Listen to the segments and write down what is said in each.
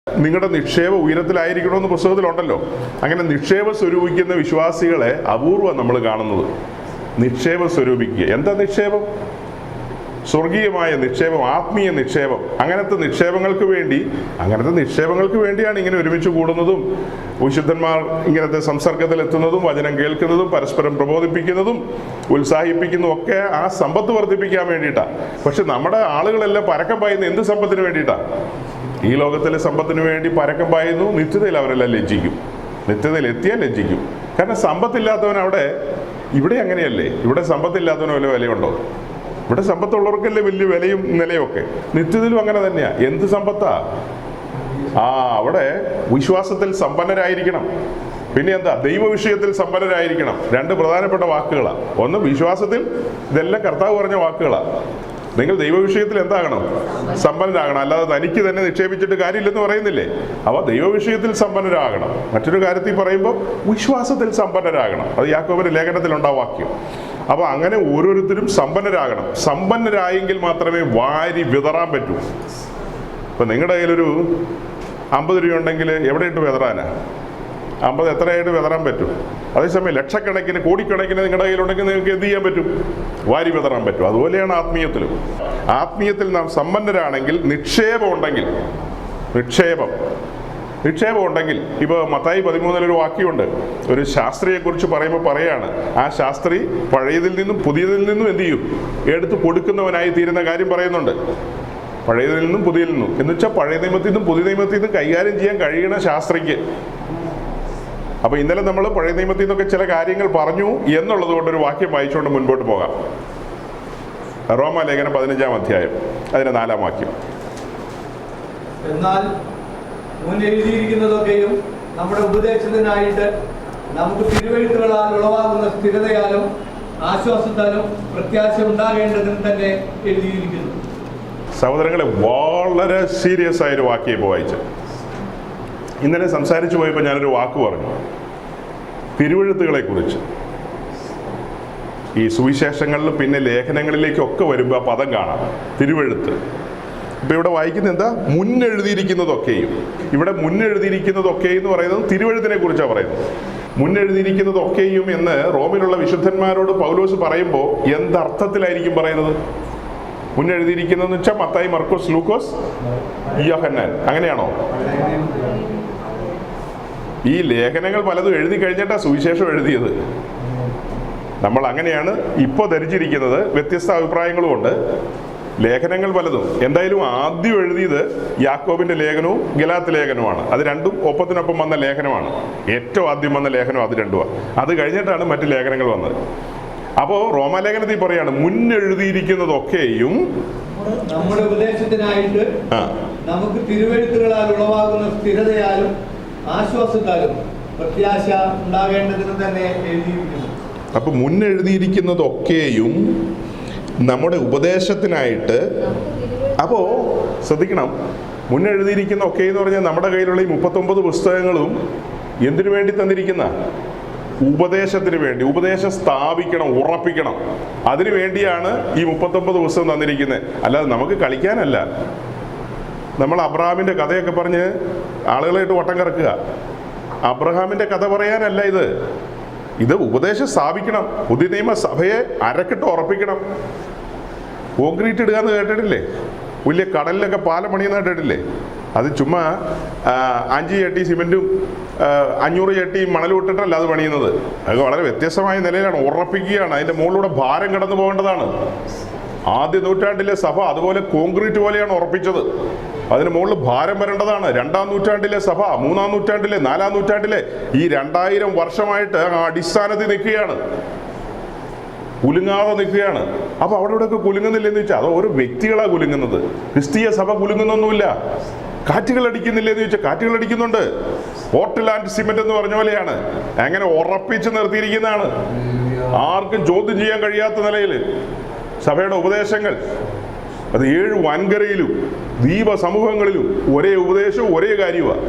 നിങ്ങളുടെ നിക്ഷേപം ഉയരത്തിലായിരിക്കണമെന്ന് പുസ്തകത്തിലുണ്ടല്ലോ. അങ്ങനെ നിക്ഷേപം സ്വരൂപിക്കുന്ന വിശ്വാസികളെ അപൂർവം നമ്മൾ കാണുന്നത്. നിക്ഷേപം സ്വരൂപിക്കുക. എന്താ നിക്ഷേപം? സ്വർഗീയമായ നിക്ഷേപം, ആത്മീയ നിക്ഷേപം. അങ്ങനത്തെ നിക്ഷേപങ്ങൾക്ക് വേണ്ടിയാണ് ഇങ്ങനെ ഒരുമിച്ച് കൂടുന്നതും വിശുദ്ധന്മാർ ഇങ്ങനത്തെ സംസർഗത്തിലെത്തുന്നതും വചനം കേൾക്കുന്നതും പരസ്പരം പ്രബോധിപ്പിക്കുന്നതും ഉത്സാഹിപ്പിക്കുന്നതും ഒക്കെ ആ സമ്പത്ത് വർദ്ധിപ്പിക്കാൻ വേണ്ടിയിട്ടാണ്. പക്ഷെ നമ്മുടെ ആളുകളെല്ലാം പരക്കം പായുന്ന എന്ത് സമ്പത്തിന് വേണ്ടിയിട്ടാണ്? ഈ ലോകത്തിലെ സമ്പത്തിന് വേണ്ടി പരക്കം പായുന്നു. നിത്യതയിൽ അവരെല്ലാം ലജ്ജിക്കും. നിത്യതയിൽ എത്തിയാൽ ലജ്ജിക്കും. കാരണം സമ്പത്തില്ലാത്തവൻ ഇവിടെ അങ്ങനെയല്ലേ? ഇവിടെ സമ്പത്തില്ലാത്തവന് വല്ല വിലയുണ്ടോ? ഇവിടെ സമ്പത്തുള്ളവർക്കല്ലേ വലിയ വിലയും നിലയും ഒക്കെ. നിത്യത്തിലും അങ്ങനെ തന്നെയാ. എന്ത് സമ്പത്താ? അവിടെ വിശ്വാസത്തിൽ സമ്പന്നരായിരിക്കണം. പിന്നെ എന്താ? ദൈവവിഷയത്തിൽ സമ്പന്നരായിരിക്കണം. രണ്ട് പ്രധാനപ്പെട്ട വാക്കുകളാണ്. ഒന്ന് വിശ്വാസത്തിൽ, ഇതെല്ലാം കർത്താവ് പറഞ്ഞ വാക്കുകളാണ്. നിങ്ങൾ ദൈവവിഷയത്തിൽ എന്താകണം? സമ്പന്നരാകണം. അല്ലാതെ തനിക്ക് തന്നെ നിക്ഷേപിച്ചിട്ട് കാര്യമില്ലെന്ന് പറയുന്നില്ലേ? അപ്പോൾ ദൈവവിഷയത്തിൽ സമ്പന്നരാകണം. മറ്റൊരു കാര്യത്തിൽ പറയുമ്പോൾ വിശ്വാസത്തിൽ സമ്പന്നരാകണം. അത് യാക്കോബിന്റെ ലേഖനത്തിലുണ്ടാവും വാക്യം. അപ്പോൾ അങ്ങനെ ഓരോരുത്തരും സമ്പന്നരാകണം. സമ്പന്നരായെങ്കിൽ മാത്രമേ വാരി വിതറാൻ പറ്റൂ. ഇപ്പം നിങ്ങളുടെ കയ്യിലൊരു 50 രൂപ ഉണ്ടെങ്കിൽ എവിടെയിട്ട് വിതറാനാ? 50 എത്രയായിട്ട് വിതറാൻ പറ്റും? അതേസമയം ലക്ഷക്കണക്കിന് കോടിക്കണക്കിന് നിങ്ങളുടെ കയ്യിലുണ്ടെങ്കിൽ നിങ്ങൾക്ക് എന്ത് ചെയ്യാൻ പറ്റും? വാരി വിതറാൻ പറ്റും. അതുപോലെയാണ് ആത്മീയത്തിലും. ആത്മീയത്തിൽ നാം സമ്പന്നരാണെങ്കിൽ, നിക്ഷേപം ഉണ്ടെങ്കിൽ ഇപ്പോൾ മത്തായി 13 ഒരു വാക്യമുണ്ട്. ഒരു ശാസ്ത്രിയെക്കുറിച്ച് പറയുമ്പോൾ പറയാണ്, ആ ശാസ്ത്രി പഴയതിൽ നിന്നും പുതിയതിൽ നിന്നും എന്ത് ചെയ്യും? എടുത്ത് കൊടുക്കുന്നവനായി തീരുന്ന കാര്യം പറയുന്നുണ്ട്. പഴയതിൽ നിന്നും പുതിയതിൽ നിന്നും എന്ന് വെച്ചാൽ പഴയ നിയമത്തിൽ നിന്നും പുതിയ നിയമത്തിൽ നിന്നും കൈകാര്യം ചെയ്യാൻ കഴിയണ ശാസ്ത്രിക്ക്. അപ്പോൾ ഇന്നലെ നമ്മൾ പഴയ നിയമത്തിൽ നിന്നൊക്കെ ചില കാര്യങ്ങൾ പറഞ്ഞു എന്നുള്ളത് കൊണ്ടൊരു വാക്യം വായിച്ചുകൊണ്ട് മുൻപോട്ട് പോകാം. റോമാലേഖനം 15-ാം അധ്യായം അതിന്റെ 4-ാം വാക്യം. എന്നാൽ മുന്നെഴുതിയിരിക്കുന്നതൊക്കെയും നമ്മുടെ ഉപദേശത്തിനായിട്ട് നമുക്ക് തിരുവെഴുത്തുകളാൽ ഉളവാകുന്ന സ്ഥിരതയാലും ആശ്വാസത്താലും പ്രത്യാശ ഉണ്ടാകേണ്ടതിന് തന്നെ എഴുതിയിരിക്കുന്നു. സഹോദരങ്ങളെ, വളരെ സീരിയസ് ആയൊരു വാക്യം ഇപ്പോൾ വായിച്ചു. ഇന്നലെ സംസാരിച്ചു പോയപ്പോൾ ഞാനൊരു വാക്ക് പറഞ്ഞു, തിരുവെഴുത്തുകളെ കുറിച്ച്. ഈ സുവിശേഷങ്ങളിലും പിന്നെ ലേഖനങ്ങളിലേക്കൊക്കെ വരുമ്പോൾ ആ പദം കാണാം, തിരുവെഴുത്ത്. ഇപ്പം ഇവിടെ വായിക്കുന്നത് എന്താ? മുന്നെഴുതിയിരിക്കുന്നതൊക്കെയും. ഇവിടെ മുന്നെഴുതിയിരിക്കുന്നതൊക്കെ എന്ന് പറയുന്നത് തിരുവെഴുത്തിനെ കുറിച്ചാണ് പറയുന്നത്. മുന്നെഴുതിയിരിക്കുന്നതൊക്കെയും എന്ന് റോമിലുള്ള വിശുദ്ധന്മാരോട് പൗലോസ് പറയുമ്പോൾ എന്തർത്ഥത്തിലായിരിക്കും പറയുന്നത്? മുന്നെഴുതിയിരിക്കുന്നതെന്ന് വെച്ചാൽ മത്തായി, മർക്കോസ്, ലൂക്കോസ്, യോഹന്നാൻ, അങ്ങനെയാണോ? ഈ ലേഖനങ്ങൾ പലതും എഴുതി കഴിഞ്ഞിട്ടാണ് സുവിശേഷം എഴുതിയത്. നമ്മൾ അങ്ങനെയാണ് ഇപ്പോൾ ധരിച്ചിരിക്കുന്നത്. വ്യത്യസ്ത അഭിപ്രായങ്ങളും ഉണ്ട്. ലേഖനങ്ങൾ പലതും എന്തായാലും ആദ്യം എഴുതിയത് യാക്കോബിന്റെ ലേഖനവും ഗലാത്ത് ലേഖനവുമാണ്. അത് രണ്ടും ഒപ്പത്തിനൊപ്പം വന്ന ലേഖനമാണ്. ഏറ്റവും ആദ്യം വന്ന ലേഖനം അത് രണ്ടുമാണ്. അത് കഴിഞ്ഞിട്ടാണ് മറ്റു ലേഖനങ്ങൾ വന്നത്. അപ്പോൾ റോമാലേഖനത്തിൽ പറയാണ്, മുന്നെഴുതിയിരിക്കുന്നതൊക്കെയും നമ്മുടെ ഉപദേശത്തിനായിട്ട് നമുക്ക് തിരുവെഴുത്തുകളാൽ ഉളവാകുന്ന സ്ഥിരതയാലും ആശ്വാസത്താലും പ്രത്യാശ ഉണ്ടാകേണ്ടതിന് തന്നെ എഴുതിയിരിക്കുന്നു. അപ്പൊ മുന്നെഴുതിയിരിക്കുന്നതൊക്കെയും നമ്മുടെ ഉപദേശത്തിനായിട്ട്. അപ്പോൾ ശ്രദ്ധിക്കണം, മുന്നെഴുതിയിരിക്കുന്ന ഒക്കെ എന്ന് പറഞ്ഞാൽ നമ്മുടെ കയ്യിലുള്ള ഈ 39 പുസ്തകങ്ങളും എന്തിനു വേണ്ടി തന്നിരിക്കുന്ന? ഉപദേശത്തിന് വേണ്ടി. ഉപദേശം സ്ഥാപിക്കണം, ഉറപ്പിക്കണം. അതിനു വേണ്ടിയാണ് ഈ 39 പുസ്തകം തന്നിരിക്കുന്നത്. അല്ലാതെ നമുക്ക് കളിക്കാനല്ല. നമ്മൾ അബ്രഹാമിൻ്റെ കഥയൊക്കെ പറഞ്ഞ് ആളുകളായിട്ട് വട്ടം കറക്കുക. അബ്രഹാമിൻ്റെ കഥ പറയാനല്ല ഇത് ഉപദേശം സ്ഥാപിക്കണം. പുതിയ നിയമ സഭയെ അരക്കിട്ട് ഉറപ്പിക്കണം. കോൺക്രീറ്റ് ഇടുക എന്ന് കേട്ടിട്ടില്ലേ? വലിയ കടലിലൊക്കെ പാലം പണിയുന്ന കേട്ടിട്ടില്ലേ? അത് ചുമ്മാ 5 ചട്ടി സിമെൻറ്റും 500 ചട്ടി മണലും ഇട്ടിട്ടല്ല അത് പണിയുന്നത്. അത് വളരെ വ്യത്യസ്തമായ നിലയിലാണ്, ഉറപ്പിക്കുകയാണ്. അതിൻ്റെ മുകളിലൂടെ ഭാരം കടന്നു പോകേണ്ടതാണ്. ആദ്യ നൂറ്റാണ്ടിലെ സഭ അതുപോലെ കോൺക്രീറ്റ് പോലെയാണ് ഉറപ്പിച്ചത്. അതിന് മുകളിൽ ഭാരം വരേണ്ടതാണ്. 2-ാം നൂറ്റാണ്ടിലെ സഭ, 3-ാം നൂറ്റാണ്ടിലെ, 4-ാം നൂറ്റാണ്ടിലെ ഈ 2000 വർഷമായിട്ട് ആ അടിസ്ഥാനത്തിൽ നിൽക്കുകയാണ്, കുലുങ്ങാതെ നിൽക്കുകയാണ്. അപ്പൊ അവിടെ ഇവിടെയൊക്കെ കുലുങ്ങുന്നില്ലെന്ന് വെച്ചാൽ അത് ഓരോ വ്യക്തികളാണ് കുലുങ്ങുന്നത്. ക്രിസ്തീയ സഭ കുലുങ്ങുന്നൊന്നുമില്ല. കാറ്റുകൾ അടിക്കുന്നില്ലെന്ന് ചോദിച്ചാൽ കാറ്റുകൾ അടിക്കുന്നുണ്ട്. പോർട്ട്ലാൻഡ് സിമെന്റ് എന്ന് പറഞ്ഞ പോലെയാണ്. അങ്ങനെ ഉറപ്പിച്ച് നിർത്തിയിരിക്കുന്നതാണ്. ആർക്കും ചോദ്യം ചെയ്യാൻ കഴിയാത്ത നിലയിൽ സഭയുടെ ഉപദേശങ്ങൾ. അത് 7 വൻകരയിലും ദ്വീപ സമൂഹങ്ങളിലും ഒരേ ഉപദേശവും ഒരേ കാര്യമാണ്.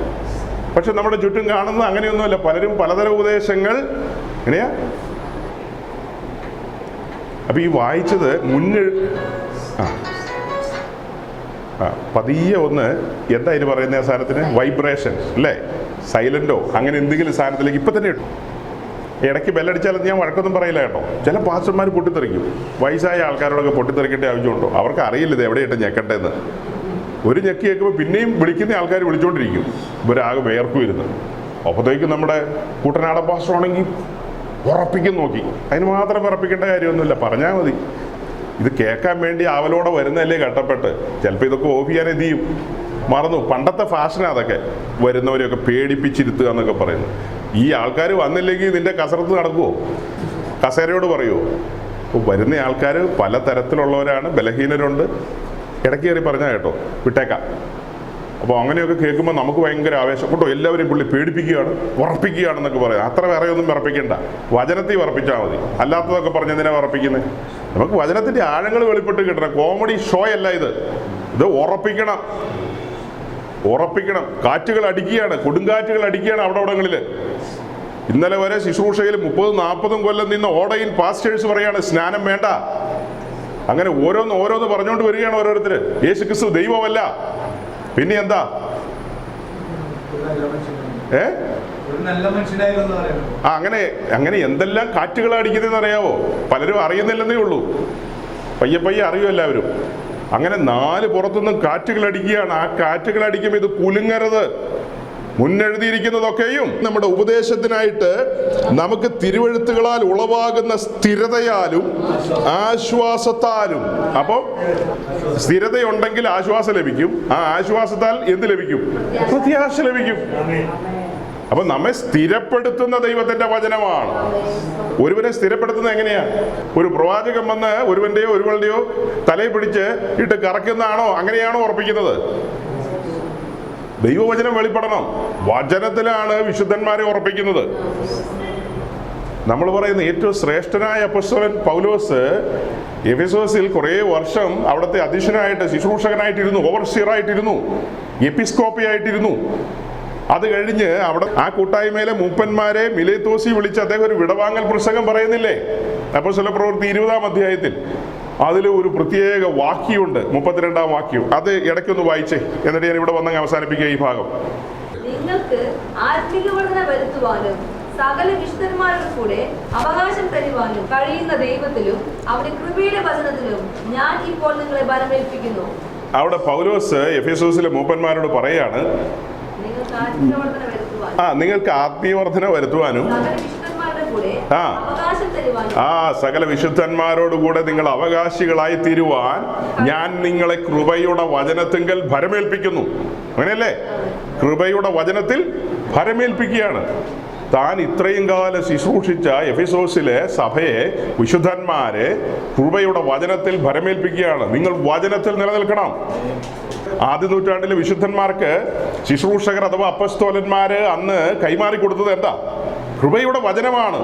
പക്ഷെ നമ്മുടെ ചുറ്റും കാണുന്നത് അങ്ങനെയൊന്നുമല്ല. പലരും പലതരം ഉപദേശങ്ങൾ. എങ്ങനെയാ? അപ്പൊ ഈ വായിച്ചത് പതിയെ ഒന്ന് എന്താ ഇതിന് പറയുന്ന സാധനത്തിന് വൈബ്രേഷൻ അല്ലേ, സൈലൻറ്റോ അങ്ങനെ എന്തെങ്കിലും സാധനത്തിലേക്ക് ഇപ്പം തന്നെ ഇട്ടു. ഇടയ്ക്ക് ബെല്ലടിച്ചാലും ഞാൻ വഴക്കൊന്നും പറയില്ല കേട്ടോ. ചില പാസ്റ്റർമാർ പൊട്ടിത്തെറിക്കും. വയസ്സായ ആൾക്കാരോടൊക്കെ പൊട്ടിത്തെറിക്കേണ്ട ആവശ്യമുണ്ടോ? അവർക്ക് അറിയില്ല ഇത് എവിടെയിട്ട് ഞെക്കട്ടേന്ന്. ഒരു ഞെക്കി കേൾക്കുമ്പോൾ പിന്നെയും വിളിക്കുന്ന ആൾക്കാർ വിളിച്ചുകൊണ്ടിരിക്കും. ഇവരാകെ വേർക്കും ഇരുന്ന്. അപ്പോഴത്തേക്കും നമ്മുടെ കൂട്ടനാടൻ പാസ്റ്ററാണെങ്കിൽ ഉറപ്പിക്കും നോക്കി. അതിന് മാത്രം ഉറപ്പിക്കേണ്ട കാര്യമൊന്നുമില്ല, പറഞ്ഞാൽ മതി. ഇത് കേൾക്കാൻ വേണ്ടി ആവലോടെ വരുന്നതല്ലേ കട്ടപ്പെട്ട്. ചിലപ്പോൾ ഇതൊക്കെ ഓഫ് ചെയ്യാൻ എന്ത് ചെയ്യും, മറന്നു. പണ്ടത്തെ ഫാഷനാണ് അതൊക്കെ. വരുന്നവരെയൊക്കെ പേടിപ്പിച്ചിരുത്തുക എന്നൊക്കെ പറയുന്നു. ഈ ആൾക്കാർ വന്നില്ലെങ്കിൽ നിന്റെ കസരത്ത് നടക്കുമോ? കസേരയോട് പറയുമോ? അപ്പോൾ വരുന്ന ആൾക്കാർ പല തരത്തിലുള്ളവരാണ്, ബലഹീനരുണ്ട്. ഇടയ്ക്ക് കയറി പറഞ്ഞാൽ കേട്ടോ വിട്ടേക്കാം. അപ്പോൾ അങ്ങനെയൊക്കെ കേൾക്കുമ്പോൾ നമുക്ക് ഭയങ്കര ആവേശം കേട്ടോ. എല്ലാവരെയും പുള്ളി പേടിപ്പിക്കുകയാണ്, ഉറപ്പിക്കുകയാണെന്നൊക്കെ പറയാം. അത്ര വേറെ ഒന്നും ഉറപ്പിക്കണ്ട, വചനത്തിൽ ഉറപ്പിച്ചാൽ മതി. അല്ലാത്തതൊക്കെ പറഞ്ഞ് എന്തിനാണ് ഉറപ്പിക്കുന്നത്? നമുക്ക് വചനത്തിൻ്റെ ആഴങ്ങൾ വെളിപ്പെട്ട് കിട്ടണം. കോമഡി ഷോ അല്ല ഇത്. ഇത് ഉറപ്പിക്കണം, ഉറപ്പിക്കണം. കാറ്റുകൾ അടിക്കുകയാണ്, കൊടുങ്കാറ്റുകൾ അടിക്കുകയാണ് അവിടങ്ങളിൽ. ഇന്നലെ വരെ ശുശ്രൂഷയിൽ 30-40 കൊല്ലം നിന്ന് ഓടയിൽ പാസ്റ്റേഴ്സ് പറയാണ് സ്നാനം വേണ്ട. അങ്ങനെ ഓരോന്ന് പറഞ്ഞുകൊണ്ട് വരികയാണ് ഓരോരുത്തർ. യേശു ക്രിസ്തു ദൈവമല്ല, പിന്നെ എന്താ? അങ്ങനെ എന്തെല്ലാം കാറ്റുകൾ അടിക്കുന്നതെന്ന് അറിയാവോ? പലരും അറിയുന്നില്ലെന്നേ ഉള്ളൂ. പയ്യെ അറിയും എല്ലാവരും. അങ്ങനെ 4 പുറത്തുനിന്നും കാറ്റുകൾ അടിക്കുകയാണ്. ആ കാറ്റുകൾ അടിക്കുമ്പോൾ ഇത് കുലുങ്ങരുത്. മുന്നെഴുതിയിരിക്കുന്നതൊക്കെയും നമ്മുടെ ഉപദേശത്തിനായിട്ട് നമുക്ക് തിരുവെഴുത്തുകളാൽ ഉളവാകുന്ന സ്ഥിരതയാലും ആശ്വാസത്താലും. അപ്പോൾ സ്ഥിരതയുണ്ടെങ്കിൽ ആശ്വാസം ലഭിക്കും. ആ ആശ്വാസത്താൽ എന്ത് ലഭിക്കും? പ്രത്യാശ ലഭിക്കും. അപ്പൊ നമ്മെ സ്ഥിരപ്പെടുത്തുന്ന ദൈവത്തിന്റെ വചനമാണ്. ഒരുവനെ സ്ഥിരപ്പെടുത്തുന്നത് എങ്ങനെയാ? ഒരു പ്രവാചകൻ വന്ന് ഒരുവന്റെയോ ഒരുവളുടെയോ തലയിൽ പിടിച്ച് ഇട്ട് കറക്കുന്നതാണോ? അങ്ങനെയാണോ ഉറപ്പിക്കുന്നത്? ദൈവവചനം വെളിപ്പെടണം. വചനത്തിലാണ് വിശുദ്ധന്മാരെ ഉറപ്പിക്കുന്നത്. നമ്മൾ പറയുന്ന ഏറ്റവും ശ്രേഷ്ഠനായ അപ്പോസ്തലൻ പൗലോസ് എഫെസോസിൽ കുറേ വർഷം അവിടുത്തെ അധ്യക്ഷനായിട്ട്, ശുശ്രൂഷകനായിട്ടിരുന്നു, ഓവർസിയറായിട്ടിരുന്നു, എപ്പിസ്കോപ്പി ആയിട്ടിരുന്നു. അത് കഴിഞ്ഞ് അവിടെ ആ കൂട്ടായ്മയിലെ മൂപ്പന്മാരെ മിലേത്തോസി വിളിച്ച് അദ്ദേഹം ഒരു വിടവാങ്ങൽ പ്രസംഗം പറയുന്നില്ലേ? അപ്പോസ്തല പ്രവൃത്തി 20-ാം അധ്യായത്തിൽ. അതിൽ ഒരു പ്രത്യേക വാക്യമുണ്ട്, 32-ാം വാക്യം. അത് ഇടയ്ക്കൊന്ന് വായിച്ചേ, എന്നിട്ട് ഞാൻ ഇവിടെ വന്നങ്ങ് അവസാനിപ്പിക്കുക ഈ ഭാഗം. നിങ്ങൾക്ക് ആത്മീക വർധന വരുത്തുവാനും സകല വിശുദ്ധന്മാരുടെ കൂടെ അവകാശം തരുവാനും കഴിയുന്ന ദൈവത്തിലും അവന്റെ കൃപയുടെ വചനത്തിലും ഞാൻ ഇപ്പോൾ നിങ്ങളെ ബലമേൽപ്പിക്കുന്നു. അവിടെ പൗലോസ് എഫെസോസിലെ മൂപ്പന്മാരോട് പറയാണ്, നിങ്ങൾക്ക് ആത്മീയവർദ്ധന വരുത്തുവാനും സകല വിശുദ്ധന്മാരോടുകൂടെ നിങ്ങൾ അവകാശികളായി തീരുവാൻ ഞാൻ നിങ്ങളെ കൃപയുടെ വചനത്തിങ്കൽ ഭരമേൽപ്പിക്കുന്നു. അങ്ങനെയല്ലേ? കൃപയുടെ വചനത്തിൽ ഭരമേൽപ്പിക്കുകയാണ്. താൻ ഇത്രയും കാലം ശുശ്രൂഷിച്ച എഫെസോസിലെ സഭയെ, വിശുദ്ധന്മാരെ കൃപയുടെ വചനത്തിൽ ഭരമേൽപ്പിക്കുകയാണ്. നിങ്ങൾ വചനത്തിൽ നിലനിൽക്കണം. ആദ്യ നൂറ്റാണ്ടിലെ വിശുദ്ധന്മാർക്ക് ശുശ്രൂഷകർ അഥവാ അപ്പസ്തോലന്മാര് അന്ന് കൈമാറി കൊടുത്തത് എന്താ? കൃപയുടെ വചനമാണ്.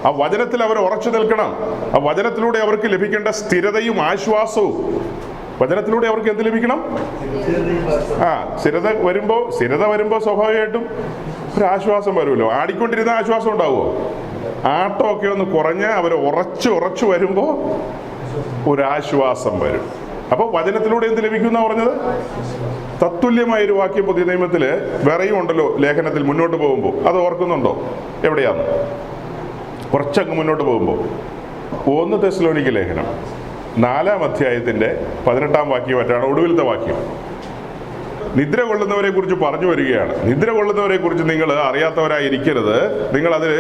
ആ വചനത്തിൽ അവർ ഉറച്ചു നിൽക്കണം. ആ വചനത്തിലൂടെ അവർക്ക് ലഭിക്കേണ്ട സ്ഥിരതയും ആശ്വാസവും. വചനത്തിലൂടെ അവർക്ക് എന്ത് ലഭിക്കണം? സ്ഥിരത വരുമ്പോൾ സ്വാഭാവികമായിട്ടും ഒരു ആശ്വാസം വരുമല്ലോ. ആടിക്കൊണ്ടിരുന്ന ആശ്വാസം ഉണ്ടാവുമോ? ആട്ടമൊക്കെ ഒന്ന് കുറഞ്ഞ് അവർ ഉറച്ചു വരുമ്പോൾ ഒരാശ്വാസം വരും. അപ്പോൾ വചനത്തിലൂടെ എന്ത് ലഭിക്കുന്ന പറഞ്ഞത്? തത്തുല്യമായൊരു വാക്യം പുതിയ നിയമത്തിൽ വേറെയും ഉണ്ടല്ലോ ലേഖനത്തിൽ മുന്നോട്ട് പോകുമ്പോൾ. അത് ഓർക്കുന്നുണ്ടോ? എവിടെയാണ്? കുറച്ചങ്ങ് മുന്നോട്ട് പോകുമ്പോൾ 1 തെസ്സലോനിക്ക ലേഖനം 4-ാം അധ്യായത്തിൻ്റെ 18-ാം വാക്യം മറ്റാണ് ഒടുവിലത്തെ വാക്യം. നിദ്ര കൊള്ളുന്നവരെ കുറിച്ച് പറഞ്ഞു വരികയാണ്. നിദ്ര കൊള്ളുന്നവരെ കുറിച്ച് നിങ്ങൾ അറിയാത്തവരായിരിക്കരുത്. നിങ്ങൾ അതിൽ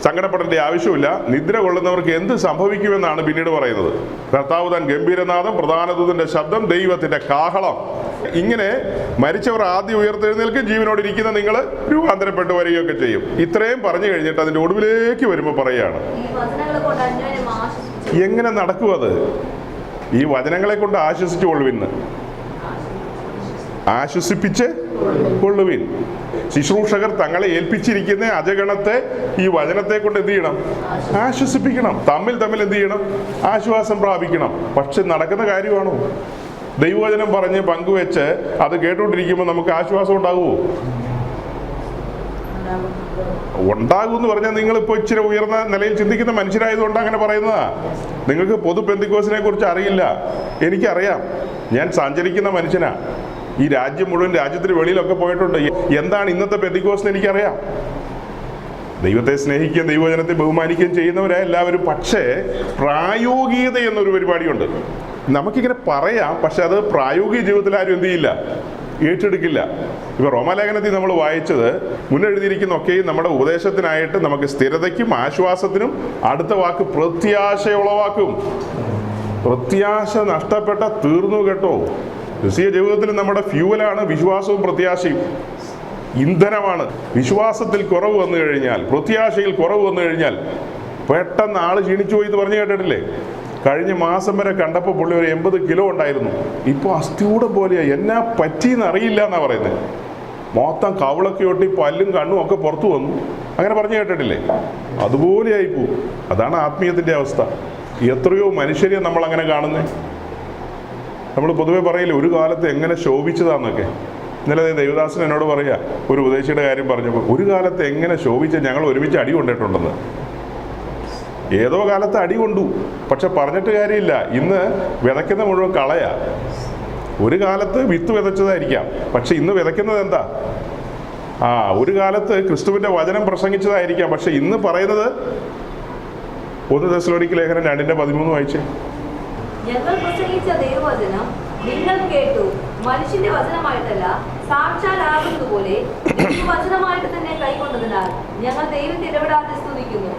സങ്കടപ്പെടേണ്ട ആവശ്യമില്ല. നിദ്ര കൊള്ളുന്നവർക്ക് എന്ത് സംഭവിക്കുമെന്നാണ് പിന്നീട് പറയുന്നത്. കർത്താവ് താൻ ഗംഭീരനാദം, പ്രധാനദൂതന്റെ ശബ്ദം, ദൈവത്തിന്റെ കാഹളം. ഇങ്ങനെ മരിച്ചവർ ആദ്യം ഉയർത്തെഴുന്നേൽക്കും, ജീവനോടിരിക്കുന്ന നിങ്ങൾ രൂപാന്തരപ്പെട്ട് വരികയൊക്കെ ചെയ്യും. ഇത്രയും പറഞ്ഞു കഴിഞ്ഞിട്ട് അതിന്റെ ഒടുവിലേക്ക് വരുമ്പോൾ പറയുകയാണ്, എങ്ങനെ നടക്കും അത്? ഈ വചനങ്ങളെ കൊണ്ട് ആശ്വസിച്ചു കൊള്ളുവിന്ന്, ആശ്വസിപ്പിച്ച് കൊള്ളുവിൻ. ശുശ്രൂഷകർ തങ്ങളെ ഏൽപ്പിച്ചിരിക്കുന്ന അജഗണത്തെ ഈ വചനത്തെ കൊണ്ട് എന്ത് ചെയ്യണം? ആശ്വസിപ്പിക്കണം. തമ്മിൽ എന്ത് ചെയ്യണം? ആശ്വാസം പ്രാപിക്കണം. പക്ഷെ നടക്കുന്ന കാര്യമാണോ? ദൈവവചനം പറഞ്ഞ് പങ്കുവെച്ച് അത് കേട്ടുകൊണ്ടിരിക്കുമ്പോൾ നമുക്ക് ആശ്വാസം ഉണ്ടാകുമോ? ഉണ്ടാകും എന്ന് പറഞ്ഞാൽ നിങ്ങളിപ്പോൾ ഇച്ചിരി ഉയർന്ന നിലയിൽ ചിന്തിക്കുന്ന മനുഷ്യരായതുകൊണ്ട് അങ്ങനെ പറയുന്നതാ. നിങ്ങൾക്ക് പൊതു പെന്തിക്കോസിനെ കുറിച്ച് അറിയില്ല. എനിക്കറിയാം, ഞാൻ സഞ്ചരിക്കുന്ന മനുഷ്യനാ. ഈ രാജ്യം മുഴുവൻ, രാജ്യത്തിന് വെളിയിലൊക്കെ പോയിട്ടുണ്ട്. എന്താണ് ഇന്നത്തെ പെന്തിക്കോസ് എനിക്കറിയാം. ദൈവത്തെ സ്നേഹിക്കുകയും ദൈവജനത്തെ ബഹുമാനിക്കുകയും ചെയ്യുന്നവരാ എല്ലാവരും. പക്ഷേ പ്രായോഗികത എന്നൊരു പരിപാടിയുണ്ട്. നമുക്കിങ്ങനെ പറയാം, പക്ഷെ അത് പ്രായോഗിക ജീവിതത്തിൽ ആരും എന്ത് ചെയ്യില്ല, ഏറ്റെടുക്കില്ല. ഇപ്പൊ റോമാലേഖനത്തിൽ നമ്മൾ വായിച്ചത് മുന്നെഴുതിയിരിക്കുന്നൊക്കെയും നമ്മുടെ ഉപദേശത്തിനായിട്ട് നമുക്ക് സ്ഥിരതയ്ക്കും ആശ്വാസത്തിനും, അടുത്ത വാക്ക് പ്രത്യാശ ഉളവാക്കും. പ്രത്യാശ നഷ്ടപ്പെട്ട തീർന്നു കേട്ടോ. ക്രിസ്തീയ ജീവിതത്തിൽ നമ്മുടെ ഫ്യൂവലാണ് വിശ്വാസവും പ്രത്യാശയും, ഇന്ധനമാണ്. വിശ്വാസത്തിൽ കുറവ് വന്നു കഴിഞ്ഞാൽ, പ്രത്യാശയിൽ കുറവ് വന്നു കഴിഞ്ഞാൽ പെട്ടെന്ന് ആള് ക്ഷീണിച്ചു പോയി എന്ന് പറഞ്ഞു കേട്ടിട്ടില്ലേ? കഴിഞ്ഞ മാസം വരെ കണ്ടപ്പോൾ പുള്ളി ഒരു 80 കിലോ ഉണ്ടായിരുന്നു. ഇപ്പോൾ അസ്ഥികൂടം പോലെയാ. എന്നാ പറ്റിയെന്ന് അറിയില്ല എന്നാ പറയുന്നത്. മൊത്തം കവിളൊക്കെ ഒട്ടി പല്ലും കണ്ണും ഒക്കെ പുറത്തു വന്നു. അങ്ങനെ പറഞ്ഞു കേട്ടിട്ടില്ലേ? അതുപോലെ ആയിപ്പോവും. അതാണ് ആത്മീയത്തിൻ്റെ അവസ്ഥ. എത്രയോ മനുഷ്യരെ നമ്മൾ അങ്ങനെ കാണുന്നേ. നമ്മൾ പൊതുവെ പറയില്ലേ, ഒരു കാലത്ത് എങ്ങനെ ശോഭിച്ചതാന്നൊക്കെ. ഇന്നലെ ദേവദാസൻ എന്നോട് പറയുക, ഒരു ഉപദേശിയുടെ കാര്യം പറഞ്ഞപ്പോൾ, ഒരു കാലത്ത് എങ്ങനെ ശോഭിച്ച ഞങ്ങൾ ഒരുമിച്ച് അടി കൊണ്ടിട്ടുണ്ടെന്ന്. ഏതോ കാലത്ത് അടി കൊണ്ടു, പക്ഷെ പറഞ്ഞിട്ട് കാര്യമില്ല. ഇന്ന് വിതയ്ക്കുന്ന മുഴുവൻ കളയാ. ഒരു കാലത്ത് വിത്ത് വിതച്ചതായിരിക്കാം, പക്ഷെ ഇന്ന് വിതയ്ക്കുന്നത് എന്താ? ഒരു കാലത്ത് ക്രിസ്തുവിന്റെ വചനം പ്രസംഗിച്ചതായിരിക്കാം, പക്ഷെ ഇന്ന് പറയുന്നത് 1 തെസ്സലോനിക്ക ലേഖനം 2:13 വായിച്ചേ. ഞങ്ങൾ പ്രസംഗിച്ച ദൈവവചനം നിങ്ങൾ കേട്ടു, മനുഷ്യന്റെ വചനമായിട്ടല്ല, സാക്ഷാലാകുന്നതുപോലെ വചനമായിട്ട് തന്നെ കൈക്കൊണ്ടതിനാൽ ഞങ്ങൾ ദൈവത്തെ ഇടപെടാതെ സ്തുതിക്കുന്നു.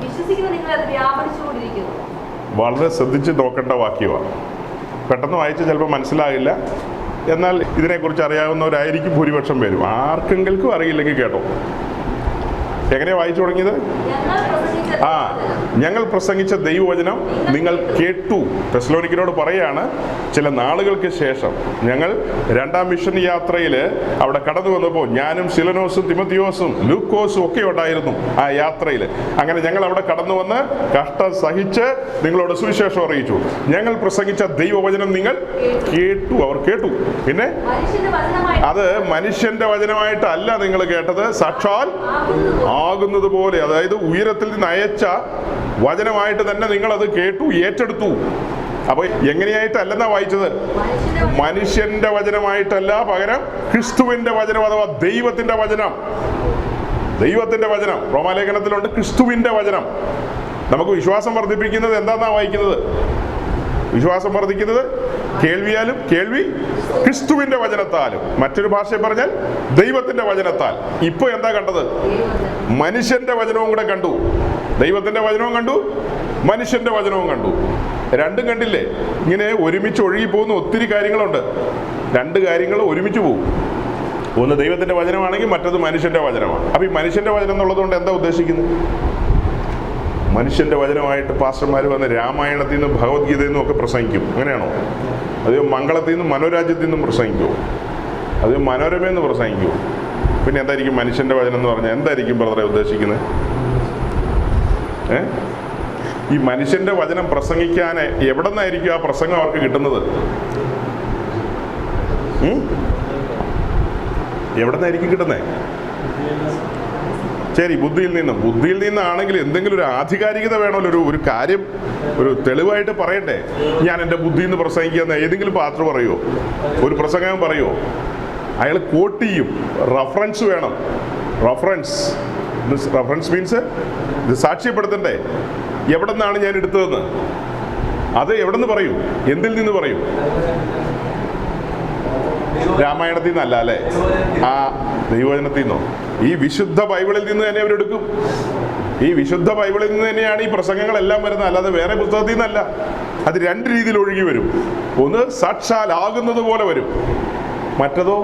വിശ്വസിക്കുന്ന നിങ്ങൾ അത് വ്യാപരിച്ചുകൊണ്ടിരിക്കുന്നു. വളരെ ശ്രദ്ധിച്ച് നോക്കേണ്ട വാക്യമാണ്. പെട്ടെന്ന് വായിച്ച് ചിലപ്പോൾ മനസ്സിലാകില്ല. എന്നാൽ ഇതിനെക്കുറിച്ച് അറിയാവുന്നവരായിരിക്കും ഭൂരിപക്ഷം പേരും. ആർക്കെങ്കിലും അറിയില്ലെങ്കിൽ കേട്ടോ. എങ്ങനെയാ വായിച്ചു തുടങ്ങിയത്? ഞങ്ങൾ പ്രസംഗിച്ച ദൈവവചനം നിങ്ങൾ കേട്ടു. തെസ്സലോനിക്കരോട് പറയാണ്, ചില നാളുകൾക്ക് ശേഷം ഞങ്ങൾ 2ാം മിഷൻ യാത്രയിൽ അവിടെ കടന്നു വന്നപ്പോൾ ഞാനും സിലനോസും തിമത്തിയോസും ലൂക്കോസും ഒക്കെ ഉണ്ടായിരുന്നു ആ യാത്രയിൽ. അങ്ങനെ ഞങ്ങൾ അവിടെ കടന്നു വന്ന് കഷ്ടം സഹിച്ച് നിങ്ങളോട് സുവിശേഷം അറിയിച്ചു. ഞങ്ങൾ പ്രസംഗിച്ച ദൈവവചനം നിങ്ങൾ കേട്ടു. അവർ കേട്ടു. പിന്നെ അത് മനുഷ്യന്റെ വചനമായിട്ടല്ല നിങ്ങൾ കേട്ടത്, സാക്ഷാൽ ആകുന്നത് പോലെ, അതായത് ഉയരത്തിൽ നിന്ന് അയച്ച വചനമായിട്ട് തന്നെ നിങ്ങൾ അത് കേട്ടു, ഏറ്റെടുത്തു. അപ്പൊ എങ്ങനെയായിട്ടല്ലെന്നാ വായിച്ചത്? മനുഷ്യന്റെ വചനമായിട്ടല്ല, പകരം ക്രിസ്തുവിന്റെ വചനം, അഥവാ ദൈവത്തിന്റെ വചനം. ദൈവത്തിന്റെ വചനം റോമാലേഖനത്തിലുണ്ട്. ക്രിസ്തുവിന്റെ വചനം നമുക്ക് വിശ്വാസം വർദ്ധിപ്പിക്കുന്നത് എന്താന്നാ വായിക്കുന്നത്? വിശ്വാസം വർദ്ധിക്കുന്നത് കേൾവിയാലും, കേൾവി ക്രിസ്തുവിന്റെ വചനത്താലും. മറ്റൊരു ഭാഷയിൽ പറഞ്ഞാൽ ദൈവത്തിന്റെ വചനത്താൽ. ഇപ്പൊ എന്താ കണ്ടത്? മനുഷ്യന്റെ വചനവും കൂടെ കണ്ടു. ദൈവത്തിന്റെ വചനവും കണ്ടു, മനുഷ്യന്റെ വചനവും കണ്ടു. രണ്ടും കണ്ടില്ലേ? ഇങ്ങനെ ഒരുമിച്ച് ഒഴുകി പോകുന്ന ഒത്തിരി കാര്യങ്ങളുണ്ട്. 2 കാര്യങ്ങൾ ഒരുമിച്ച് പോകും. ഒന്ന് ദൈവത്തിന്റെ വചനമാണെങ്കിൽ മറ്റത് മനുഷ്യന്റെ വചനമാണ്. അപ്പൊ ഈ മനുഷ്യന്റെ വചനം എന്നുള്ളതുകൊണ്ട് എന്താ ഉദ്ദേശിക്കുന്നത്? മനുഷ്യന്റെ വചനമായിട്ട് പാസ്റ്റർമാർ വന്ന് രാമായണത്തിൽ നിന്നും ഭഗവത്ഗീതയിൽ നിന്നും ഒക്കെ പ്രസംഗിക്കും. അങ്ങനെയാണോ? അത് മംഗളത്തിൽ നിന്നും മനോരാജ്യത്തിൽ നിന്നും പ്രസംഗിക്കുമോ? അത് മനോരമയിൽ നിന്ന് പ്രസംഗിക്കുമോ? പിന്നെ എന്തായിരിക്കും മനുഷ്യന്റെ വചനം എന്ന് പറഞ്ഞാൽ? എന്തായിരിക്കും ബ്രദറെ ഉദ്ദേശിക്കുന്നത്? ഈ മനുഷ്യന്റെ വചനം പ്രസംഗിക്കാൻ എവിടെ നിന്നായിരിക്കും ആ പ്രസംഗം അവർക്ക് കിട്ടുന്നത്? എവിടെ നിന്നായിരിക്കും കിട്ടുന്നത്? ശരി, ബുദ്ധിയിൽ നിന്നാണെങ്കിൽ എന്തെങ്കിലും ഒരു ആധികാരികത വേണമല്ലോ. ഒരു കാര്യം ഒരു തെളിവായിട്ട് പറയട്ടെ. ഞാൻ എൻ്റെ ബുദ്ധിയിൽ നിന്ന് പ്രസംഗിക്കുന്ന ഏതെങ്കിലും പാത്രം പറയുമോ? ഒരു പ്രസംഗം പറയുമോ? അയാൾ കോട്ട് ചെയ്യും. റഫറൻസ് വേണം. റഫറൻസ് മീൻസ് ഇത് സാക്ഷ്യപ്പെടുത്തണ്ടേ? എവിടെ നിന്നാണ് ഞാൻ എടുത്തതെന്ന്. അത് എവിടെ നിന്ന് പറയൂ? എന്തിൽ നിന്ന് പറയൂ? രാമായണത്തിൽ നിന്നല്ല അല്ലേ? ദൈവവചനത്തിൽ നിന്നോ? ഈ വിശുദ്ധ ബൈബിളിൽ നിന്ന് തന്നെ അവരെടുക്കും. ഈ വിശുദ്ധ ബൈബിളിൽ നിന്ന് തന്നെയാണ് ഈ പ്രസംഗങ്ങളെല്ലാം വരുന്നത്, അല്ലാതെ വേറെ പുസ്തകത്തിൽ നിന്നല്ല. അത് 2 രീതിയിൽ ഒഴുകി വരും. ഒന്ന് സാക്ഷാൽ ആകുന്നത് പോലെ വരും, മറ്റതോ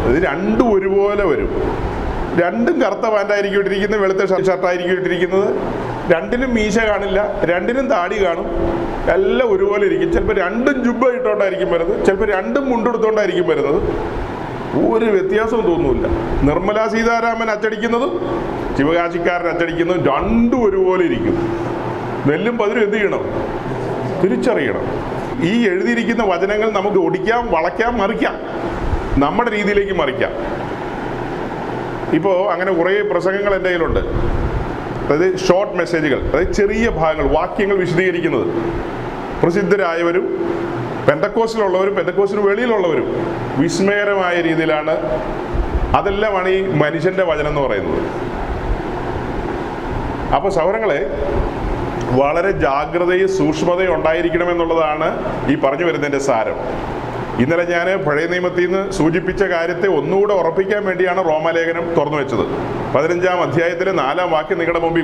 ഇത് രണ്ടും ഒരുപോലെ വരും. രണ്ടും കറുത്ത പാൻ്റായിരിക്കും ഇട്ടിരിക്കുന്നത്, വെളുത്ത ഷർട്ടായിരിക്കും ഇട്ടിരിക്കുന്നത്. രണ്ടിനും മീശ കാണില്ല, രണ്ടിനും താടി കാണും, എല്ലാം ഒരുപോലെ ഇരിക്കും. ചിലപ്പോൾ 2ഉം ജുബ്ബ ഇട്ടുകൊണ്ടായിരിക്കും വരുന്നത്, ചിലപ്പോൾ 2ഉം മുണ്ടെടുത്തോണ്ടായിരിക്കും വരുന്നത്. ഒരു വ്യത്യാസവും തോന്നുന്നില്ല. നിർമ്മല സീതാരാമൻ അച്ചടിക്കുന്നതും ശിവകാശിക്കാരൻ അച്ചടിക്കുന്നതും രണ്ടും ഒരുപോലെ ഇരിക്കും. നെല്ലും പതിരും എന്ത് ചെയ്യണം? തിരിച്ചറിയണം. ഈ എഴുതിയിരിക്കുന്ന വചനങ്ങൾ നമുക്ക് ഒടിക്കാം, വളയ്ക്കാം, മറിക്കാം. നമ്മുടെ രീതിയിലേക്ക് മറിക്കാം. ഇപ്പോൾ അങ്ങനെ കുറേ പ്രസംഗങ്ങൾ എൻ്റെ കയ്യിലുണ്ട്. അതായത് ഷോർട്ട് മെസ്സേജുകൾ, അതായത് ചെറിയ ഭാഗങ്ങൾ, വാക്യങ്ങൾ വിശദീകരിക്കുന്നത്. പ്രസിദ്ധരായവരും പെന്തക്കോസിലുള്ളവരും പെന്തക്കോസിന് വെളിയിലുള്ളവരും വിസ്മയകരമായ രീതിയിലാണ്. അതെല്ലാമാണ് ഈ മനുഷ്യൻ്റെ വചനം എന്ന് പറയുന്നത്. അപ്പോൾ സഹോദരങ്ങളെ, വളരെ ജാഗ്രതയും സൂക്ഷ്മതയും ഉണ്ടായിരിക്കണമെന്നുള്ളതാണ് ഈ പറഞ്ഞു വരുന്നതിൻ്റെ സാരം. ഇന്നലെ ഞാൻ പഴയ നിയമത്തിൽ നിന്ന് സൂചിപ്പിച്ച കാര്യത്തെ ഒന്നുകൂടെ ഉറപ്പിക്കാൻ വേണ്ടിയാണ് റോമാലേഖനം തുറന്നു വെച്ചത്. 15-ാം അധ്യായത്തിലെ 4-ാം വാക്യം നിങ്ങളുടെ മുമ്പിൽ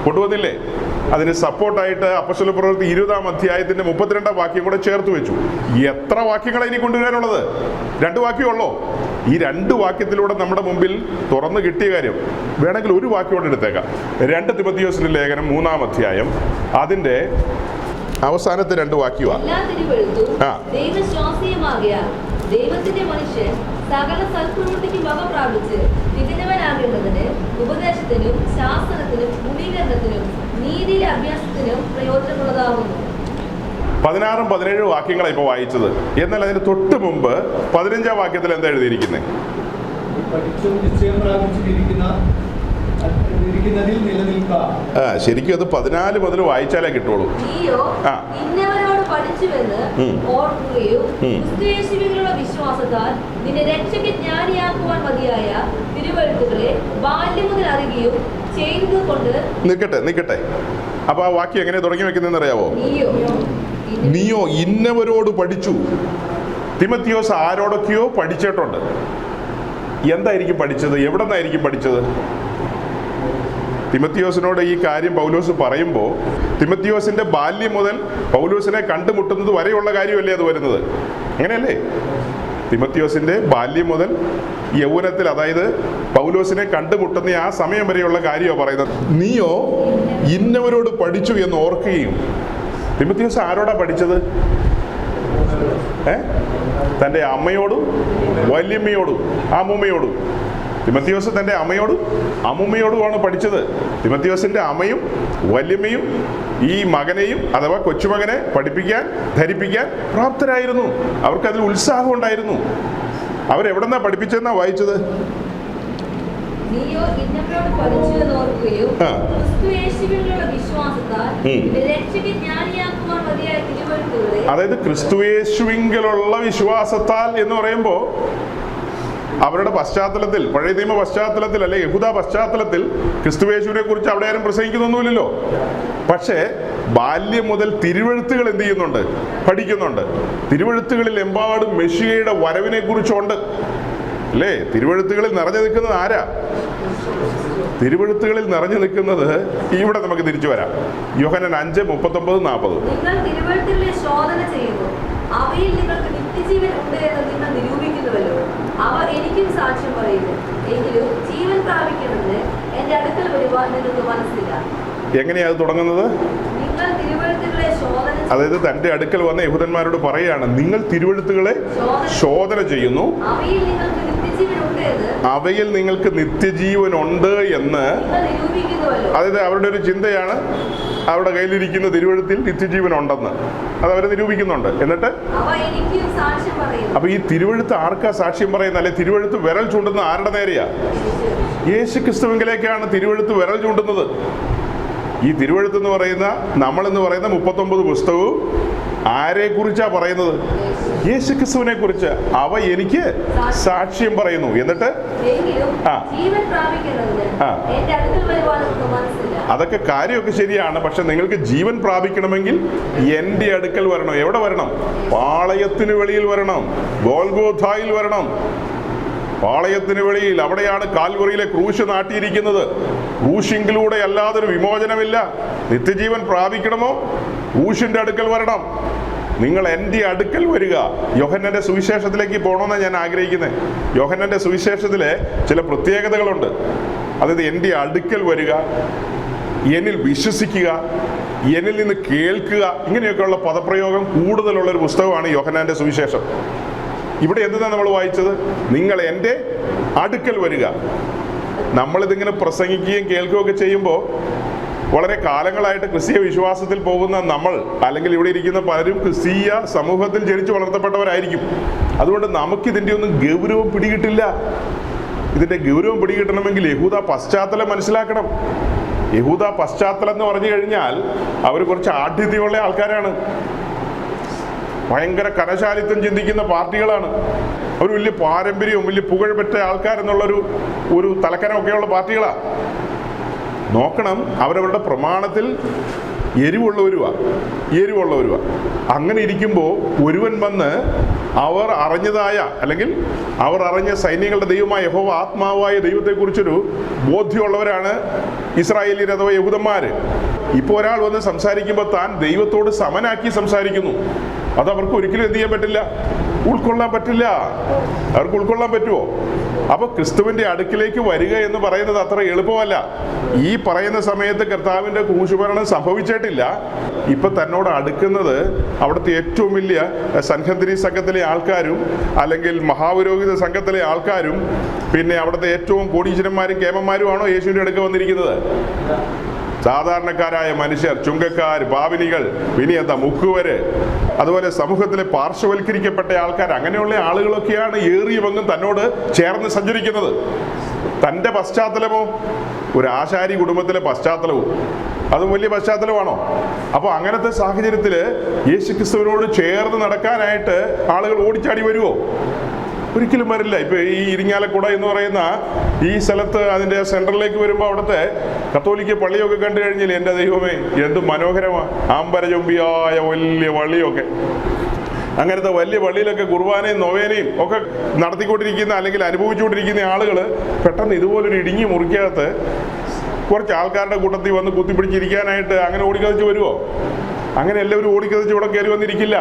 കൊണ്ടുവന്നില്ലേ? അതിന് സപ്പോർട്ടായിട്ട് അപ്പോസ്തല പ്രവൃത്തി 20-ാം അധ്യായത്തിന്റെ 32-ാം വാക്യം കൂടെ ചേർത്ത് വെച്ചു. എത്ര വാക്യങ്ങളാണ് ഇനി കൊണ്ടുവരാനുള്ളത്? 2 വാക്യമല്ലോ. ഈ 2 വാക്യത്തിലൂടെ നമ്മുടെ മുമ്പിൽ തുറന്നു കിട്ടിയ കാര്യം വേണമെങ്കിൽ ഒരു വാക്യം കൊണ്ട് എടുത്തേക്കാം. 2 തിമോഥെയോസിന്റെ ലേഖനം 3-ാം അധ്യായം അതിന്റെ അവസാനത്തെ 2 വാക്യമാണ്. ദൈവത്തിന്റെ മനുഷ്യൻ സകല സൽപ്രവൃത്തിക്കും വക പ്രാപിച്ച് തികഞ്ഞവനാകേണ്ടതിന് ഉപദേശത്തിനും ശാസ്ത്രത്തിനും ഗുണീകരണത്തിനും നീതിയിലെ അഭ്യാസത്തിനും പ്രയോജനമുള്ളതാകുന്നു. 16-ഉം 17-ഉം വാക്യങ്ങളാണ് ഇപ്പോൾ വായിച്ചത്. എന്നാൽ അതിന് തൊട്ട് മുമ്പ് 15-ാം വാക്യത്തിൽ എന്താ എഴുതിയിരിക്കുന്നത്? ശരിക്കും അത് 14 മുതൽ വായിച്ചാലേ കിട്ടുള്ളൂ. വിശ്വാസത്താൽ നിന്നെ രക്ഷയ്ക്ക് ജ്ഞാനിയാക്കുവാൻ മതിയായ തിരുവെഴുത്തുകളെ ബാല്യം മുതൽ അറിയുകയും ചെയ്തുകൊണ്ട്. നിക്കട്ടെ. അപ്പൊ ആ വാക്യം എങ്ങനെ തുടങ്ങി വെക്കുന്നതെന്ന് അറിയാവോ? നീയോ ഇന്നവരോട് പഠിച്ചു. തിമോഥെയോസ് ആരോടൊക്കെയോ പഠിച്ചിട്ടുണ്ട്. എന്തായിരിക്കും പഠിച്ചത്? എവിടെ നിന്നായിരിക്കും പഠിച്ചത്? തിമോഥെയോസിനോട് ഈ കാര്യം പൗലോസ് പറയുമ്പോൾ തിമോഥെയോസിന്റെ ബാല്യം മുതൽ പൗലോസിനെ കണ്ടുമുട്ടുന്നത് വരെയുള്ള കാര്യമല്ലേ അത് വരുന്നത്? അങ്ങനെയല്ലേ? തിമോഥെയോസിന്റെ ബാല്യം മുതൽ യൗവനത്തിൽ, അതായത് പൗലോസിനെ കണ്ടുമുട്ടുന്ന ആ സമയം വരെയുള്ള കാര്യമാണ് പറയുന്നത്. നീയോ ഇന്നവരോട് പഠിച്ചു എന്ന് ഓർക്കുകയും. തിമോഥെയോസ് ആരോടാ പഠിച്ചത്? തൻ്റെ അമ്മയോടും വല്യമ്മയോടും അമ്മൂമ്മയോടും. തിമോഥെയോസ് തൻ്റെ അമ്മയോടും അമ്മൂമ്മയോടുമാണ് പഠിച്ചത്. തിമോഥെയോസിന്റെ അമ്മയും വല്യമ്മയും ഈ മകനെയും അഥവാ കൊച്ചുമകനെ പഠിപ്പിക്കാൻ, ധരിപ്പിക്കാൻ പ്രാപ്തരായിരുന്നു. അവർക്കതിൽ ഉത്സാഹം ഉണ്ടായിരുന്നു. അവരെവിടെന്നാ പഠിപ്പിച്ചെന്നാ വായിച്ചത്? അതായത് ക്രിസ്തുയേശുവിങ്കലുള്ള വിശ്വാസത്താൽ എന്ന് പറയുമ്പോൾ അവരുടെ പശ്ചാത്തലത്തിൽ, പഴയ നിയമ പശ്ചാത്തലത്തിൽ അല്ലെ യഹൂദ പശ്ചാത്തലത്തിൽ ക്രിസ്തുയേശുവിനെ കുറിച്ച് അവിടെ ആരും പ്രസംഗിക്കുന്നൊന്നുമില്ലല്ലോ. പക്ഷേ ബാല്യം മുതൽ തിരുവെഴുത്തുകൾ എന്ത് ചെയ്യുന്നുണ്ട്? പഠിക്കുന്നുണ്ട്. തിരുവെഴുത്തുകളിൽ എമ്പാടും മെഷിയയുടെ വരവിനെ കുറിച്ചുണ്ട് അല്ലേ? തിരുവെഴുത്തുകളിൽ നിറഞ്ഞു നിൽക്കുന്നത് ആരാ? തിരുവെഴുത്തുകളിൽ നിറഞ്ഞു നിൽക്കുന്നത് ഇവിടെ നമുക്ക് തിരിച്ചു വരാം. യോഹന്നാൻ 5:39-40. നിങ്ങൾ തിരുവെഴുത്തുകളെ ശോധന ചെയ്യുന്നു, അവയിൽ നിങ്ങൾക്ക് നിത്യജീവൻ ഉണ്ട് എന്ന് നിങ്ങൾ നിരൂപിക്കുന്നുവല്ലോ. അവ എനിക്കും സാക്ഷ്യം പറയുന്നു. എങ്കിലും ജീവൻ പ്രാപിക്കുന്നതിന് എന്റെ അടുക്കൽ വരുവാൻ നിങ്ങൾക്ക് മനസ്സില്ല. എങ്ങനെയാ അത് തുടങ്ങുന്നത്? നിങ്ങൾ തിരുവെഴുത്തുകളെ ശോധന, അതായത് തന്റെ അടുക്കൽ വന്ന യഹൂദന്മാരോട് പറയാണ്, നിങ്ങൾ തിരുവെഴുത്തുകളെ ശോധന ചെയ്യുന്നു, അവയിൽ നിങ്ങൾക്ക് നിത്യജീവൻ ഉണ്ട് എന്ന്. അതായത് അവരുടെ ഒരു ചിന്തയാണ് അവരുടെ കയ്യിലിരിക്കുന്ന തിരുവെഴുത്തിൽ നിത്യജീവൻ ഉണ്ടെന്ന്. അത് അവരെ നിരൂപിക്കുന്നുണ്ട്. എന്നിട്ട് അപ്പൊ ഈ തിരുവെഴുത്ത് ആർക്കാ സാക്ഷ്യം പറയുന്നത്? അല്ലെ തിരുവെഴുത്ത് വിരൽ ചൂണ്ടുന്ന ആരുടെ നേരെയാ? യേശു ക്രിസ്തുവിങ്കിലേക്കാണ് തിരുവെഴുത്ത് വിരൽ ചൂണ്ടുന്നത്. ഈ തിരുവെഴുത്ത് എന്ന് പറയുന്ന, നമ്മളെന്ന് പറയുന്ന 39 പുസ്തകവും ആരെ കുറിച്ചാ പറയുന്നത്? യേശു ക്രിസ്തുവിനെ കുറിച്ച്. അവ എനിക്ക് സാക്ഷ്യം പറയുന്നു. എന്നിട്ട് അതൊക്കെ കാര്യമൊക്കെ ശരിയാണ്. പക്ഷെ നിങ്ങൾക്ക് ജീവൻ പ്രാപിക്കണമെങ്കിൽ എൻ്റെ അടുക്കൽ വരണം. എവിടെ വരണം? പാളയത്തിന് വെളിയിൽ വരണം, ഗോൽഗോഥായിൽ വരണം. പാളയത്തിന് വെളിയിൽ, അവിടെയാണ് കാൽവറിയിലെ ക്രൂശ് നാട്ടിയിരിക്കുന്നത്. ക്രൂശിങ്കിലൂടെ അല്ലാതൊരു വിമോചനമില്ല. നിത്യജീവൻ പ്രാപിക്കണമോ? ക്രൂശിന്റെ അടുക്കൽ വരണം. നിങ്ങൾ എൻ്റെ അടുക്കൽ വരിക. യോഹന്നാന്റെ സുവിശേഷത്തിലേക്ക് പോകണമെന്നാണ് ഞാൻ ആഗ്രഹിക്കുന്നത്. യോഹന്നാന്റെ സുവിശേഷത്തിലെ ചില പ്രത്യേകതകളുണ്ട്. അതായത് എൻ്റെ അടുക്കൽ വരിക, എന്നിൽ വിശ്വസിക്കുക, എന്നിൽ നിന്ന് കേൾക്കുക, ഇങ്ങനെയൊക്കെയുള്ള പദപ്രയോഗം കൂടുതലുള്ളൊരു പുസ്തകമാണ് യോഹന്നാന്റെ സുവിശേഷം. ഇവിടെ എന്താണ് നമ്മൾ വായിച്ചത്? നിങ്ങൾ എൻ്റെ അടുക്കൽ വരിക. നമ്മളിതിങ്ങനെ പ്രസംഗിക്കുകയും കേൾക്കുകയൊക്കെ ചെയ്യുമ്പോൾ വളരെ കാലങ്ങളായിട്ട് ക്രിസ്തീയ വിശ്വാസത്തിൽ പോകുന്ന നമ്മൾ, അല്ലെങ്കിൽ ഇവിടെ ഇരിക്കുന്ന പലരും ക്രിസ്തീയ സമൂഹത്തിൽ ജനിച്ചു വളർത്തപ്പെട്ടവരായിരിക്കും. അതുകൊണ്ട് നമുക്കിതിൻ്റെ ഒന്നും ഗൗരവം പിടികിട്ടില്ല. ഇതിൻ്റെ ഗൗരവം പിടികിട്ടണമെങ്കിൽ യഹൂദ പശ്ചാത്തലം മനസ്സിലാക്കണം. യഹൂദ പശ്ചാത്തലം എന്ന് പറഞ്ഞു കഴിഞ്ഞാൽ അവർ കുറച്ച് ആഢ്യതയുള്ള ആൾക്കാരാണ്. ഭയങ്കര കനശാലിത്വം ചിന്തിക്കുന്ന പാർട്ടികളാണ്. അവർ വലിയ പാരമ്പര്യവും വലിയ പുകഴ്പെറ്റ ആൾക്കാരെന്നുള്ളൊരു തലക്കനമൊക്കെയുള്ള പാർട്ടികളാണ്. നോക്കണം, അവരവരുടെ പ്രമാണത്തിൽ എരിവുള്ളവരുവാ. അങ്ങനെ ഇരിക്കുമ്പോൾ ഒരുവൻ വന്ന് അവർ അറിഞ്ഞതായ, അല്ലെങ്കിൽ അവർ അറിഞ്ഞ സൈന്യങ്ങളുടെ ദൈവമായ യഹോവ ആത്മാവായ ദൈവത്തെക്കുറിച്ചൊരു ബോധ്യമുള്ളവരാണ് ഇസ്രായേലിയർ അഥവാ യഹൂദന്മാർ. ഇപ്പോൾ ഒരാൾ വന്ന് സംസാരിക്കുമ്പോൾ താൻ ദൈവത്തോട് സമനാക്കി സംസാരിക്കുന്നു. അതവർക്ക് ഒരിക്കലും എന്ത് ചെയ്യാൻ പറ്റില്ല, ഉൾക്കൊള്ളാൻ പറ്റില്ല. അവർക്ക് ഉൾക്കൊള്ളാൻ പറ്റുമോ? അപ്പോൾ ക്രിസ്തുവിൻ്റെ അടുക്കിലേക്ക് വരിക എന്ന് പറയുന്നത് അത്ര എളുപ്പമല്ല. ഈ പറയുന്ന സമയത്ത് കർത്താവിൻ്റെ ക്രൂശുമരണം സംഭവിച്ചിട്ടില്ല. ഇപ്പം തന്നോട് അടുക്കുന്നത് അവിടുത്തെ ഏറ്റവും വലിയ സൻഹദ്രി സംഘത്തിലെ ആൾക്കാരും, അല്ലെങ്കിൽ മഹാപുരോഹിത സംഘത്തിലെ ആൾക്കാരും, പിന്നെ അവിടുത്തെ ഏറ്റവും കോടീശ്വരന്മാരും കേമന്മാരുമാണോ യേശുവിൻ്റെ അടുക്ക് വന്നിരിക്കുന്നത്? സാധാരണക്കാരായ മനുഷ്യർ, ചുങ്കക്കാർ, പാപിനികൾ, വിനിയന്ത മുക്കുവര്, അതുപോലെ സമൂഹത്തിലെ പാർശ്വവൽക്കരിക്കപ്പെട്ട ആൾക്കാർ, അങ്ങനെയുള്ള ആളുകളൊക്കെയാണ് ഏറിയ പങ്കും തന്നോട് ചേർന്ന് സഞ്ചരിക്കുന്നത്. തൻ്റെ പശ്ചാത്തലമോ ഒരു ആശാരി കുടുംബത്തിലെ പശ്ചാത്തലവും അതും വലിയ പശ്ചാത്തലമാണോ? അപ്പോൾ അങ്ങനത്തെ സാഹചര്യത്തിൽ യേശുക്രിസ്തുവിനോട് ചേർന്ന് നടക്കാനായിട്ട് ആളുകൾ ഓടിച്ചാടി വരുമോ? ഒരിക്കലും വരില്ല. ഇപ്പൊ ഈ ഇരിങ്ങാലക്കുട എന്ന് പറയുന്ന ഈ സ്ഥലത്ത് അതിന്റെ സെൻട്രലിലേക്ക് വരുമ്പോൾ അവിടുത്തെ കത്തോലിക്ക പള്ളിയൊക്കെ കണ്ടു കഴിഞ്ഞാൽ എൻ്റെ ദൈവമേ എന്ത് മനോഹരമാണ്. ആമ്പരചൊമ്പിയായ വലിയ പള്ളിയൊക്കെ, അങ്ങനത്തെ വലിയ പള്ളിയിലൊക്കെ കുർബാനയും നൊവേനയും ഒക്കെ നടത്തിക്കൊണ്ടിരിക്കുന്ന, അല്ലെങ്കിൽ അനുഭവിച്ചുകൊണ്ടിരിക്കുന്ന ആളുകൾ പെട്ടെന്ന് ഇതുപോലൊരു ഇടുങ്ങി മുറിക്കകത്ത് കുറച്ച് ആൾക്കാരുടെ കൂട്ടത്തിൽ വന്ന് കുത്തിപ്പിടിച്ചിരിക്കാനായിട്ട് അങ്ങനെ ഓടിക്കതിച്ച് വരുമോ? അങ്ങനെ എല്ലാവരും ഓടിക്കതിച്ച് ഇവിടെ കയറി വന്നിരിക്കില്ല.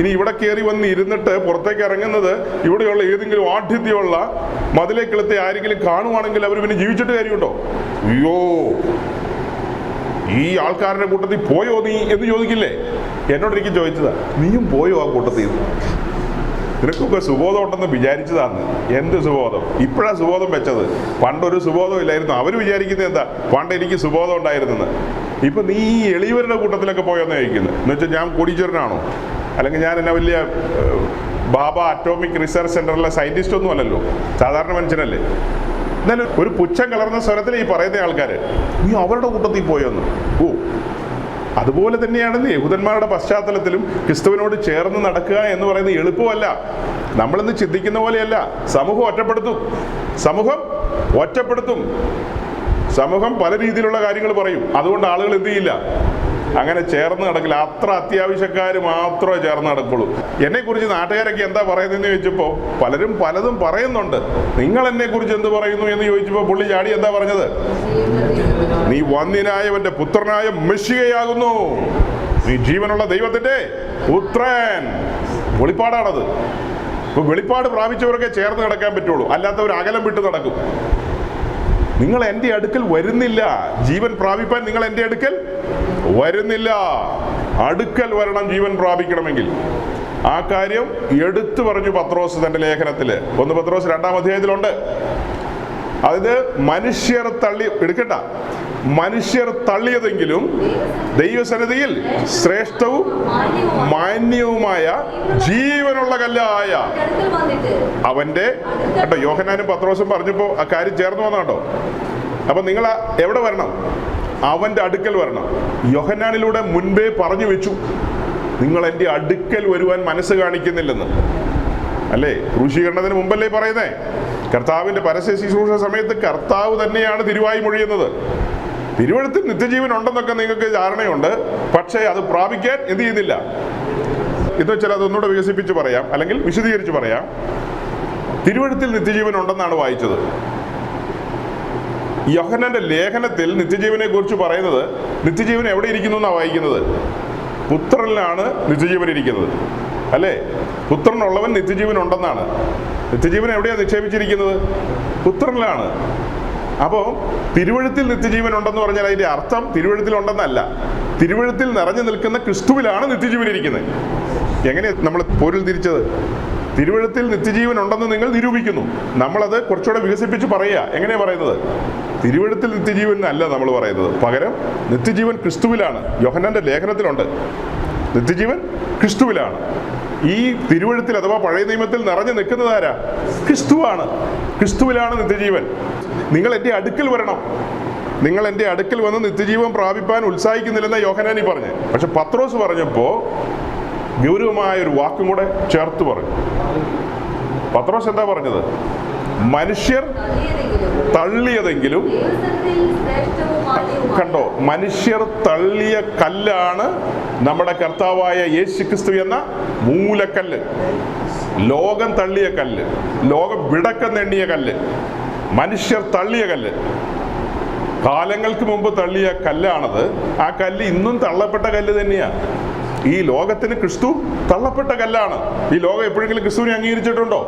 ഇനി ഇവിടെ കയറി വന്ന് ഇരുന്നിട്ട് പുറത്തേക്ക് ഇറങ്ങുന്നത് ഇവിടെയുള്ള ഏതെങ്കിലും ആഠ്യത്യമുള്ള മതിലേക്കെളുത്തെ ആരെങ്കിലും കാണുവാണെങ്കിൽ അവർ പിന്നെ ജീവിച്ചിട്ട് കാര്യമുണ്ടോ? അയ്യോ, ഈ ആൾക്കാരുടെ കൂട്ടത്തിൽ പോയോ നീ എന്ന് ചോദിക്കില്ലേ? എന്നോടൊരിക്കൽ ചോദിച്ചതാ, നീയും പോയോ ആ കൂട്ടത്തിൽ? നിനക്കൊക്കെ സുബോധം ഉണ്ടെന്ന് വിചാരിച്ചതാണ്. എന്ത് സുബോധം? ഇപ്പോഴാണ് സുബോധം വെച്ചത്. പണ്ടൊരു സുബോധം ഇല്ലായിരുന്നു. അവർ വിചാരിക്കുന്നത് എന്താ, പണ്ട് എനിക്ക് സുബോധം ഉണ്ടായിരുന്നെന്ന്. ഇപ്പൊ നീ ഈ എളിയവരുടെ കൂട്ടത്തിലൊക്കെ പോയെന്ന് ചോദിക്കുന്നത്. എന്ന് വെച്ചാൽ ഞാൻ കോടീശ്വരനാണോ, അല്ലെങ്കിൽ ഞാൻ എന്നെ വലിയ ബാബ അറ്റോമിക് റിസർച്ച് സെന്ററിലെ സയന്റിസ്റ്റ് ഒന്നും അല്ലല്ലോ, സാധാരണ മനുഷ്യനല്ലേ. എന്നാലും ഒരു പുച്ഛം കലർന്ന സ്വരത്തിൽ ഈ പറയുന്ന ആൾക്കാർ, നീ അവരുടെ കൂട്ടത്തിൽ പോയെന്ന്. ഓ, അതുപോലെ തന്നെയാണ് യഹൂദന്മാരുടെ പശ്ചാത്തലത്തിലും ക്രിസ്തുവിനോട് ചേർന്ന് നടക്കുക എന്ന് പറയുന്നത് എളുപ്പമല്ല. നമ്മളിന്ന് ചിന്തിക്കുന്ന പോലെയല്ല. സമൂഹം ഒറ്റപ്പെടുത്തും. സമൂഹം പല രീതിയിലുള്ള കാര്യങ്ങൾ പറയും. അതുകൊണ്ട് ആളുകൾ എന്ത് ചെയ്യില്ല, അങ്ങനെ ചേർന്ന് നടക്കില്ല. അത്ര അത്യാവശ്യക്കാർ മാത്രമേ ചേർന്ന് നടക്കുള്ളൂ. എന്നെക്കുറിച്ച് നാട്ടുകാരൊക്കെ എന്താ പറയുന്നതെന്ന് ചോദിച്ചപ്പോൾ പലരും പലതും പറയുന്നുണ്ട്. നിങ്ങൾ എന്നെക്കുറിച്ച് എന്ത് പറയുന്നു എന്ന് ചോദിച്ചപ്പോൾ പുള്ളി ചാടി എന്താ പറഞ്ഞത്? നീ വന്ധ്യനായവന്റെ പുത്രനായ മെസ്സിഹയാകുന്നു, നീ ജീവനുള്ള ദൈവത്തിന്റെ പുത്രൻ. വെളിപ്പാടാണത്. ഇപ്പൊ വെളിപ്പാട് പ്രാപിച്ചവരൊക്കെ ചേർന്ന് നടക്കാൻ പറ്റുള്ളൂ, അല്ലാത്തവർ അകലം വിട്ട് നടക്കും. നിങ്ങൾ എൻ്റെ അടുക്കൽ വരുന്നില്ല, ജീവൻ പ്രാപിപ്പാൻ നിങ്ങൾ എൻ്റെ അടുക്കൽ വരുന്നില്ല. അടുക്കൽ വരണം ജീവൻ പ്രാപിക്കണമെങ്കിൽ. ആ കാര്യം എടുത്തു പറഞ്ഞു പത്രോസ് തന്റെ ലേഖനത്തിൽ. 1 പത്രോസ് 2-ാം അധ്യായത്തിലുണ്ട്. അത് മനുഷ്യർ തള്ളിയതെങ്കിലും ദൈവസന്നിധിയിൽ ശ്രേഷ്ഠവും മാന്യവുമായ ജീവനുള്ള കല്ലായ അവന്റെ കേട്ടോ. യോഹന്നാനും പത്രോസും പറഞ്ഞപ്പോ ആ കാര്യം ചേർന്ന് വന്ന കേട്ടോ. അപ്പൊ നിങ്ങൾ എവിടെ വരണം? അവന്റെ അടുക്കൽ വരണം. യോഹന്നാനിലൂടെ മുൻപേ പറഞ്ഞു വെച്ചു, നിങ്ങൾ എൻ്റെ അടുക്കൽ വരുവാൻ മനസ്സ് കാണിക്കുന്നില്ലെന്ന്. അല്ലേ? ക്രൂശീകരണത്തിന് മുമ്പല്ലേ പറയുന്നേ? കർത്താവിന്റെ പരസ്യ ശുശ്രൂഷ സമയത്ത് കർത്താവ് തന്നെയാണ് തിരുവായി മൊഴിയുന്നത്. തിരുവഴുത്തിൽ നിത്യജീവൻ ഉണ്ടെന്നൊക്കെ നിങ്ങൾക്ക് ധാരണയുണ്ട്, പക്ഷേ അത് പ്രാപിക്കാൻ എന്ത് ചെയ്യുന്നില്ല. ഇത് വെച്ചാൽ അതൊന്നുകൂടെ വികസിപ്പിച്ച് പറയാം, അല്ലെങ്കിൽ വിശദീകരിച്ച് പറയാം. തിരുവഴുത്തിൽ നിത്യജീവൻ ഉണ്ടെന്നാണ് വായിച്ചത്. യോഹന്നാന്റെ ലേഖനത്തിൽ നിത്യജീവനെ കുറിച്ച് പറയുന്നത് നിത്യജീവൻ എവിടെ ഇരിക്കുന്നു എന്നാണ് വായിക്കുന്നത്. പുത്രനിലാണ് നിത്യജീവൻ ഇരിക്കുന്നത്, അല്ലേ? പുത്രനുള്ളവൻ നിത്യജീവൻ ഉണ്ടെന്നാണ്. നിത്യജീവൻ എവിടെയാണ് നിക്ഷേപിച്ചിരിക്കുന്നത്? പുത്രനിലാണ്. അപ്പോൾ തിരുവഴുത്തിൽ നിത്യജീവൻ ഉണ്ടെന്ന് പറഞ്ഞാൽ അതിന്റെ അർത്ഥം തിരുവഴുത്തിൽ ഉണ്ടെന്നല്ല. തിരുവഴുത്തിൽ നിറഞ്ഞു നിൽക്കുന്ന ക്രിസ്തുവിലാണ് നിത്യജീവൻ ഇരിക്കുന്നത്. എങ്ങനെയാണ് നമ്മൾ പൊരുൾ തിരിച്ചത്? തിരുവെഴുത്തിൽ നിത്യജീവൻ ഉണ്ടെന്ന് നിങ്ങൾ നിരൂപിക്കുന്നു. നമ്മളത് കുറച്ചുകൂടെ വികസിപ്പിച്ച് പറയുക. എങ്ങനെയാ പറയുന്നത്? തിരുവെഴുത്തിൽ നിത്യജീവൻ അല്ല നമ്മൾ പറയുന്നത്, പകരം നിത്യജീവൻ ക്രിസ്തുവിലാണ്. യോഹന്നാന്റെ ലേഖനത്തിലുണ്ട്, നിത്യജീവൻ ക്രിസ്തുവിലാണ്. ഈ തിരുവെഴുത്തിൽ അഥവാ പഴയ നിയമത്തിൽ നിറഞ്ഞു നിൽക്കുന്നത് ആരാ? ക്രിസ്തുവാണ്. ക്രിസ്തുവിലാണ് നിത്യജീവൻ. നിങ്ങൾ എൻ്റെ അടുക്കൽ വരണം, നിങ്ങൾ എൻ്റെ അടുക്കൽ വന്ന് നിത്യജീവൻ പ്രാപിപ്പാൻ ഉത്സാഹിക്കുന്നില്ലെന്ന യോഹന്നാനി പറഞ്ഞു. പക്ഷെ പത്രോസ് പറഞ്ഞപ്പോൾ ഗൗരവമായൊരു വാക്കും കൂടെ ചേർത്ത് പറഞ്ഞു. പത്രോസ് എന്താ പറഞ്ഞത്? മനുഷ്യർ തള്ളിയതെങ്കിലും, കണ്ടോ, മനുഷ്യർ തള്ളിയ കല്ലാണ് നമ്മുടെ കർത്താവായ യേശുക്രിസ്തു എന്ന മൂലക്കല്ല്. ലോകം തള്ളിയ കല്ല്, ലോകം വിടക്കെന്നെണ്ണിയ കല്ല്, മനുഷ്യർ തള്ളിയ കല്ല്, കാലങ്ങൾക്ക് മുമ്പ് തള്ളിയ കല്ലാണത്. ആ കല്ല് ഇന്നും തള്ളപ്പെട്ട കല്ല് തന്നെയാണ്. ഈ ലോകത്തിന് ക്രിസ്തു തള്ളപ്പെട്ട കല്ലാണ്. ഈ ലോകം എപ്പോഴെങ്കിലും ക്രിസ്തുവിനെ അംഗീകരിച്ചിട്ടുണ്ടോ?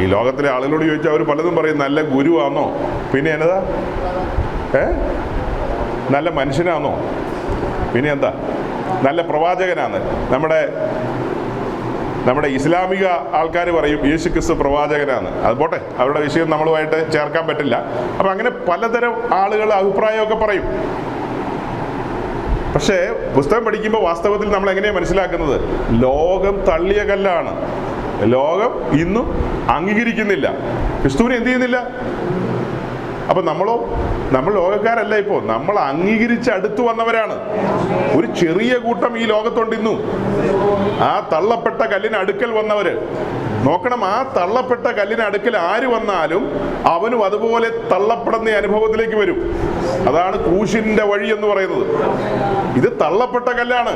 ഈ ലോകത്തിലെ ആളുകളോട് ചോദിച്ചാൽ അവർ പലതും പറയും, നല്ല ഗുരുവാണോ, പിന്നെ എന്നതാ, നല്ല മനുഷ്യനാണോ, പിന്നെ എന്താ, നല്ല പ്രവാചകനാണ്. നമ്മുടെ ഇസ്ലാമിക ആൾക്കാർ പറയും യേശു ക്രിസ്തു പ്രവാചകനാണ്. അത് പോട്ടെ, അവരുടെ വിഷയം നമ്മളുമായിട്ട് ചേർക്കാൻ പറ്റില്ല. അപ്പം അങ്ങനെ പലതരം ആളുകൾ അഭിപ്രായമൊക്കെ പറയും. പക്ഷേ പുസ്തകം പഠിക്കുമ്പോൾ വാസ്തവത്തിൽ നമ്മൾ എങ്ങനെയാണ് മനസ്സിലാക്കുന്നത്? ലോകം തള്ളിയ കല്ലാണ്. ലോകം ഇന്നും അംഗീകരിക്കുന്നില്ല, ക്രിസ്തുവിനെ എന്ത് ചെയ്യുന്നില്ല. അപ്പൊ നമ്മൾ ലോകക്കാരല്ല. ഇപ്പോൾ നമ്മൾ അംഗീകരിച്ച് അടുത്തു വന്നവരാണ്. ഒരു ചെറിയ കൂട്ടം ഈ ലോകത്തുണ്ട് ഇന്നും. ആ തള്ളപ്പെട്ട കല്ലിന് അടുക്കൽ വന്നവര് നോക്കണം. ആ തള്ളപ്പെട്ട കല്ലിന് അടുക്കൽ ആര് വന്നാലും അവനും അതുപോലെ തള്ളപ്പെടുന്ന അനുഭവത്തിലേക്ക് വരും. അതാണ് ക്രൂശിന്റെ വഴി എന്ന് പറയുന്നത്. ഇത് തള്ളപ്പെട്ട കല്ലാണ്.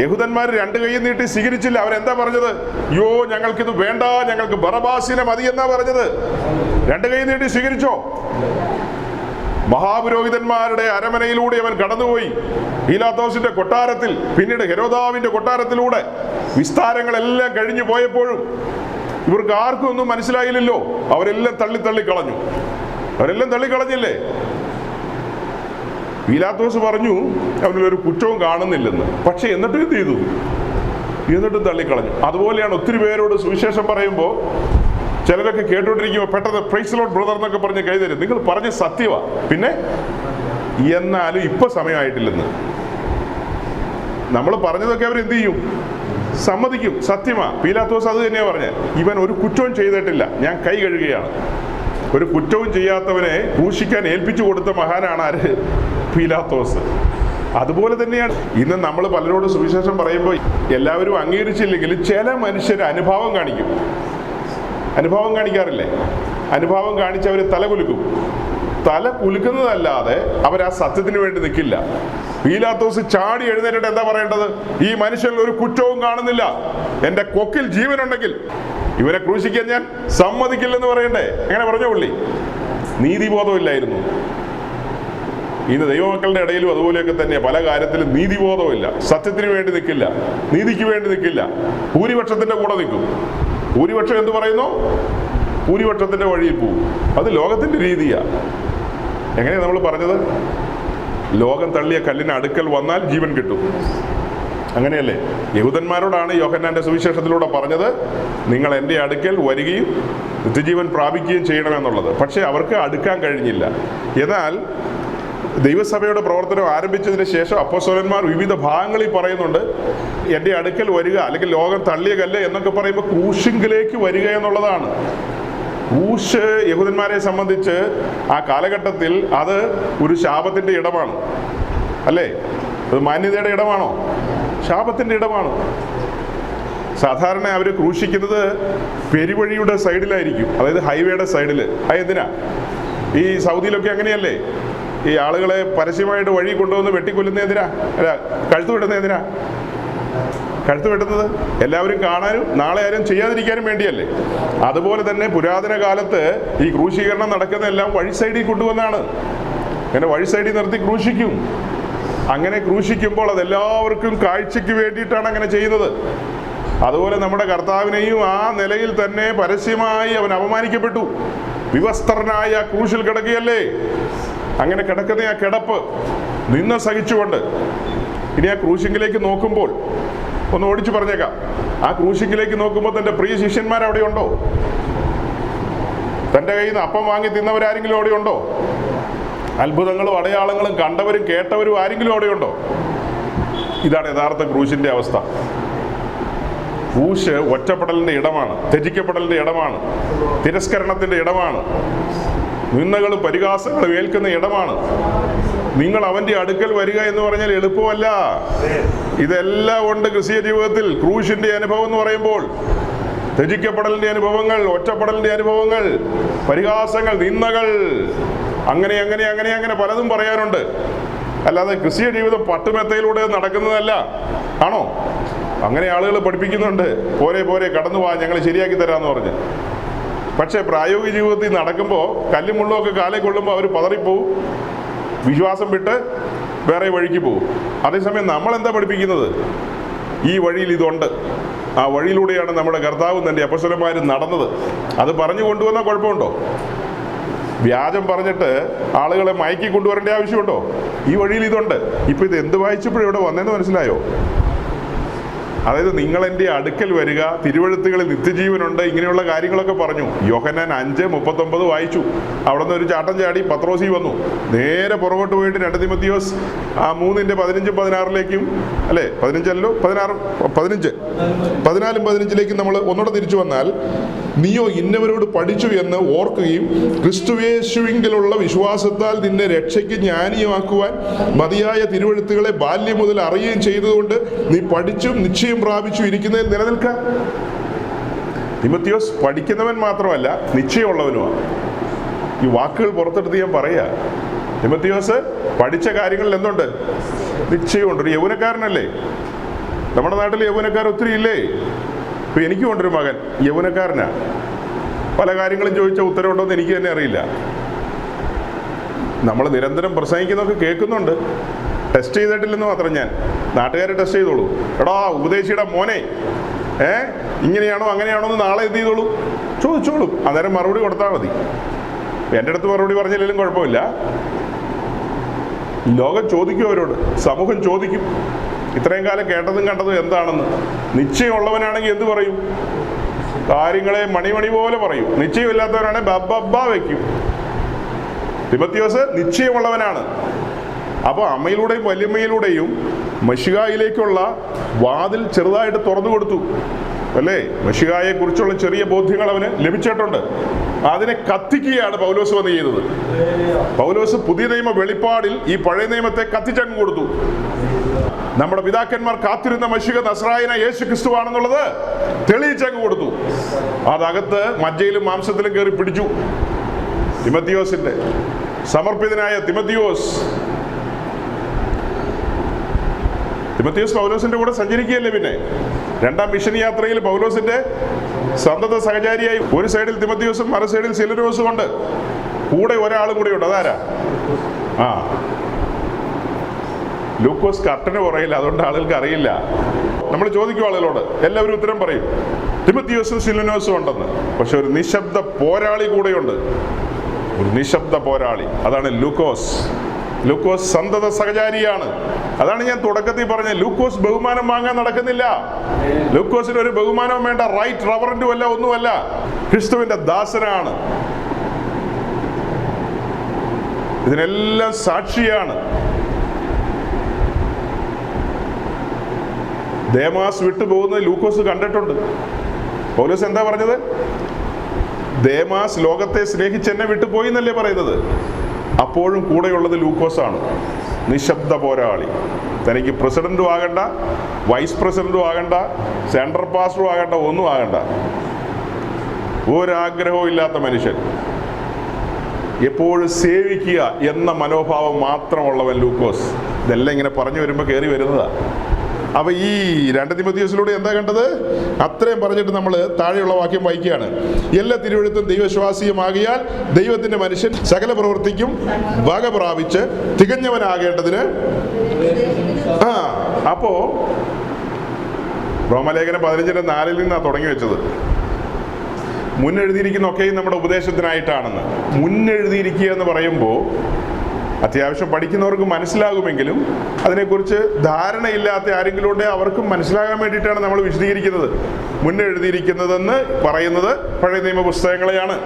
യഹൂദന്മാർ രണ്ട് കൈ നീട്ടി സ്വീകരിച്ചില്ല. അവരെന്താ പറഞ്ഞത്? യോ, ഞങ്ങൾക്കിത് വേണ്ട, ഞങ്ങൾക്ക് ബറബാസിനെ മതി എന്നാ പറഞ്ഞത്. രണ്ട് കൈ നീട്ടി സ്വീകരിച്ചോ? മഹാപുരോഹിതന്മാരുടെ അരമനയിലൂടെ അവൻ കടന്നുപോയി. പീലാത്തോസിന്റെ കൊട്ടാരത്തിൽ, പിന്നീട് ഹെരോദാവിന്റെ കൊട്ടാരത്തിലൂടെ വിസ്താരങ്ങളെല്ലാം കഴിഞ്ഞു പോയപ്പോഴും ഇവർക്ക് ആർക്കും ഒന്നും മനസ്സിലായില്ലല്ലോ. അവരെല്ലാം തള്ളിക്കളഞ്ഞു. അവരെല്ലാം തള്ളിക്കളഞ്ഞില്ലേ? പീലാത്തോസ് പറഞ്ഞു അവനൊരു കുറ്റവും കാണുന്നില്ലെന്ന്. പക്ഷെ എന്നിട്ട് എന്ത് ചെയ്തു? എന്നിട്ടും തള്ളിക്കളഞ്ഞു. അതുപോലെയാണ് ഒത്തിരി പേരോട് സുവിശേഷം പറയുമ്പോൾ ചിലരൊക്കെ കേട്ടോണ്ടിരിക്കുമ്പോൾ പെട്ടെന്ന് പ്രൈസ് ലോർഡ് ബ്രദർ എന്നൊക്കെ പറഞ്ഞ് കൈ തരും. നിങ്ങൾ പറഞ്ഞ സത്യമാ, പിന്നെ എന്നാലും ഇപ്പൊ സമയമായിട്ടില്ലെന്ന്. നമ്മൾ പറഞ്ഞതൊക്കെ അവരെന്ത് ചെയ്യും? സമ്മതിക്കും. സത്യമാ. പീലാത്തോസ് അത് തന്നെയാ പറഞ്ഞത്. ഇവൻ ഒരു കുറ്റവും ചെയ്തിട്ടില്ല, ഞാൻ കൈ കഴുകുകയാണ്. ഒരു കുറ്റവും ചെയ്യാത്തവനെ ക്രൂശിക്കാൻ ഏൽപ്പിച്ചു കൊടുത്ത മഹാനാണ് ആര്? പീലാത്തോസ്. അതുപോലെ തന്നെയാണ് ഇന്ന് നമ്മൾ പലരോട് സുവിശേഷം പറയുമ്പോൾ എല്ലാവരും അംഗീകരിച്ചില്ലെങ്കിൽ ചില മനുഷ്യർ അനുഭാവം കാണിക്കും. അനുഭാവം കാണിക്കാറില്ലേ? അനുഭാവം കാണിച്ച് അവർ തല കുലുക്കും. തല കുലുക്കുന്നതല്ലാതെ അവർ ആ സത്യത്തിന് വേണ്ടി നിൽക്കില്ല. പീലാത്തോസ് ചാടി എഴുന്നേറ്റിട്ട് എന്താ പറയേണ്ടത്? ഈ മനുഷ്യനിൽ ഒരു കുറ്റവും കാണുന്നില്ല, എൻ്റെ കൊക്കിൽ ജീവനുണ്ടെങ്കിൽ ഇവരെ ക്രൂശിക്കാൻ ഞാൻ സമ്മതിക്കില്ലെന്ന് പറയണ്ടേ? എങ്ങനെ പറഞ്ഞ പുള്ളി? നീതിബോധമില്ലായിരുന്നു. ഇന്ന് ദൈവമക്കളുടെ ഇടയിലും അതുപോലെയൊക്കെ തന്നെ പല കാര്യത്തിലും നീതിബോധമില്ല. സത്യത്തിന് വേണ്ടി നിൽക്കില്ല, നീതിക്ക് വേണ്ടി നിൽക്കില്ല, ഭൂരിപക്ഷത്തിന്റെ കൂടെ നിൽക്കും. ഭൂരിപക്ഷം എന്ത് പറയുന്നു? ഭൂരിപക്ഷത്തിന്റെ വഴിയിൽ പോകും. അത് ലോകത്തിന്റെ രീതിയാ. എങ്ങനെയാ നമ്മൾ പറഞ്ഞത്? ലോകം തള്ളിയ കല്ലിന് അടുക്കൽ വന്നാൽ ജീവൻ കിട്ടും. അങ്ങനെയല്ലേ? യഹൂദന്മാരോടാണ് യോഹന്നാന്റെ സുവിശേഷത്തിലൂടെ പറഞ്ഞത്, നിങ്ങൾ എൻ്റെ അടുക്കൽ വരികയും നിത്യജീവൻ പ്രാപിക്കുകയും ചെയ്യണമെന്നുള്ളത്. പക്ഷെ അവർക്ക് അടുക്കാൻ കഴിഞ്ഞില്ല. എന്നാൽ ദൈവസഭയുടെ പ്രവർത്തനം ആരംഭിച്ചതിന് ശേഷം അപ്പോസ്തലന്മാർ വിവിധ ഭാഗങ്ങളിൽ പറയുന്നുണ്ട്, എൻ്റെ അടുക്കൽ വരിക, അല്ലെങ്കിൽ ലോകം തള്ളിയ കല്ല് എന്നൊക്കെ പറയുമ്പോൾ ക്രൂശിങ്കിലേക്ക് വരിക എന്നുള്ളതാണ്. ക്രൂശ് യഹൂദന്മാരെ സംബന്ധിച്ച് ആ കാലഘട്ടത്തിൽ അത് ഒരു ശാപത്തിന്റെ ഇടമാണ്, അല്ലേ? അത് മാന്യതയുടെ ഇടമാണോ? ശാപത്തിന്റെ ഇടമാണ്. സാധാരണ അവർ ക്രൂശിക്കുന്നത് പെരുവഴിയുടെ സൈഡിലായിരിക്കും, അതായത് ഹൈവേയുടെ സൈഡിൽ. അതെന്തിനാ? ഈ സൗദിയിലൊക്കെ അങ്ങനെയല്ലേ? ഈ ആളുകളെ പരസ്യമായിട്ട് വഴി കൊണ്ടുവന്ന് വെട്ടിക്കൊല്ലുന്ന എന്തിനാ? അല്ല, കഴുത്ത് വെട്ടുന്ന എന്തിനാ? കഴുത്ത് വെട്ടുന്നത് എല്ലാവരും കാണാനും നാളെ ആരും ചെയ്യാതിരിക്കാനും വേണ്ടിയല്ലേ? അതുപോലെ തന്നെ പുരാതന കാലത്ത് ഈ ക്രൂശീകരണം നടക്കുന്നതെല്ലാം വഴി സൈഡിൽ കൊണ്ടുവന്നാണ്. അങ്ങനെ വഴി സൈഡിൽ നിർത്തി ക്രൂശിക്കും. അങ്ങനെ ക്രൂശിക്കുമ്പോൾ അതെല്ലാവർക്കും കാഴ്ചയ്ക്ക് വേണ്ടിയിട്ടാണ് അങ്ങനെ ചെയ്യുന്നത്. അതുപോലെ നമ്മുടെ കർത്താവിനെയും ആ നിലയിൽ തന്നെ പരസ്യമായി അവൻ അപമാനിക്കപ്പെട്ടു. വിവസ്ത്രനായ ക്രൂശിൽ കിടക്കുകയല്ലേ? അങ്ങനെ കിടക്കുന്ന ആ കിടപ്പ് നിന്ന് സഹിച്ചുകൊണ്ട് ഇനി ആ ക്രൂശിങ്കിലേക്ക് നോക്കുമ്പോൾ ഒന്ന് ഓടിച്ചു പറഞ്ഞേക്കാം. ആ ക്രൂശിക്കിലേക്ക് നോക്കുമ്പോൾ തൻ്റെ പ്രിയ ശിഷ്യന്മാർ അവിടെ ഉണ്ടോ? തൻ്റെ കയ്യിൽ നിന്ന് അപ്പം വാങ്ങി തിന്നവരാരെങ്കിലും അവിടെ ഉണ്ടോ? അത്ഭുതങ്ങളും അടയാളങ്ങളും കണ്ടവരും കേട്ടവരും ആരെങ്കിലും അവിടെ ഉണ്ടോ? ഇതാണ് യഥാർത്ഥ ക്രൂശിൻ്റെ അവസ്ഥ. ക്രൂശ് ഒറ്റപ്പെടലിൻ്റെ ഇടമാണ്, ത്യജിക്കപ്പെടലിൻ്റെ ഇടമാണ്, തിരസ്കരണത്തിൻ്റെ ഇടമാണ്, നിന്ദകളും പരിഹാസങ്ങളും ഏൽക്കുന്ന ഇടമാണ്. നിങ്ങൾ അവൻ്റെ അടുക്കൽ വരിക എന്ന് പറഞ്ഞാൽ എളുപ്പമല്ല. ഇതെല്ലാം ഉണ്ട് ക്രിസ്തീയ ജീവിതത്തിൽ. ക്രൂശിൻ്റെ അനുഭവം എന്ന് പറയുമ്പോൾ ത്യജിക്കപ്പെടലിൻ്റെ അനുഭവങ്ങൾ, ഒറ്റപ്പെടലിൻ്റെ അനുഭവങ്ങൾ, പരിഹാസങ്ങൾ, നിന്ദകൾ, അങ്ങനെ അങ്ങനെ അങ്ങനെ അങ്ങനെ പലതും പറയാനുണ്ട്. അല്ലാതെ ക്രിസ്തീയ ജീവിതം പട്ടുമെത്തയിലൂടെ നടക്കുന്നതല്ല. ആണോ? അങ്ങനെ ആളുകൾ പഠിപ്പിക്കുന്നുണ്ട്, പോരെ പോരെ കടന്നു പോവാൻ, ഞങ്ങൾ ശരിയാക്കി തരാമെന്ന് പറഞ്ഞ്. പക്ഷേ പ്രായോഗിക ജീവിതത്തിൽ നടക്കുമ്പോൾ കല്ലും മുള്ളുമൊക്കെ കാലേ കൊള്ളുമ്പോൾ അവർ പതറിപ്പോവും, വിശ്വാസം വിട്ട് വേറെ വഴിക്ക് പോകും. അതേസമയം നമ്മളെന്താ പഠിപ്പിക്കുന്നത്? ഈ വഴിയിൽ ഇതുണ്ട്, ആ വഴിയിലൂടെയാണ് നമ്മുടെ കർത്താവും തൻ്റെ അപ്പോസ്തലന്മാരും നടന്നത്. അത് പറഞ്ഞു കൊണ്ടുവന്നാൽ കുഴപ്പമുണ്ടോ? വ്യാജം പറഞ്ഞിട്ട് ആളുകളെ മയക്കി കൊണ്ടുവരേണ്ട ആവശ്യമുണ്ടോ? ഈ വഴിയിൽ ഇതുണ്ട്. ഇപ്പം ഇത് എന്ത് വായിച്ചപ്പോഴും ഇവിടെ വന്നതെന്ന് മനസ്സിലായോ? അതായത് നിങ്ങൾ എൻ്റെ അടുക്കൽ വരിക, തിരുവെഴുത്തുകളിൽ നിത്യജീവനുണ്ട്, ഇങ്ങനെയുള്ള കാര്യങ്ങളൊക്കെ പറഞ്ഞു. യോഹന്നാൻ 5:39 വായിച്ചു. അവിടെ നിന്ന് ഒരു ചാട്ടം ചാടി പത്രോസി വന്നു. നേരെ പുറകോട്ട് പോയിട്ട് 2 തിമോത്തിയോസ് 3:15-16 അല്ലേ, 15 14-15 നമ്മൾ ഒന്നുകൂടെ തിരിച്ചു വന്നാൽ, നീയോ ഇന്നവരോട് പഠിച്ചു എന്ന് ഓർക്കുകയും ക്രിസ്തുയേശുവിങ്കലുള്ള വിശ്വാസത്താൽ നിന്നെ രക്ഷയ്ക്ക് ജ്ഞാനിയാക്കുവാൻ മതിയായ തിരുവെഴുത്തുകളെ ബാല്യം മുതൽ അറിയുകയും ചെയ്തതുകൊണ്ട് നീ പഠിച്ചും നിശ്ചയം പ്രാപിച്ചു ഇരിക്കുന്നതിൽ നിലനിൽക്കുക. തിമോത്തിയോസ് പഠിക്കുന്നവൻ മാത്രമല്ല, നിശ്ചയമുള്ളവനുമാണ്. ഈ വാക്കുകൾ പുറത്തെടുത്ത് ഞാൻ പറയാ. തിമോത്തിയോസ് പഠിച്ച കാര്യങ്ങളിൽ എന്തുണ്ട്? നിശ്ചയമുണ്ട്. ഒരു യൗവനക്കാരനല്ലേ? നമ്മുടെ നാട്ടിൽ യൗവനക്കാർ ഒത്തിരി ഇല്ലേ? ഇപ്പം എനിക്കും ഉണ്ടൊരു മകൻ, യൗവനക്കാരനാ. പല കാര്യങ്ങളും ചോദിച്ചാൽ ഉത്തരവുണ്ടോ എന്ന് എനിക്ക് തന്നെ അറിയില്ല. നമ്മൾ നിരന്തരം പ്രസംഗിക്കുന്നതൊക്കെ കേൾക്കുന്നുണ്ട്, ടെസ്റ്റ് ചെയ്തിട്ടില്ലെന്ന് മാത്രം. ഞാൻ നാട്ടുകാരെ ടെസ്റ്റ് ചെയ്തോളൂ. എടാ ഉപദേശിയുടെ മോനെ, ഇങ്ങനെയാണോ അങ്ങനെയാണോ എന്ന് നാളെ എന്ത് ചെയ്തോളൂ, ചോദിച്ചോളൂ. അന്നേരം മറുപടി കൊടുത്താൽ മതി. എൻ്റെ അടുത്ത് മറുപടി പറഞ്ഞില്ലെങ്കിലും കുഴപ്പമില്ല. ലോകം ചോദിക്കും, അവരോട് സമൂഹം ചോദിക്കും, ഇത്രയും കാലം കേട്ടതും കണ്ടതും എന്താണെന്ന്. നിശ്ചയമുള്ളവനാണെങ്കിൽ എന്ത് പറയും? കാര്യങ്ങളെ മണിമണി പോലെ പറയും. നിശ്ചയമില്ലാത്തവനാണെങ്കിൽ ബബ്ബ വയ്ക്കും. തിമോത്തിയോസ് നിശ്ചയമുള്ളവനാണ്. അപ്പോൾ അമ്മയിലൂടെയും വല്യമ്മയിലൂടെയും മശിഹായിലേക്കുള്ള വാതിൽ ചെറുതായിട്ട് തുറന്നു കൊടുത്തു അല്ലേ? മശിഹായെ കുറിച്ചുള്ള ചെറിയ ബോധ്യങ്ങൾ അവന് ലഭിച്ചിട്ടുണ്ട്. അതിനെ കത്തിക്കുകയാണ് പൗലോസ് വന്ന് ചെയ്തത്. പൗലോസ് പുതിയ നിയമ വെളിപ്പാടിൽ ഈ പഴയ നിയമത്തെ കത്തിച്ചങ്ങ് കൊടുത്തു. നമ്മുടെ പിതാക്കന്മാർ കാത്തിരുന്ന മശിഹ നസ്രായന യേശു ക്രിസ്തുവാണെന്നുള്ളത് തെളിയിച്ചങ്ങ് കൊടുത്തു. അതകത്ത് മജ്ജയിലും മാംസത്തിലും കയറി പിടിച്ചു. തിമോത്തിയോസിന്റെ സമർപ്പിതനായ തിമോത്തിയോസ് പൗലോസിന്റെ കൂടെ സഞ്ചരിക്കുകയല്ലേ. പിന്നെ 2ാം മിഷൻ യാത്രയിൽ പൗലോസിന്റെ സന്തത സഹചാരിയായി ഒരു സൈഡിൽ തിമോത്തിയോസും മറു സൈഡിൽ സിലനോസും ഉണ്ട്. കൂടെ ഒരാളും കൂടെ ഉണ്ട്. അതാരാ? ലൂക്കോസ് കർട്ടന് പറയില്ല, അതുകൊണ്ട് ആളുകൾക്ക് അറിയില്ല. നമ്മൾ ചോദിക്കും ആളുകളോട്, എല്ലാവരും ഉത്തരം പറയും തിമോത്തിയോസും സിലനോസും ഉണ്ടെന്ന്. പക്ഷെ ഒരു നിശബ്ദ പോരാളി കൂടെയുണ്ട്, ഒരു നിശബ്ദ പോരാളി. അതാണ് ലൂക്കോസ്. ലൂക്കോസ് സന്തത സഹചാരിയാണ്. അതാണ് ഞാൻ തുടക്കത്തിൽ പറഞ്ഞത്. ലൂക്കോസ് ബഹുമാനം വാങ്ങാൻ നടക്കുന്നില്ല. ലൂക്കോസിന് ഒരു ബഹുമാനവും വേണ്ട, റൈറ്റ് റവറന്റും അല്ല, ഒന്നുമല്ല. ക്രിസ്തുവിന്റെ ദാസനാണ്. ഇതിനെല്ലാം സാക്ഷിയാണ്. ദേമാസ് വിട്ടുപോകുന്നത് ലൂക്കോസ് കണ്ടിട്ടുണ്ട്. പൗലോസ് എന്താ പറഞ്ഞത്? ദേമാസ് ലോകത്തെ സ്നേഹിച്ചെന്നെ വിട്ടുപോയി എന്നല്ലേ പറയുന്നത്. അപ്പോഴും കൂടെയുള്ളത് ലൂക്കോസാണ്, നിശബ്ദ പോരാളി. തനിക്ക് പ്രസിഡന്റും ആകണ്ട, വൈസ് പ്രസിഡന്റും ആകണ്ട, സെൻട്രൽ പാസ്റ്ററും ആകണ്ട, ഒന്നും ആകണ്ട. ഒരാഗ്രഹവും ഇല്ലാത്ത മനുഷ്യൻ, എപ്പോഴും സേവിക്കുക എന്ന മനോഭാവം മാത്രമുള്ളവൻ ലൂക്കോസ്. ഇതെല്ലാം ഇങ്ങനെ പറഞ്ഞു വരുമ്പോൾ കയറി വരുന്നതാ. അപ്പൊ ഈ 2 തിമോത്തിയോസിലൂടെ എന്താ കണ്ടത്? അത്രയും പറഞ്ഞിട്ട് നമ്മൾ താഴെയുള്ള വാക്യം വായിക്കുകയാണ്. എല്ലാ തിരുവെഴുത്തും ദൈവവിശ്വാസീയമാകിയാൽ ദൈവത്തിന്റെ മനുഷ്യൻ സകല പ്രവൃത്തിക്കും വക പ്രാപിച്ച് തികഞ്ഞവനാകേണ്ടതിന്. അപ്പോ റോമലേഖനം 15:4 നിന്നാണ് തുടങ്ങി വെച്ചത്. മുന്നെഴുതിയിരിക്കുന്ന ഒക്കെയും നമ്മുടെ ഉപദേശത്തിനായിട്ടാണെന്ന്. മുന്നെഴുതിയിരിക്കുക എന്ന് പറയുമ്പോൾ അത്യാവശ്യം പഠിക്കുന്നവർക്ക് മനസ്സിലാകുമെങ്കിലും അതിനെക്കുറിച്ച് ധാരണയില്ലാത്ത ആരെങ്കിലും ഉണ്ടെങ്കിൽ അവർക്കും മനസ്സിലാകാൻ വേണ്ടിയിട്ടാണ് നമ്മൾ വിശദീകരിക്കുന്നത്. മുന്നേ എഴുതിയിരിക്കുന്നതെന്ന് പറയുന്നത് പഴയ നിയമ പുസ്തകങ്ങളെയാണ്.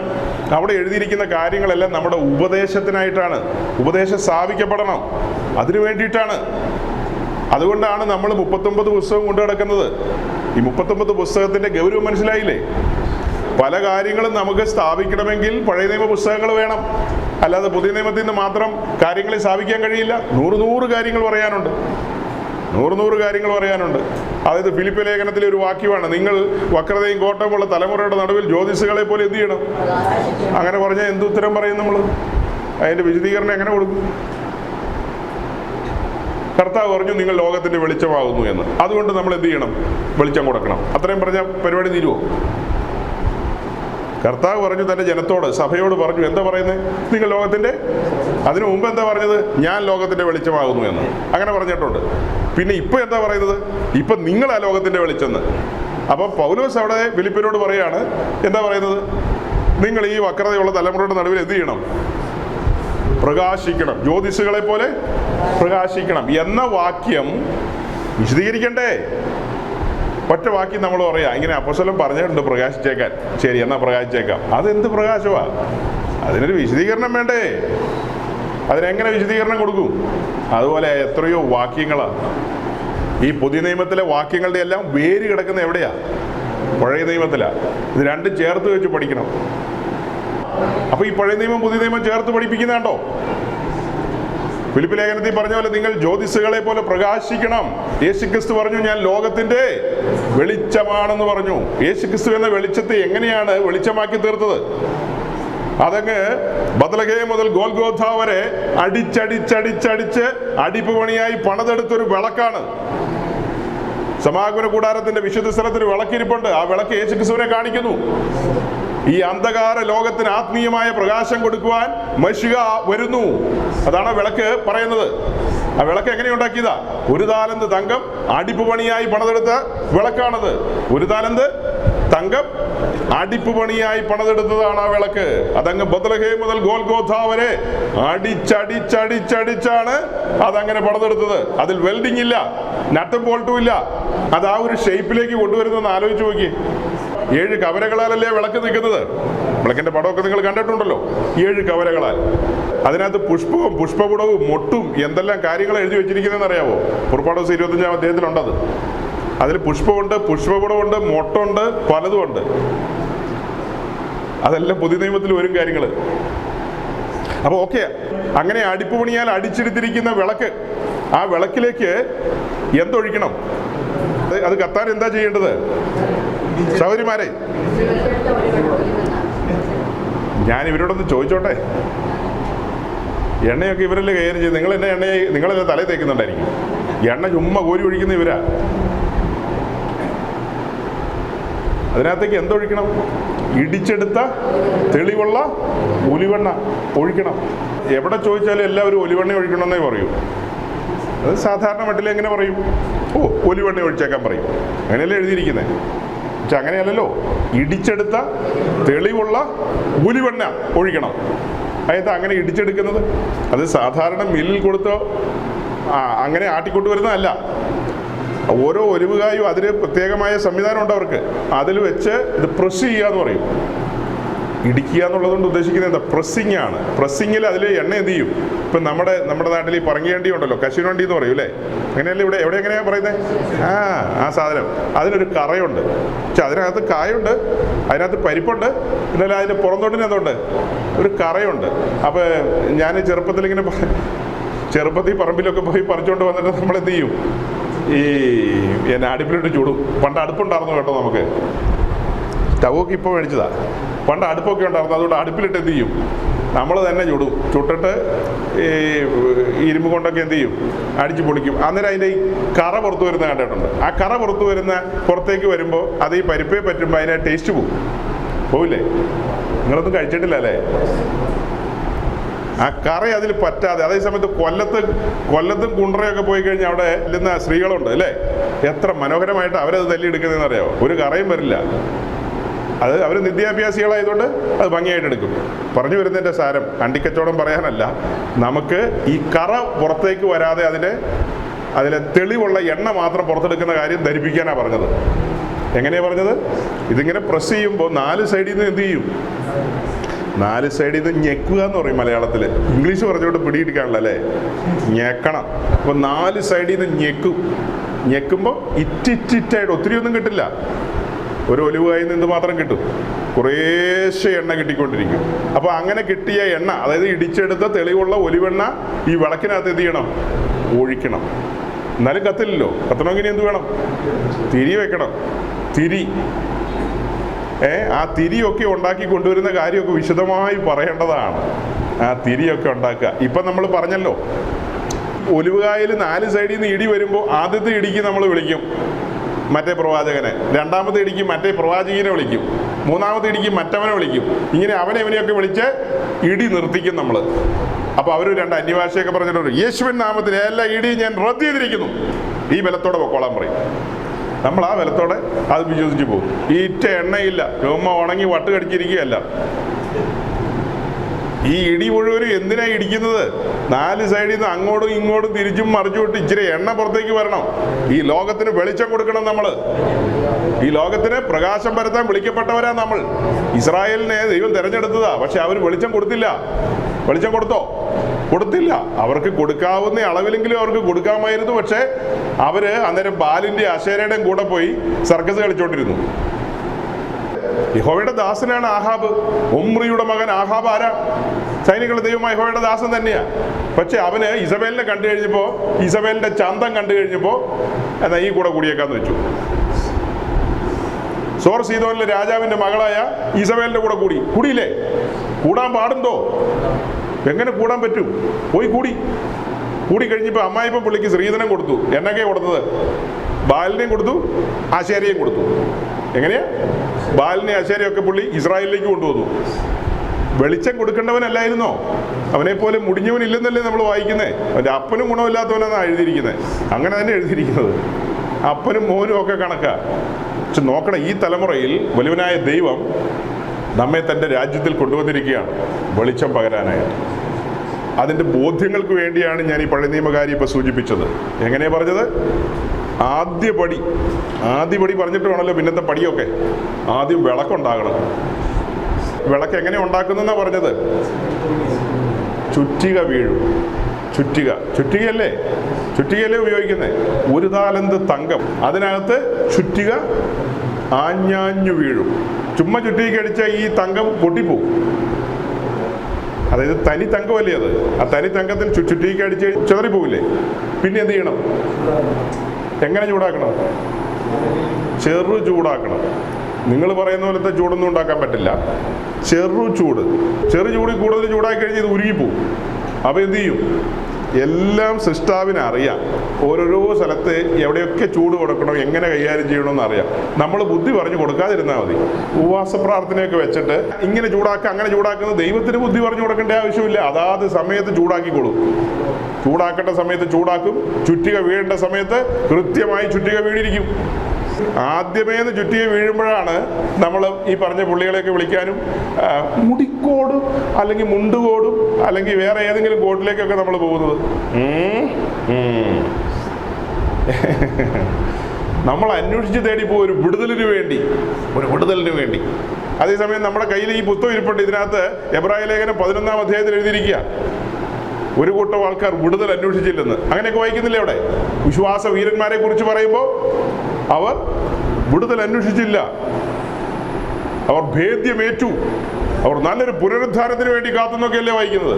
അവിടെ എഴുതിയിരിക്കുന്ന കാര്യങ്ങളെല്ലാം നമ്മുടെ ഉപദേശത്തിനായിട്ടാണ്. ഉപദേശം സ്ഥാപിക്കപ്പെടണം, അതിനു വേണ്ടിയിട്ടാണ്. അതുകൊണ്ടാണ് നമ്മൾ 39 പുസ്തകം കൊണ്ടു നടക്കുന്നത്. ഈ 39 പുസ്തകത്തിൻ്റെ ഗൗരവം മനസ്സിലായില്ലേ? പല കാര്യങ്ങളും നമുക്ക് സ്ഥാപിക്കണമെങ്കിൽ പഴയ നിയമ പുസ്തകങ്ങൾ വേണം. അല്ലാതെ പുതിയ നിയമത്തിൽ നിന്ന് മാത്രം കാര്യങ്ങളെ സ്ഥാപിക്കാൻ കഴിയില്ല. 100 കാര്യങ്ങൾ പറയാനുണ്ട്. 100 കാര്യങ്ങൾ പറയാനുണ്ട്. അതായത് ഫിലിപ്പ് ലേഖനത്തിലെ ഒരു വാക്യമാണ്, നിങ്ങൾ വക്രതയും കോട്ടമുള്ള തലമുറയുടെ നടുവിൽ ജ്യോതിസുകളെ പോലെ എന്ത് ചെയ്യണം. അങ്ങനെ പറഞ്ഞാൽ എന്തുത്തരം പറയും നമ്മൾ? അതിൻ്റെ വിശദീകരണം എങ്ങനെ കൊടുക്കും? കർത്താവ് പറഞ്ഞു നിങ്ങൾ ലോകത്തിന്റെ വെളിച്ചമാകുന്നു എന്ന്. അതുകൊണ്ട് നമ്മൾ എന്ത് ചെയ്യണം? വെളിച്ചം കൊടുക്കണം. അത്രയും പറഞ്ഞ പരിപാടി തീരുവോ? കർത്താവ് പറഞ്ഞു തന്റെ ജനത്തോട്, സഭയോട് പറഞ്ഞു. എന്താ പറയുന്നത്? നിങ്ങൾ ലോകത്തിന്റെ, അതിനു മുമ്പ് എന്താ പറഞ്ഞത്? ഞാൻ ലോകത്തിന്റെ വെളിച്ചമാകുന്നു എന്ന്. അങ്ങനെ പറഞ്ഞിട്ടുണ്ട്. പിന്നെ ഇപ്പൊ എന്താ പറയുന്നത്? ഇപ്പൊ നിങ്ങളാ ലോകത്തിന്റെ വെളിച്ചെന്ന്. അപ്പൊ പൗലോസ് അവിടെ ഫിലിപ്പിനോട് പറയാണ്, എന്താ പറയുന്നത്? നിങ്ങൾ ഈ വക്രതയുള്ള തലമുറയുടെ നടുവിൽ എന്ത് ചെയ്യണം? പ്രകാശിക്കണം, ജ്യോതിസുകളെ പോലെ പ്രകാശിക്കണം എന്ന വാക്യം വിശദീകരിക്കണ്ടേ? ഒറ്റ വാക്യം നമ്മൾ പറയാം, ഇങ്ങനെ അപ്പോസ്തലൻ പറഞ്ഞിട്ടുണ്ട് പ്രകാശിച്ചേക്കാൻ. ശരി, എന്നാ പ്രകാശിച്ചേക്കാം. അതെന്ത് പ്രകാശമാ? അതിനൊരു വിശദീകരണം വേണ്ടേ? അതിനെങ്ങനെ വിശദീകരണം കൊടുക്കും? അതുപോലെ എത്രയോ വാക്യങ്ങളാണ്. ഈ പുതിയ നിയമത്തിലെ വാക്യങ്ങളുടെ എല്ലാം വേര് കിടക്കുന്ന എവിടെയാ? പഴയ നിയമത്തിലാ. ഇത് രണ്ടും ചേർത്ത് വെച്ച് പഠിക്കണം. അപ്പൊ ഈ പഴയ നിയമം പുതിയ നിയമം ചേർത്ത് പഠിപ്പിക്കുന്നുണ്ടോ? ഫിലിപ്പ് ലേഖനത്തിൽ പറഞ്ഞ പോലെ നിങ്ങൾ ജ്യോതിസുകളെ പോലെ പ്രകാശിക്കണം. യേശുക്രിസ്തു പറഞ്ഞു ഞാൻ ലോകത്തിന്റെ വെളിച്ചമാണെന്ന് പറഞ്ഞു. യേശുക്രിസ്തു എന്ന വെളിച്ചത്തെ എങ്ങനെയാണ് വെളിച്ചമാക്കി തീർത്തത്? അതങ്ങ് ബത്ലഹേം മുതൽ ഗോൽഗോഥ വരെ അടിച്ചടിച്ചടിച്ചടിച്ച് അടിപ്പ് പണിയായി പണിതെടുത്തൊരു വിളക്കാണ്. സമാഗമന കൂടാരത്തിന്റെ വിശുദ്ധ സ്ഥലത്തിന് വിളക്കിരിപ്പുണ്ട്. ആ വിളക്ക് യേശുക്രിസ്തുവിനെ കാണിക്കുന്നു. ഈ അന്ധകാര ലോകത്തിന് ആത്മീയമായ പ്രകാശം കൊടുക്കുവാൻ മശിഹ വരുന്നു. അതാണ് വിളക്ക് പറയുന്നത്. ആ വിളക്ക് എങ്ങനെ ഉണ്ടാക്കിയതാ? 1 താലന്ത് തങ്കം അടിപ്പ് പണിയായി പണിതെടുത്ത വിളക്കാണത്. 1 താലന്ത് തങ്കം അടിപ്പ് പണിയായി പണിതെടുത്തതാണ് ആ വിളക്ക്. അതങ്ങ് ബത്ലഹേം മുതൽ ഗോൽഗോഥ വരെ അടിച്ചടിച്ചടിച്ചടിച്ചാണ് അതങ്ങനെ പണിതെടുത്തത്. അതിൽ വെൽഡിംഗ് ഇല്ല, നട്ടും ബോൾട്ടും ഇല്ല. അത് ആ ഒരു ഷേപ്പിലേക്ക് കൊണ്ടുവരുന്നെന്ന് ആലോചിച്ച് നോക്കി. 7 കവരകളാലല്ലേ വിളക്ക് നിൽക്കുന്നത്? വിളക്കിന്റെ പടമൊക്കെ നിങ്ങൾ കണ്ടിട്ടുണ്ടല്ലോ. 7 കവരകളാൽ. അതിനകത്ത് പുഷ്പവും പുഷ്പപുടവും മൊട്ടും എന്തെല്ലാം കാര്യങ്ങൾ എഴുതി വെച്ചിരിക്കുന്നതെന്ന് അറിയാവോ? പുറപ്പാട് ദിവസം 25-ാം അധ്യായത്തിലുണ്ടത്. അതിൽ പുഷ്പമുണ്ട്, പുഷ്പപുടമുണ്ട്, മൊട്ടുണ്ട്, പലതുമുണ്ട്. അതെല്ലാം പുതിയ നിയമത്തിൽ വരും കാര്യങ്ങൾ. അപ്പൊ ഓക്കെ, അങ്ങനെ അടിപ്പ് പണിയാൽ അടിച്ചെടുത്തിരിക്കുന്ന വിളക്ക്, ആ വിളക്കിലേക്ക് എന്തൊഴിക്കണം? അത് കത്താൻ എന്താ ചെയ്യേണ്ടത്? സഹോദരിമാരെ, ഞാൻ ഇവരോടൊന്ന് ചോദിച്ചോട്ടെ. എണ്ണയൊക്കെ ഇവരല്ലേ കൈകാര്യം ചെയ്ത്? നിങ്ങൾ എന്നെ എണ്ണയെ നിങ്ങളെല്ലാം തലയിൽ തേക്കുന്നുണ്ടായിരിക്കും. എണ്ണ ചുമ്മാ കോരി ഒഴിക്കുന്ന ഇവരാ. അതിനകത്തേക്ക് എന്തൊഴിക്കണം? ഇടിച്ചെടുത്ത തെളിവുള്ള ഒലിവെണ്ണ ഒഴിക്കണം. എവിടെ ചോദിച്ചാലും എല്ലാവരും ഒലിവെണ്ണ ഒഴിക്കണമെന്നേ പറയൂ. അത് സാധാരണ മട്ടിൽ എങ്ങനെ പറയും? ഓ, ഒലിവെണ്ണ ഒഴിച്ചേക്കാൻ പറയും. അങ്ങനെയല്ലേ എഴുതിയിരിക്കുന്നത്? പക്ഷെ അങ്ങനെയല്ലല്ലോ. ഇടിച്ചെടുത്ത തെളിവുള്ള ഒലിവെണ്ണ ഒഴിക്കണം. അതായത് അങ്ങനെ ഇടിച്ചെടുക്കുന്നത് അത് സാധാരണ മില്ലിൽ കൊടുത്തോ അങ്ങനെ ആട്ടിക്കൊണ്ടുവരുന്നതല്ല. ഓരോ ഒലിവുകായും അതിന് പ്രത്യേകമായ സംവിധാനം ഉണ്ട് അവർക്ക്. അതിൽ വെച്ച് ഇത് പ്രസ് ചെയ്യുക എന്ന് പറയും. ഇടിക്കുക എന്നുള്ളതുകൊണ്ട് ഉദ്ദേശിക്കുന്നത് എന്താ? പ്രസ്സിങ് ആണ്. പ്രസ്സിങ്ങിൽ അതിൽ എണ്ണ എന്ത് ചെയ്യും? ഇപ്പം നമ്മുടെ നാട്ടിൽ ഈ പറങ്ങിയേണ്ടി ഉണ്ടല്ലോ, കശുവണ്ടി എന്ന് പറയും അല്ലേ? അങ്ങനെയല്ലേ എവിടെ എങ്ങനെയാ പറയുന്നത്? ആ സാധനം. അതിനൊരു കറയുണ്ട്. പക്ഷെ അതിനകത്ത് കായുണ്ട്, അതിനകത്ത് പരിപ്പുണ്ട്, എന്നാലും അതിൻ്റെ പുറന്തോട്ടിന് എന്തുണ്ട്? ഒരു കറയുണ്ട്. അപ്പം ഞാൻ ചെറുപ്പത്തിൽ പറമ്പിലൊക്കെ പോയി പറിച്ചുകൊണ്ട് വന്നിട്ട് നമ്മൾ എന്ത് ചെയ്യും? എന്നെ അടുപ്പിലിട്ട് ചൂടും. പണ്ട് അടുപ്പുണ്ടായിരുന്നു കേട്ടോ നമുക്ക്. സ്റ്റൗവൊക്കെ ഇപ്പോൾ മേടിച്ചതാ. പണ്ട് അടുപ്പൊക്കെ ഉണ്ടായിരുന്നു. അതുകൊണ്ട് അടുപ്പിലിട്ട് എന്ത് ചെയ്യും? നമ്മൾ തന്നെ ചുട്ടിട്ട് ഈ ഇരുമ്പ് കൊണ്ടൊക്കെ എന്ത് ചെയ്യും? അടിച്ച് പൊടിക്കും. അന്നേരം അതിൻ്റെ ഈ കറ പുറത്ത് വരുന്ന കണ്ടിട്ടുണ്ട്. ആ കറ പുറത്തേക്ക് വരുമ്പോൾ അത് ഈ പരിപ്പേ പറ്റുമ്പോൾ അതിനെ ടേസ്റ്റ് പോവില്ലേ? നിങ്ങളൊന്നും കഴിച്ചിട്ടില്ല അല്ലേ? ആ കറ അതിൽ പറ്റാതെ. അതേ സമയത്ത് കൊല്ലത്തും കുണ്ടറയൊക്കെ പോയി കഴിഞ്ഞാൽ അവിടെ ഇല്ലുന്ന സ്ത്രീകളുണ്ട് അല്ലേ? എത്ര മനോഹരമായിട്ട് അവരത് തല്ലിയെടുക്കുന്നതെന്ന് അറിയാമോ? ഒരു കറയും വരില്ല. അത് അവർ നിത്യാഭ്യാസികളായതുകൊണ്ട് അത് ഭംഗിയായിട്ട് എടുക്കും. പറഞ്ഞു വരുന്നതിൻ്റെ സാരം അണ്ടിക്കച്ചവടം പറയാനല്ല, നമുക്ക് ഈ കറ പുറത്തേക്ക് വരാതെ അതിലെ തെളിവുള്ള എണ്ണ മാത്രം പുറത്തെടുക്കുന്ന കാര്യം ധരിപ്പിക്കാനാണ് പറഞ്ഞത്. എങ്ങനെയാണ് പറഞ്ഞത്? ഇതിങ്ങനെ പ്രസ് ചെയ്യുമ്പോൾ 4 സൈഡിൽ നിന്ന് എന്ത് ചെയ്യും? 4 സൈഡിൽ നിന്ന് ഞെക്കുക എന്ന് പറയും മലയാളത്തിൽ. ഇംഗ്ലീഷ് പറഞ്ഞുകൊണ്ട് പിടിയിടിക്കാണല്ലോ അല്ലേ? ഞെക്കണം. അപ്പോൾ 4 സൈഡിൽ നിന്ന് ഞെക്കുമ്പോൾ ഇറ്റിറ്റായിട്ട് ഒത്തിരി ഒന്നും കിട്ടില്ല. ഒരു ഒലിവ് കായിൽ നിന്ന് മാത്രം കിട്ടും, കുറേശ്ശെ എണ്ണ കിട്ടിക്കൊണ്ടിരിക്കും. അപ്പോൾ അങ്ങനെ കിട്ടിയ എണ്ണ, അതായത് ഇടിച്ചെടുത്ത തെളിവുള്ള ഒലിവെണ്ണ ഈ വിളക്കിനകത്ത് എന്ത് ചെയ്യണം? ഒഴിക്കണം. എന്നാലും കത്തില്ലല്ലോ. കത്തണമെങ്കിൽ എന്ത് വേണം? തിരി വെക്കണം. തിരി ആ തിരിയൊക്കെ ഉണ്ടാക്കി കൊണ്ടുവരുന്ന കാര്യമൊക്കെ വിശദമായി പറയേണ്ടതാണ്. ആ തിരിയൊക്കെ ഉണ്ടാക്കുക. ഇപ്പം നമ്മൾ പറഞ്ഞല്ലോ, ഒലിവുകായിൽ 4 സൈഡിൽ നിന്ന് ഇടി വരുമ്പോൾ ആദ്യത്തെ ഇടിക്ക് നമ്മൾ വിളിക്കും മറ്റേ പ്രവാചകനെ, രണ്ടാമത്തെ ഇടിക്ക് മറ്റേ പ്രവാചകനെ വിളിക്കും, മൂന്നാമത്തെ ഇടിക്ക് മറ്റവനെ വിളിക്കും. ഇങ്ങനെ അവനെയൊക്കെ വിളിച്ച് ഇടി നിർത്തിക്കും നമ്മൾ. അപ്പോൾ അവർ 2 അന്യഭാഷയൊക്കെ പറഞ്ഞിട്ടുണ്ട്. യേശുവിൻ നാമത്തിൽ എല്ലാ ഇടിയും ഞാൻ റദ്ദ് ചെയ്തിരിക്കുന്നു, ഈ ബലത്തോടെ പൊക്കോളാൻ പറയും. നമ്മൾ ആ ബലത്തോടെ അത് വിശ്വസിച്ച് പോകും. ഈറ്റ എണ്ണയില്ല, രോമ ഉണങ്ങി വട്ട് കടിച്ചിരിക്കുകയല്ല. ഈ ഇടി മുഴുവനും എന്തിനാ ഇടിക്കുന്നത്? 4 സൈഡിൽ നിന്ന് അങ്ങോട്ടും ഇങ്ങോട്ടും തിരിച്ചും മറിച്ചുവിട്ട് ഇച്ചിരി എണ്ണ പുറത്തേക്ക് വരണം. ഈ ലോകത്തിന് വെളിച്ചം കൊടുക്കണം. നമ്മൾ ഈ ലോകത്തിന് പ്രകാശം പരത്താൻ വിളിക്കപ്പെട്ടവരാ നമ്മൾ. ഇസ്രായേലിനെ ദൈവം തിരഞ്ഞെടുത്തതാ, പക്ഷെ അവർ വെളിച്ചം കൊടുത്തില്ല. വെളിച്ചം കൊടുത്തില്ല. അവർക്ക് കൊടുക്കാവുന്ന അളവിലെങ്കിലും അവർക്ക് കൊടുക്കാമായിരുന്നു. പക്ഷെ അവര് അന്നേരം ബാലിന്റെ അശേരയുടെയും കൂടെ പോയി സർക്കസ് കളിച്ചോണ്ടിരുന്നു. യഹോവയുടെ ദാസനാണ് ആഹാബ്. ഒമ്രിയുടെ മകൻ ആഹാബ് ആരാ? സൈനികളുടെ ദൈവമായ യഹോവയുടെ ദാസൻ തന്നെയാ. പക്ഷെ അവന് ഇസബേലിനെ കണ്ടു കഴിഞ്ഞപ്പോൾ, ഇസബേലിന്റെ ചന്തം കണ്ടു കഴിഞ്ഞപ്പോൾ എന്നാ ഈ കൂടെ കൂടിയേക്കാന്ന് വെച്ചു. സോർ സീദോനിലെ രാജാവിന്റെ മകളായ ഇസബേലിന്റെ കൂടെ കൂടിയില്ലേ? കൂടാൻ പാടുണ്ടോ? എങ്ങനെ കൂടാൻ പറ്റും? പോയി കൂടി കഴിഞ്ഞപ്പോൾ അമ്മായിപ്പം പുള്ളിക്ക് സ്ത്രീധനം കൊടുത്തു. എന്നൊക്കെയാ കൊടുത്തത്? ബാലിനെയും കൊടുത്തു, ആശേരയും കൊടുത്തു. എങ്ങനെയാ? ബാലിനെ ആശേരയൊക്കെ പുള്ളി ഇസ്രായേലിലേക്ക് കൊണ്ടുവന്നു. വെളിച്ചം കൊടുക്കേണ്ടവനല്ലായിരുന്നോ? അവനെ പോലെ മുടിഞ്ഞവനില്ലെന്നല്ലേ നമ്മൾ വായിക്കുന്നത്? അവൻ്റെ അപ്പനും ഗുണമില്ലാത്തവനെന്നാണ് എഴുതിയിരിക്കുന്നത്. അങ്ങനെ തന്നെ എഴുതിയിരിക്കുന്നത്. അപ്പനും മോനും ഒക്കെ കണക്കാ. പക്ഷെ നോക്കണം, ഈ തലമുറയിൽ വലുവനായ ദൈവം നമ്മെ തൻ്റെ രാജ്യത്തിൽ കൊണ്ടുവന്നിരിക്കുകയാണ് വെളിച്ചം പകരാനായിട്ട്. അതിൻ്റെ ബോധ്യങ്ങൾക്ക് വേണ്ടിയാണ് ഞാൻ ഈ പഴയ നിയമകാരി ഇപ്പോൾ സൂചിപ്പിച്ചത്. എങ്ങനെയാണ് പറഞ്ഞത്? ആദ്യപടി പറഞ്ഞിട്ട് വേണമല്ലോ പിന്നത്തെ പടിയൊക്കെ. ആദ്യം വിളക്കുണ്ടാകണം. വിളക്ക് എങ്ങനെ ഉണ്ടാക്കുന്നെന്നാണ് പറഞ്ഞത്? ചുറ്റിക വീഴും. ചുറ്റികയല്ലേ ഉപയോഗിക്കുന്നത്? 1 താലന്ത് തങ്കം, അതിനകത്ത് ചുറ്റിക ആഞ്ഞാഞ്ഞു വീഴും. ചുമ്മാ ചുറ്റിക അടിച്ച ഈ തങ്കം പൊട്ടിപ്പോവും. അതായത് തനി തങ്കമല്ലേ അത്? ആ തനി തങ്കത്തിൽ ചുറ്റിക അടിച്ച് ചെതറിപ്പോവില്ലേ? പിന്നെ എന്ത് ചെയ്യണം? എങ്ങനെ ചൂടാക്കണം? ചെറു ചൂടാക്കണം. നിങ്ങൾ പറയുന്ന പോലത്തെ ചൂടൊന്നും ഉണ്ടാക്കാൻ പറ്റില്ല. ചെറു ചൂടിൽ കൂടുതൽ ചൂടാക്കി കഴിഞ്ഞ് ഇത് ഉരുകിപ്പോവും. അപ്പോൾ എന്ത് ചെയ്യും? എല്ലാം സൃഷ്ടാവിന് അറിയാം. ഓരോരോ സ്ഥലത്ത് എവിടെയൊക്കെ ചൂട് കൊടുക്കണം, എങ്ങനെ കൈകാര്യം ചെയ്യണമെന്ന് അറിയാം. നമ്മൾ ബുദ്ധി പറഞ്ഞു കൊടുക്കാതിരുന്നാൽ മതി. ഉപവാസ പ്രാർത്ഥനയൊക്കെ വെച്ചിട്ട് ഇങ്ങനെ അങ്ങനെ ചൂടാക്കുന്നത് ദൈവത്തിന് ബുദ്ധി പറഞ്ഞു കൊടുക്കേണ്ട ആവശ്യമില്ല. അതാത് സമയത്ത് ചൂടാക്കിക്കൊള്ളും. ചൂടാക്കേണ്ട സമയത്ത് ചൂടാക്കും. ചുറ്റിക വീഴേണ്ട സമയത്ത് കൃത്യമായി ചുറ്റിക വീഴിരിക്കും. ആദ്യമേന്ന് ചുറ്റിക വീഴുമ്പോഴാണ് നമ്മൾ ഈ പറഞ്ഞ പുള്ളികളെയൊക്കെ വിളിക്കാനും മുടിക്കോടും അല്ലെങ്കിൽ മുണ്ടുകോടും അല്ലെങ്കിൽ വേറെ ഏതെങ്കിലും കോട്ടിലേക്കൊക്കെ നമ്മൾ പോകുന്നത്. നമ്മൾ അന്വേഷിച്ച് തേടിപ്പോ ഒരു വിടുതലിന് വേണ്ടി. അതേസമയം നമ്മുടെ കയ്യിൽ ഈ പുസ്തകം ഇരിപ്പുണ്ട്. ഇതിനകത്ത് എബ്രായ ലേഖനം 11-ാം അധ്യായത്തിൽ എഴുതിയിരിക്കുക, ഒരു കൂട്ടം ആൾക്കാർ വിടുതൽ അന്വേഷിച്ചില്ലെന്ന്. അങ്ങനെയൊക്കെ വായിക്കുന്നില്ലേ അവിടെ? വിശ്വാസ വീരന്മാരെ കുറിച്ച് പറയുമ്പോൾ അവർ വിടുതൽ അന്വേഷിച്ചില്ല, അവർ ഭേദ്യമേറ്റു, അവർ നല്ലൊരു പുനരുദ്ധാരത്തിന് വേണ്ടി കാത്തുന്നൊക്കെയല്ലേ വായിക്കുന്നത്.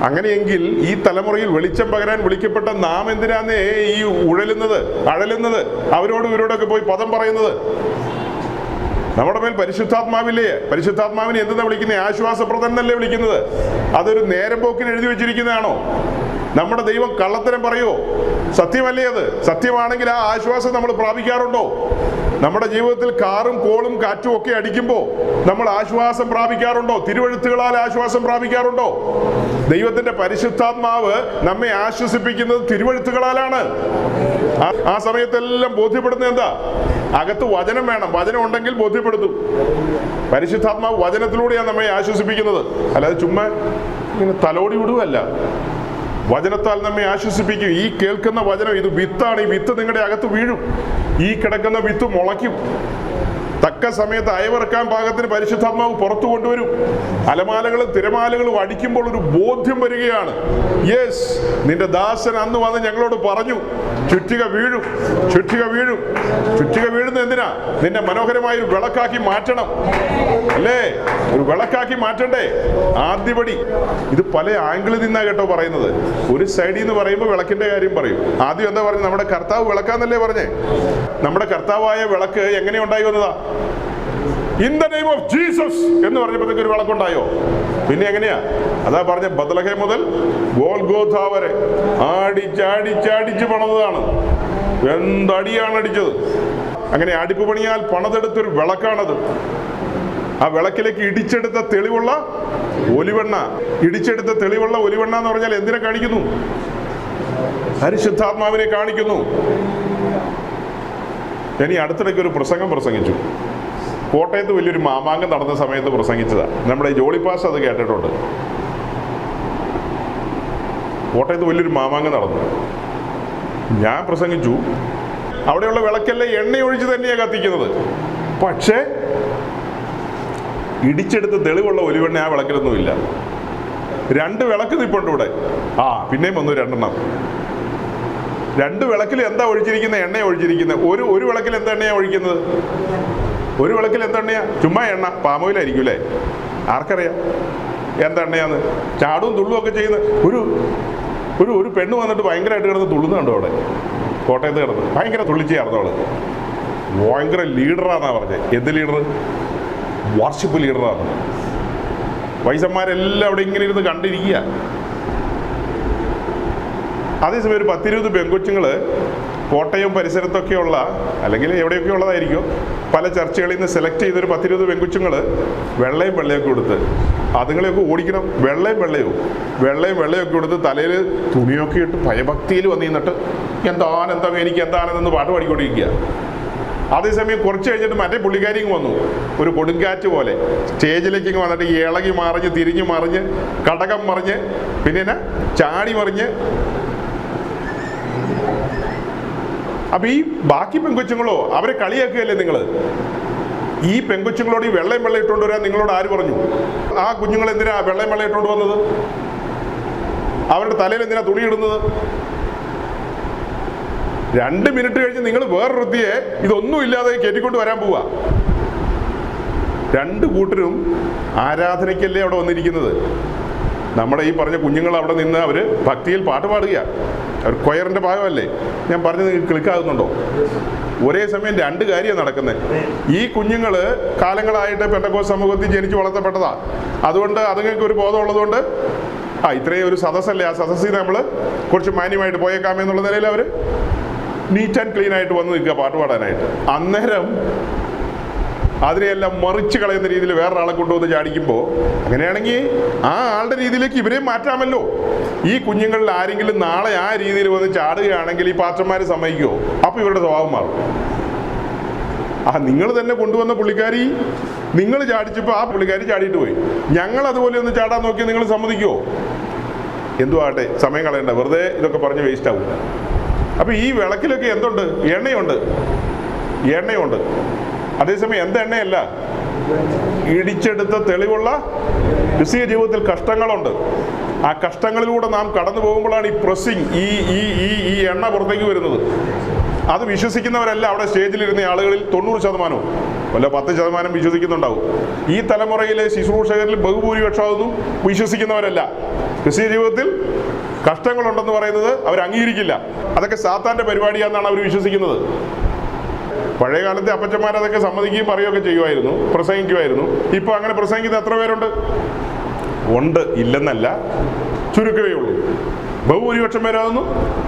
അങ്ങനെയെങ്കിൽ ഈ തലമുറയിൽ വെളിച്ചം പകരാൻ വിളിക്കപ്പെട്ട നാം എന്തിനാന്നേ ഈ അഴലുന്നത്, അവരോടും ഇവരോടൊക്കെ പോയി പദം പറയുന്നത്? നമ്മുടെ മേൽ പരിശുദ്ധാത്മാവില്ലേ? പരിശുദ്ധാത്മാവിനെ എന്തെന്നാ വിളിക്കുന്നത്? ആശ്വാസപ്രദൻ എന്നല്ലേ വിളിക്കുന്നത്? അതൊരു നേരം പോക്കിന് എഴുതി വെച്ചിരിക്കുന്നതാണോ? നമ്മുടെ ദൈവം കള്ളത്തരം പറയുമോ? സത്യമല്ലേ അത്? സത്യമാണെങ്കിൽ ആ ആശ്വാസം നമ്മൾ പ്രാപിക്കാറുണ്ടോ? നമ്മുടെ ജീവിതത്തിൽ കാറും കോളും കാറ്റും ഒക്കെ അടിക്കുമ്പോൾ നമ്മൾ ആശ്വാസം പ്രാപിക്കാറുണ്ടോ? തിരുവെഴുത്തുകളാൽ ആശ്വാസം പ്രാപിക്കാറുണ്ടോ? ദൈവത്തിന്റെ പരിശുദ്ധാത്മാവ് നമ്മെ ആശ്വസിപ്പിക്കുന്നത് തിരുവെഴുത്തുകളാലാണ്. ആ സമയത്തെല്ലാം ബോധ്യപ്പെടുന്നത് എന്താ? അകത്ത് വചനം വേണം. വചനം ഉണ്ടെങ്കിൽ ബോധ്യപ്പെടുത്തും. പരിശുദ്ധാത്മാവ് വചനത്തിലൂടെയാണ് നമ്മെ ആശ്വസിപ്പിക്കുന്നത്. അല്ലാതെ ചുമ്മാ ഇങ്ങനെ തലോടി വിടുവല്ല. വചനത്താൽ നമ്മെ ആശ്വസിപ്പിക്കും. ഈ കേൾക്കുന്ന വചനം ഇത് വിത്താണ്. ഈ വിത്ത് നിങ്ങളുടെ അകത്ത് വീഴും. ഈ കിടക്കുന്ന വിത്ത് മുളയ്ക്കും. തക്ക സമയത്ത് അയവിറക്കാൻ പാകത്തിന് പരിശുദ്ധാത്മാവ് പുറത്തു കൊണ്ടുവരും. അലമാലകളും തിരമാലകളും അടിക്കുമ്പോൾ ഒരു ബോധ്യം വരികയാണ്. യെസ്, നിന്റെ ദാസൻ അന്ന് വന്ന് ഞങ്ങളോട് പറഞ്ഞു, ചുറ്റിക വീഴും, ചുറ്റിക വീഴും. ചുറ്റിക വീഴുന്നത് എന്തിനാ? നിന്നെ മനോഹരമായ ഒരു വിളക്കാക്കി മാറ്റണം, അല്ലേ? ഒരു വിളക്കാക്കി മാറ്റണ്ടേ? ആദ്യപടി. ഇത് പല ആംഗിളിൽ നിന്നാ കേട്ടോ പറയുന്നത്. ഒരു സൈഡിൽ നിന്ന് പറയുമ്പോൾ വിളക്കിന്റെ കാര്യം പറയും. ആദ്യം എന്താ പറഞ്ഞു? നമ്മുടെ കർത്താവ് വിളക്കാന്നല്ലേ പറഞ്ഞേ? നമ്മുടെ കർത്താവായ വിളക്ക് എങ്ങനെ ഉണ്ടായി വന്നതാ? In the name of Jesus എന്ന് പറഞ്ഞപ്പോഴത്തേക്ക് ഒരു വിളക്കുണ്ടായോ? പിന്നെ എങ്ങനെയാ? അതാ പറഞ്ഞ ബത്ലഹേം മുതൽ ഗോൽഗോഥ വരെ അടിച്ചടിച്ചടിച്ച് പണിതാണ്. എന്തടിയാണ് അടിച്ചത്! അങ്ങനെ അടിപ്പ് പണിയാൽ പണിതെടുത്തൊരു വിളക്കാണത്. ആ വിളക്കിലേക്ക് ഇടിച്ചെടുത്ത തെളിവുള്ള ഒലിവെണ്ണ. ഇടിച്ചെടുത്ത തെളിവുള്ള ഒലിവെണ്ണ എന്ന് പറഞ്ഞാൽ എന്തിനെ കാണിക്കുന്നു? പരിശുദ്ധാത്മാവിനെ കാണിക്കുന്നു. ഞാൻ ഈ അടുത്തിടയ്ക്ക് ഒരു പ്രസംഗം പ്രസംഗിച്ചു. കോട്ടയത്ത് വലിയൊരു മാമാങ്കം നടന്ന സമയത്ത് പ്രസംഗിച്ചതാണ്. നമ്മുടെ ജോളി പാസ് അത് കേട്ടിട്ടുണ്ട്. കോട്ടയത്ത് വലിയൊരു മാമാങ്കം നടന്നു. ഞാൻ പ്രസംഗിച്ചു. അവിടെയുള്ള വിളക്കെല്ലാം എണ്ണയൊഴിച്ച് തന്നെയാണ് കത്തിക്കുന്നത്. പക്ഷേ ഇടിച്ചെടുത്ത് തെളിവുള്ള ഒലിവെണ്ണ ആ വിളക്കിലൊന്നുമില്ല. 2 വിളക്ക് നിപ്പുണ്ട് ഇവിടെ. പിന്നെയും വന്നു 2 2 വിളക്കിൽ എന്താ ഒഴിച്ചിരിക്കുന്നത്? എണ്ണ ഒഴിച്ചിരിക്കുന്നത്. ഒരു വിളക്കിൽ എന്താ എണ്ണയാ ഒഴിക്കുന്നത്? ഒരു വിളക്കിൽ എന്തെണ്ണയാ? ചുമ്മാ എണ്ണ. പാമോയിലായിരിക്കും അല്ലേ? ആർക്കറിയാം എന്തെണ്ണയാന്ന്? ചാടും തുള്ളും ഒക്കെ ചെയ്യുന്ന ഒരു പെണ്ണ് വന്നിട്ട് ഭയങ്കരമായിട്ട് കിടന്ന് തുള്ളുന്നു കണ്ടോ അവിടെ കോട്ടയത്ത് കിടന്ന്? ഭയങ്കര തുള്ളിച്ചായിരുന്നു അവള്. ഭയങ്കര ലീഡറാന്നാ പറഞ്ഞത്. എന്ത് ലീഡർ? വാർഷിപ്പ് ലീഡറാണ്. വൈസന്മാരെല്ലാം അവിടെ ഇങ്ങനെ ഇരുന്ന് കണ്ടിരിക്കുക. അതേസമയം ഒരു 10-20 പെൺകൊച്ചുങ്ങൾ കോട്ടയം പരിസരത്തൊക്കെയുള്ള, അല്ലെങ്കിൽ എവിടെയൊക്കെ ഉള്ളതായിരിക്കും, പല ചർച്ചകളിൽ നിന്ന് സെലക്ട് ചെയ്തൊരു 10-20 പെൺകൊച്ചുങ്ങൾ വെള്ളയും വെള്ളയൊക്കെ കൊടുത്ത് അതുങ്ങളെയൊക്കെ ഓടിക്കണം. വെള്ളയും വെള്ളയൊക്കെ കൊടുത്ത് തലയിൽ തുണിയൊക്കെ ഇട്ട് ഭയഭക്തിയിൽ വന്ന് നിന്നിട്ട് എന്താ എനിക്ക് എന്താണെന്ന് പാട്ട് പാടിക്കൊണ്ടിരിക്കുക. അതേസമയം കുറച്ച് കഴിഞ്ഞിട്ട് മറ്റേ പുള്ളിക്കാരിയും വന്നു. ഒരു കൊടുങ്കാറ്റ് പോലെ സ്റ്റേജിലേക്ക് വന്നിട്ട് ഇളകി മറിഞ്ഞ് തിരിഞ്ഞു മറിഞ്ഞ് കടകം മറിഞ്ഞ് പിന്നെ ചാടി മറിഞ്ഞ്. അപ്പൊ ഈ ബാക്കി പെൺകൊച്ചുങ്ങളോ അവരെ കളിയാക്കുകയല്ലേ നിങ്ങൾ? ഈ പെൺകൊച്ചുങ്ങളോട് ഈ വെള്ളയും വെള്ളം ഇട്ടുകൊണ്ട് വരാൻ നിങ്ങളോട് ആര് പറഞ്ഞു? ആ കുഞ്ഞുങ്ങൾ എന്തിനാ വെള്ളയും വെള്ളം ഇട്ടുകൊണ്ട് വന്നത്? അവരുടെ തലയിൽ എന്തിനാ തുണിയിടുന്നത്? 2 മിനിറ്റ് കഴിഞ്ഞ് നിങ്ങൾ വേറൊരുത്തിയെ ഇതൊന്നും ഇല്ലാതെ കയറ്റിക്കൊണ്ട് വരാൻ പോവാ. 2 കൂട്ടരും ആരാധനയ്ക്കല്ലേ അവിടെ വന്നിരിക്കുന്നത്. നമ്മുടെ ഈ പറഞ്ഞ കുഞ്ഞുങ്ങൾ അവിടെ നിന്ന് അവർ ഭക്തിയിൽ പാട്ട് പാടുക. അവർ കൊയറിന്റെ ഭാഗമല്ലേ? ഞാൻ പറഞ്ഞത് ക്ലിക്കാകുന്നുണ്ടോ? ഒരേ സമയം 2 കാര്യമാണ് നടക്കുന്നത്. ഈ കുഞ്ഞുങ്ങൾ കാലങ്ങളായിട്ട് പെന്തക്കോസ്ത് സമൂഹത്തിൽ ജനിച്ച് വളർത്തപ്പെട്ടതാ. അതുകൊണ്ട് അതുങ്ങൾക്ക് ഒരു ബോധം ഉള്ളതുകൊണ്ട് ഇത്രയും ഒരു സദസ്സല്ലേ, ആ സദസ്സിൽ നമ്മൾ കുറച്ച് മാന്യമായിട്ട് പോയേക്കാമെന്നുള്ള നിലയിൽ അവർ നീറ്റ് ആൻഡ് ക്ലീൻ ആയിട്ട് വന്ന് നിൽക്കുക പാട്ട് പാടാനായിട്ട്. അന്നേരം അതിനെയെല്ലാം മറിച്ച് കളയുന്ന രീതിയിൽ വേറൊരാളെ കൊണ്ടുവന്ന് ചാടിക്കുമ്പോൾ, അങ്ങനെയാണെങ്കിൽ ആ ആളുടെ രീതിയിലേക്ക് ഇവരെയും മാറ്റാമല്ലോ. ഈ കുഞ്ഞുങ്ങളിൽ ആരെങ്കിലും നാളെ ആ രീതിയിൽ വന്ന് ചാടുകയാണെങ്കിൽ ഈ പാസ്റ്റർമാർ സമ്മതിക്കുമോ? അപ്പോൾ ഇവരുടെ സ്വഭാവം മാറും. നിങ്ങൾ തന്നെ കൊണ്ടുവന്ന പുള്ളിക്കാരി നിങ്ങൾ ചാടിച്ചപ്പോൾ ആ പുള്ളിക്കാരി ചാടിയിട്ട് പോയി. ഞങ്ങൾ അതുപോലെ ഒന്ന് ചാടാൻ നോക്കി നിങ്ങൾ സമ്മതിക്കുമോ? എന്തുവാട്ടെ, സമയം കളയണ്ട, വെറുതെ ഇതൊക്കെ പറഞ്ഞ് വേസ്റ്റ് ആവും. അപ്പോൾ ഈ വിളക്കിലൊക്കെ എന്തുണ്ട്? എണ്ണയുണ്ട്. അതേസമയം എന്ത് എണ്ണയല്ല, ഇടിച്ചെടുത്ത തെളിവുള്ള ക്രിസ്തീയ ജീവിതത്തിൽ കഷ്ടങ്ങളുണ്ട്. ആ കഷ്ടങ്ങളിലൂടെ നാം കടന്നു പോകുമ്പോഴാണ് ഈ പ്രസ്സിങ്, ഈ എണ്ണ പുറത്തേക്ക് വരുന്നത്. അത് വിശ്വസിക്കുന്നവരല്ല അവിടെ സ്റ്റേജിലിരുന്ന ആളുകളിൽ 90% വല്ല 10% വിശ്വസിക്കുന്നുണ്ടാവും. ഈ തലമുറയിലെ ശുശ്രൂഷകരിൽ ബഹുഭൂരിപക്ഷമൊന്നും വിശ്വസിക്കുന്നവരല്ല. ക്രിസ്തീയ ജീവിതത്തിൽ കഷ്ടങ്ങളുണ്ടെന്ന് പറയുന്നത് അവർ അംഗീകരിക്കില്ല. അതൊക്കെ സാത്താന്റെ പരിപാടിയാണെന്നാണ് അവർ വിശ്വസിക്കുന്നത്. പഴയ കാലത്തെ അപ്പച്ചന്മാർ അതൊക്കെ സമ്മതിക്കുകയും പറയുകയൊക്കെ ചെയ്യുമായിരുന്നു, പ്രസംഗിക്കുമായിരുന്നു. ഇപ്പോൾ അങ്ങനെ പ്രസംഗിക്കുന്ന എത്ര പേരുണ്ട്? ഉണ്ട്, ഇല്ലെന്നല്ല, ചുരുക്കമേ ഉള്ളൂ. ബഹുഭൂരിപക്ഷം പേര് അതൊന്നും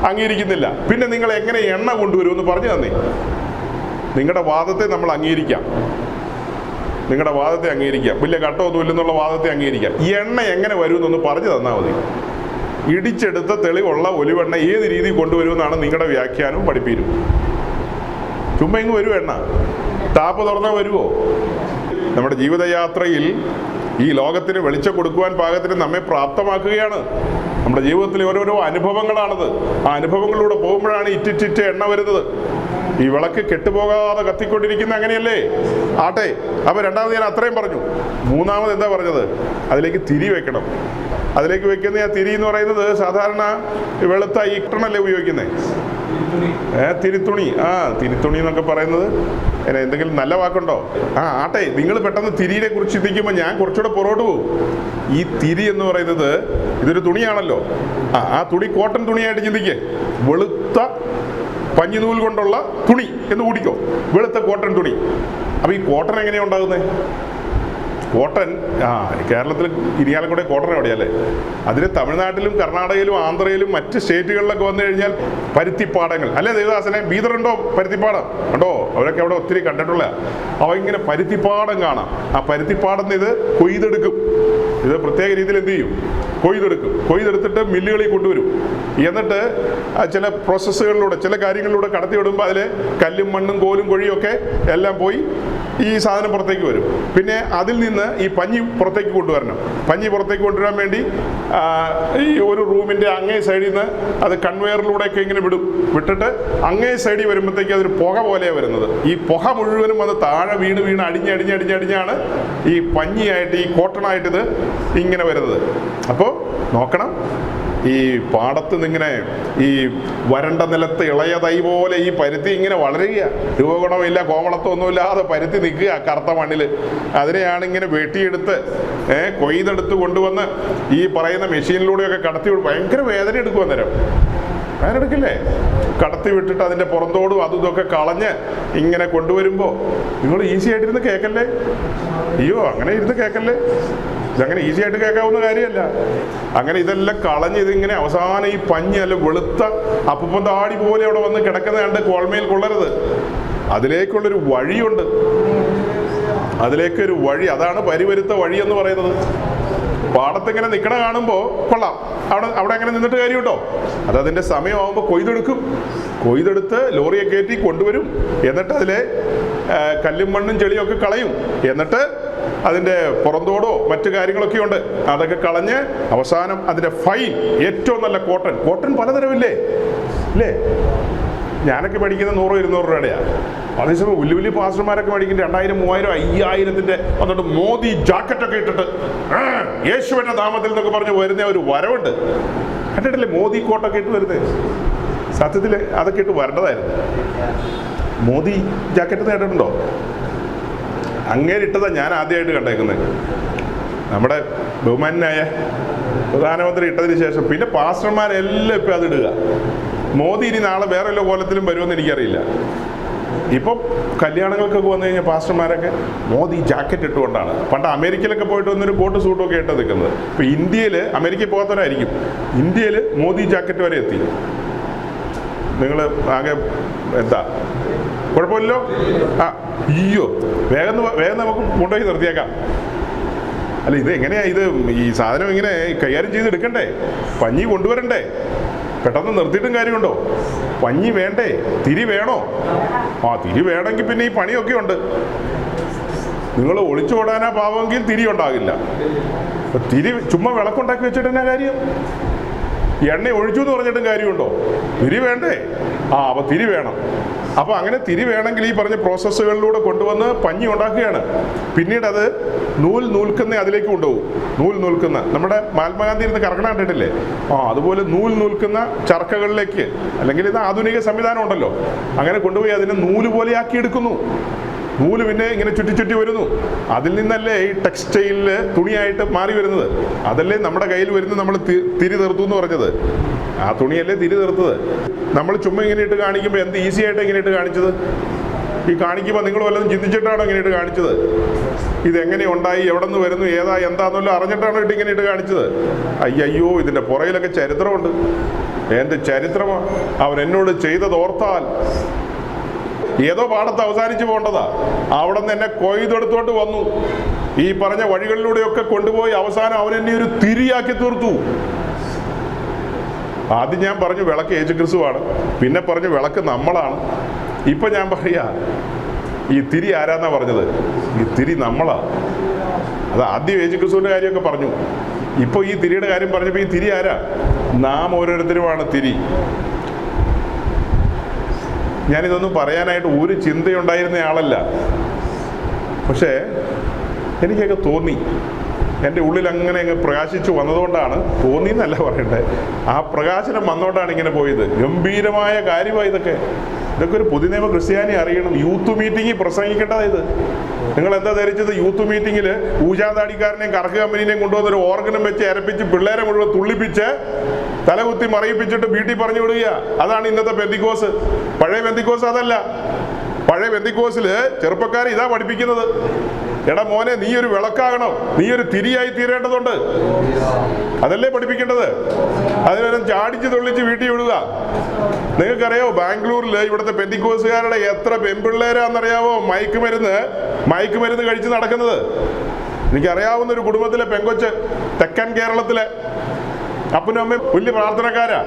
അംഗീകരിക്കുന്നില്ല. പിന്നെ നിങ്ങൾ എങ്ങനെ എണ്ണ കൊണ്ടുവരുമെന്ന് പറഞ്ഞു തന്നേ. നിങ്ങളുടെ വാദത്തെ നമ്മൾ അംഗീകരിക്കാം, നിങ്ങളുടെ വാദത്തെ അംഗീകരിക്കാം. വലിയ ഘട്ടമൊന്നും ഇല്ലെന്നുള്ള വാദത്തെ അംഗീകരിക്കാം. ഈ എണ്ണ എങ്ങനെ വരുമെന്നൊന്ന് പറഞ്ഞു തന്നാൽ മതി. ഇടിച്ചെടുത്ത തെളിവുള്ള ഒലിവെണ്ണ ഏത് രീതിയിൽ കൊണ്ടുവരുമെന്നാണ് നിങ്ങളുടെ വ്യാഖ്യാനവും പഠിപ്പീരും. ചുമ്മാ ഇങ്ങ് വരുമോ എണ്ണ? ടാപ്പ് തുറന്നാൽ വരുമോ? നമ്മുടെ ജീവിതയാത്രയിൽ ഈ ലോകത്തിന് വെളിച്ചം കൊടുക്കുവാൻ പാകത്തിന് നമ്മെ പ്രാപ്തമാക്കുകയാണ്. നമ്മുടെ ജീവിതത്തിലെ ഓരോരോ അനുഭവങ്ങളാണത്. ആ അനുഭവങ്ങളിലൂടെ പോകുമ്പോഴാണ് ഇറ്റിറ്റിറ്റ് എണ്ണ വരുന്നത്. ഈ വിളക്ക് കെട്ടുപോകാതെ കത്തിക്കൊണ്ടിരിക്കുന്ന അങ്ങനെയല്ലേ? ആട്ടെ, അപ്പൊ രണ്ടാമത് ഞാൻ അത്രയും പറഞ്ഞു. മൂന്നാമത് എന്താ പറഞ്ഞത്? അതിലേക്ക് തിരി വെക്കണം. അതിലേക്ക് വെക്കുന്ന ആ തിരി എന്ന് പറയുന്നത് സാധാരണ വെളുത്ത ഈട്ടണല്ലേ ഉപയോഗിക്കുന്നത്? തിരിത്തുണി. തിരിത്തുണി എന്നൊക്കെ പറയുന്നത് എന്തെങ്കിലും നല്ല വാക്കുണ്ടോ? ആട്ടെ, നിങ്ങൾ പെട്ടെന്ന് തിരിയെ കുറിച്ച് ചിന്തിക്കുമ്പോൾ ഞാൻ കുറച്ചുകൂടെ പുറകോട്ട് പോകും. ഈ തിരി എന്ന് പറയുന്നത് ഇതൊരു തുണിയാണല്ലോ. ആ തുണി കോട്ടൺ തുണിയായിട്ട് ചിന്തിക്കേ. വെളുത്ത പഞ്ഞിനൂൽ കൊണ്ടുള്ള തുണി എന്ന് കൂടിക്കോ, വെളുത്ത കോട്ടൺ തുണി. അപ്പൊ ഈ കോട്ടൺ എങ്ങനെയാ ഉണ്ടാകുന്നത്? കോട്ടൺ കേരളത്തിൽ ഇരിയാലക്കുട കോട്ടൺ എവിടെയല്ലേ? അതിന് തമിഴ്നാട്ടിലും കർണാടകയിലും ആന്ധ്രയിലും മറ്റ് സ്റ്റേറ്റുകളിലൊക്കെ വന്നു കഴിഞ്ഞാൽ പരുത്തിപ്പാടങ്ങൾ അല്ലേ ദേവദാസനെ? ബീദറുണ്ടോ പരുത്തിപ്പാടം? ഉണ്ടോ? അവരൊക്കെ അവിടെ ഒത്തിരി കണ്ടിട്ടുള്ള. അവ ഇങ്ങനെ പരുത്തിപ്പാടം കാണാം. ആ പരുത്തിപ്പാടം ഇത് കൊയ്തെടുക്കും. ഇത് പ്രത്യേക രീതിയിൽ എന്ത് ചെയ്യും? കൊയ്തെടുത്തിട്ട് മില്ലുകളിൽ കൊണ്ടുവരും. എന്നിട്ട് ചില പ്രോസസ്സുകളിലൂടെ ചില കാര്യങ്ങളിലൂടെ കടത്തി വിടുമ്പോൾ അതിൽ കല്ലും മണ്ണും കോലും കൊഴിയും ഒക്കെ എല്ലാം പോയി ഈ സാധനം പുറത്തേക്ക് വരും. പിന്നെ അതിൽ നിന്ന് ഈ പഞ്ഞി പുറത്തേക്ക് കൊണ്ടുവരണം. പഞ്ഞി പുറത്തേക്ക് കൊണ്ടുവരാൻ വേണ്ടി ഈ ഒരു റൂമിൻ്റെ അങ്ങേ സൈഡിൽ നിന്ന് അത് കൺവെയറിലൂടെയൊക്കെ ഇങ്ങനെ വിട്ടിട്ട് അങ്ങേ സൈഡിൽ വരുമ്പോഴത്തേക്ക് അതൊരു പുക പോലെയാണ് വരുന്നത്. ഈ പുക മുഴുവനും വന്ന് താഴെ വീണ് അടിഞ്ഞാണ് ഈ പഞ്ഞിയായിട്ട് ഈ കോട്ടണായിട്ട് ഇത് ഇങ്ങനെ വരുന്നത്. അപ്പോൾ നോക്കണം, ഈ പാടത്ത് നിന്നിങ്ങനെ ഈ വരണ്ട നിലത്ത് ഇളയ തൈ പോലെ ഈ പരുത്തി ഇങ്ങനെ വളരുക. രൂപഗുണമില്ല, കോമളത്വമൊന്നുമില്ലാതെ പരുത്തി നിൽക്കുക കറുത്ത മണ്ണിൽ. അതിനെയാണ് ഇങ്ങനെ വെട്ടിയെടുത്ത് കൊയ്തെടുത്ത് കൊണ്ടുവന്ന് ഈ പറയുന്ന മെഷീനിലൂടെയൊക്കെ കടത്തി ഭയങ്കര വേദന എടുക്കും. അന്നേരം വേദന എടുക്കില്ലേ? കടത്തി വിട്ടിട്ട് അതിൻ്റെ പുറന്തോടും അതും ഇതൊക്കെ കളഞ്ഞ് ഇങ്ങനെ കൊണ്ടുവരുമ്പോൾ നിങ്ങൾ ഈസി ആയിട്ടിരുന്ന് കേൾക്കല്ലേ? അയ്യോ, അങ്ങനെ ഇരുന്ന് കേൾക്കല്ലേ? ഇതങ്ങനെ ഈസി ആയിട്ട് കേൾക്കാവുന്ന കാര്യമല്ല. അങ്ങനെ ഇതെല്ലാം കളഞ്ഞ് ഇതിങ്ങനെ അവസാനം ഈ പഞ്ഞി അല്ല വെളുത്ത അപ്പൂപ്പൻ താടി പോലെ അവിടെ വന്ന് കിടക്കുന്ന കണ്ട് കോൾമേൽ കൊള്ളരുത്. അതിലേക്കുള്ളൊരു വഴിയുണ്ട്. അതിലേക്കൊരു വഴി, അതാണ് പരിവരുത്ത വഴി എന്ന് പറയുന്നത്. പാടത്തിങ്ങനെ നിൽക്കണ കാണുമ്പോൾ കൊള്ളാം, അവിടെ അങ്ങനെ നിന്നിട്ട് കാര്യം കേട്ടോ. അതതിൻ്റെ സമയമാകുമ്പോൾ കൊയ്തെടുത്ത് ലോറിയെ കയറ്റി കൊണ്ടുവരും. എന്നിട്ട് അതിലെ കല്ലും മണ്ണും ചെളിയും ഒക്കെ കളയും. എന്നിട്ട് അതിൻ്റെ പുറന്തോടോ മറ്റു കാര്യങ്ങളൊക്കെ ഉണ്ട്, അതൊക്കെ കളഞ്ഞ് അവസാനം അതിൻ്റെ ഫൈൻ ഏറ്റവും നല്ല കോട്ടൺ പലതരമില്ലേ? ഞാനൊക്കെ മേടിക്കുന്ന 100-200 രൂപയുടെയാണ്. അതേസമയം വലിയ പാസ്റ്റർമാരൊക്കെ മേടിക്കുന്നത് 2000, 3000, 5000-ന്റെ എന്നിട്ട് മോദി ജാക്കറ്റൊക്കെ ഇട്ടിട്ട് യേശുവിന്റെ നാമത്തിൽ എന്നൊക്കെ പറഞ്ഞ് വരുന്ന ഒരു വരവുണ്ട്. കണ്ടിട്ടില്ലേ? മോദി കോട്ടൊക്കെ ഇട്ട് വരുന്നത്. സത്യത്തിൽ അതൊക്കെ ഇട്ട് വരേണ്ടതായിരുന്നു. മോദി ജാക്കറ്റ് നേടിയിട്ടുണ്ടോ? അങ്ങേരിട്ടതാണ് ഞാൻ ആദ്യമായിട്ട് കണ്ടേക്കുന്നത്. നമ്മുടെ ബഹുമാനായ പ്രധാനമന്ത്രി ഇട്ടതിന് ശേഷം പിന്നെ പാസ്റ്റർമാരെല്ലാം ഇപ്പം അതിടുക. മോദി ഇനി നാളെ വേറെ വല്ല കോലത്തിലും വരുമെന്ന് എനിക്കറിയില്ല. ഇപ്പം കല്യാണങ്ങൾക്കൊക്കെ വന്നു കഴിഞ്ഞാൽ പാസ്റ്റർമാരൊക്കെ മോദി ജാക്കറ്റ് ഇട്ടുകൊണ്ടാണ്. പണ്ട് അമേരിക്കയിലൊക്കെ പോയിട്ട് വന്നൊരു കോട്ട് സൂട്ടൊക്കെ ഇട്ട് നിൽക്കുന്നത്. ഇപ്പം ഇന്ത്യയിൽ, അമേരിക്കയിൽ പോകാത്തവരായിരിക്കും, ഇന്ത്യയിൽ മോദി ജാക്കറ്റ് വരെ എത്തി. നിങ്ങൾ ആകെ എന്താ കുഴപ്പമില്ലല്ലോ? അയ്യോ, വേഗം നമുക്ക് കൊണ്ടുപോയി നിർത്തിയേക്കാം. അല്ല, ഇത് എങ്ങനെയാ? ഇത് ഈ സാധനം ഇങ്ങനെ കൈകാര്യം ചെയ്തെടുക്കണ്ടേ? പഞ്ഞി കൊണ്ടുവരണ്ടേ? പെട്ടെന്ന് നിർത്തിയിട്ടും കാര്യമുണ്ടോ? പഞ്ഞി വേണ്ടേ? തിരി വേണോ? തിരി വേണമെങ്കിൽ പിന്നെ ഈ പണിയൊക്കെ ഉണ്ട്. നിങ്ങൾ ഒളിച്ചോടാനാ പാവമെങ്കിൽ തിരി ഉണ്ടാകില്ല. തിരി ചുമ്മാ വിളക്കുണ്ടാക്കി വെച്ചിട്ട് എന്നാ കാര്യം? എണ്ണ ഒഴിച്ചു എന്ന് പറഞ്ഞിട്ടും കാര്യമുണ്ടോ? തിരി വേണ്ടേ? അപ്പോൾ തിരി വേണം. അപ്പോൾ അങ്ങനെ തിരി വേണമെങ്കിൽ ഈ പറഞ്ഞ പ്രോസസ്സുകളിലൂടെ കൊണ്ടുവന്ന് പഞ്ഞി ഉണ്ടാക്കുകയാണ്. പിന്നീട് അത് നൂൽക്കുന്ന അതിലേക്ക് കൊണ്ടുപോകും. നൂൽക്കുന്ന നമ്മുടെ മഹാത്മാഗാന്ധി ഇരുന്ന് കറങ്ങണ കണ്ടിട്ടില്ലേ? അതുപോലെ നൂൽക്കുന്ന ചർക്കകളിലേക്ക്, അല്ലെങ്കിൽ ഇത് ആധുനിക സംവിധാനം ഉണ്ടല്ലോ, അങ്ങനെ കൊണ്ടുപോയി അതിനെ നൂല് പോലെ ആക്കിയെടുക്കുന്നു. നൂല് പിന്നെ ഇങ്ങനെ ചുറ്റി വരുന്നു. അതിൽ നിന്നല്ലേ ഈ ടെക്സ്റ്റൈലിൽ തുണിയായിട്ട് മാറി വരുന്നത്. അതല്ലേ നമ്മുടെ കയ്യിൽ വരുന്നത്. നമ്മൾ തിരി തീർത്തു എന്ന് പറഞ്ഞത് ആ തുണിയല്ലേ തിരി തീർത്തത്. നമ്മൾ ചുമ്മാ ഇങ്ങനെ ഇട്ട് കാണിക്കുമ്പോൾ എന്ത് ഈസി ആയിട്ട് ഇങ്ങനെ ഇട്ട് കാണിച്ചത്? ഈ കാണിക്കുമ്പോൾ നിങ്ങൾ വല്ലതും ചിന്തിച്ചിട്ടാണോ ഇങ്ങനെ ഇട്ട് കാണിച്ചത്? ഇതെങ്ങനെ ഉണ്ടായി, എവിടെ നിന്ന് വരുന്നു, എന്താണെന്നല്ലോ അറിഞ്ഞിട്ടാണോ ഇങ്ങനെ ഇട്ട് കാണിച്ചത്? അയ്യോ, ഇതിൻ്റെ പുറയിലൊക്കെ ചരിത്രമുണ്ട്. എന്ത് ചരിത്രമാണ്? അവൻ എന്നോട് ചെയ്തത് ഓർത്താൽ ഏതോ പാടത്ത് അവസാനിച്ച് പോകേണ്ടതാ. അവിടെ നിന്ന് എന്നെ കൊയ്തെടുത്തോട്ട് വന്നു. ഈ പറഞ്ഞ വഴികളിലൂടെയൊക്കെ കൊണ്ടുപോയി അവസാനം അവൻ എന്നെ ഒരു തിരിയാക്കി തീർത്തു. ആദ്യം ഞാൻ പറഞ്ഞു വിളക്ക് യേശുക്രിസ്തുവാണ്, പിന്നെ പറഞ്ഞു വിളക്ക് നമ്മളാണ്. ഇപ്പം ഞാൻ പറയാ ഈ തിരി ആരാന്നാ പറഞ്ഞത്? ഈ തിരി നമ്മളാ. അത് ആദ്യം യേശുക്രിസ്തുവിൻ്റെ കാര്യമൊക്കെ പറഞ്ഞു, ഇപ്പോൾ ഈ തിരിയുടെ കാര്യം പറഞ്ഞപ്പോൾ ഈ തിരി ആരാ? നാം ഓരോരുത്തരുമാണ് തിരി. ഞാനിതൊന്നും പറയാനായിട്ട് ഒരു ചിന്തയുണ്ടായിരുന്ന ആളല്ല, പക്ഷേ എനിക്കൊക്കെ തോന്നി, എൻ്റെ ഉള്ളിൽ അങ്ങനെ അങ്ങ് പ്രകാശിച്ചു വന്നതുകൊണ്ടാണ്. തോന്നി എന്നല്ല പറയണ്ടേ, ആ പ്രകാശനം വന്നുകൊണ്ടാണ് ഇങ്ങനെ പോയത്. ഗംഭീരമായ കാര്യമാണ് ഇതൊക്കെ. ഇതൊക്കെ ഒരു പുതുനിയമ ക്രിസ്ത്യാനി അറിയണം. യൂത്ത് മീറ്റിങ്ങിൽ പ്രസംഗിക്കേണ്ടതാ ഇത്. നിങ്ങൾ എന്താ ധരിച്ചത്? യൂത്ത് മീറ്റിങ്ങിൽ ഊജാതാടിക്കാരനെയും കറക്ക് കമ്പനിനെയും കൊണ്ടുവന്നൊരു ഓർഗനം വെച്ച് അരപ്പിച്ച് പിള്ളേരെ മുഴുവൻ തുള്ളിപ്പിച്ച് തലകുത്തി മറിയിപ്പിച്ചിട്ട് വീട്ടിൽ പറഞ്ഞു വിടുക. അതാണ് ഇന്നത്തെ പെന്തിക്കോസ്. പഴയ പെന്തിക്കോസ് അതല്ല. പഴയ പെന്തിക്കോസില് ചെറുപ്പക്കാർ ഇതാ പഠിപ്പിക്കുന്നത്. എടാ മോനെ, നീ ഒരു വിളക്കാകണം, നീ ഒരു തിരിയായി തീരേണ്ടതുണ്ട്. അതല്ലേ പഠിപ്പിക്കേണ്ടത്. അതിനൊരു ചാടിച്ച് തുള്ളിച്ച് വീട്ടിൽ വിടുക. നിങ്ങൾക്കറിയാവോ ബാംഗ്ലൂരിൽ ഇവിടുത്തെ പെന്തിക്കോസുകാരുടെ എത്ര പെൺപിള്ളേരാന്നറിയാവോ മയക്കുമരുന്ന് കഴിച്ച് നടക്കുന്നത്? എനിക്കറിയാവുന്ന ഒരു കുടുംബത്തിലെ പെങ്കൊച്ച്, തെക്കൻ കേരളത്തിലെ അപ്പനും അമ്മയും വലിയ പ്രാർത്ഥനക്കാരാ,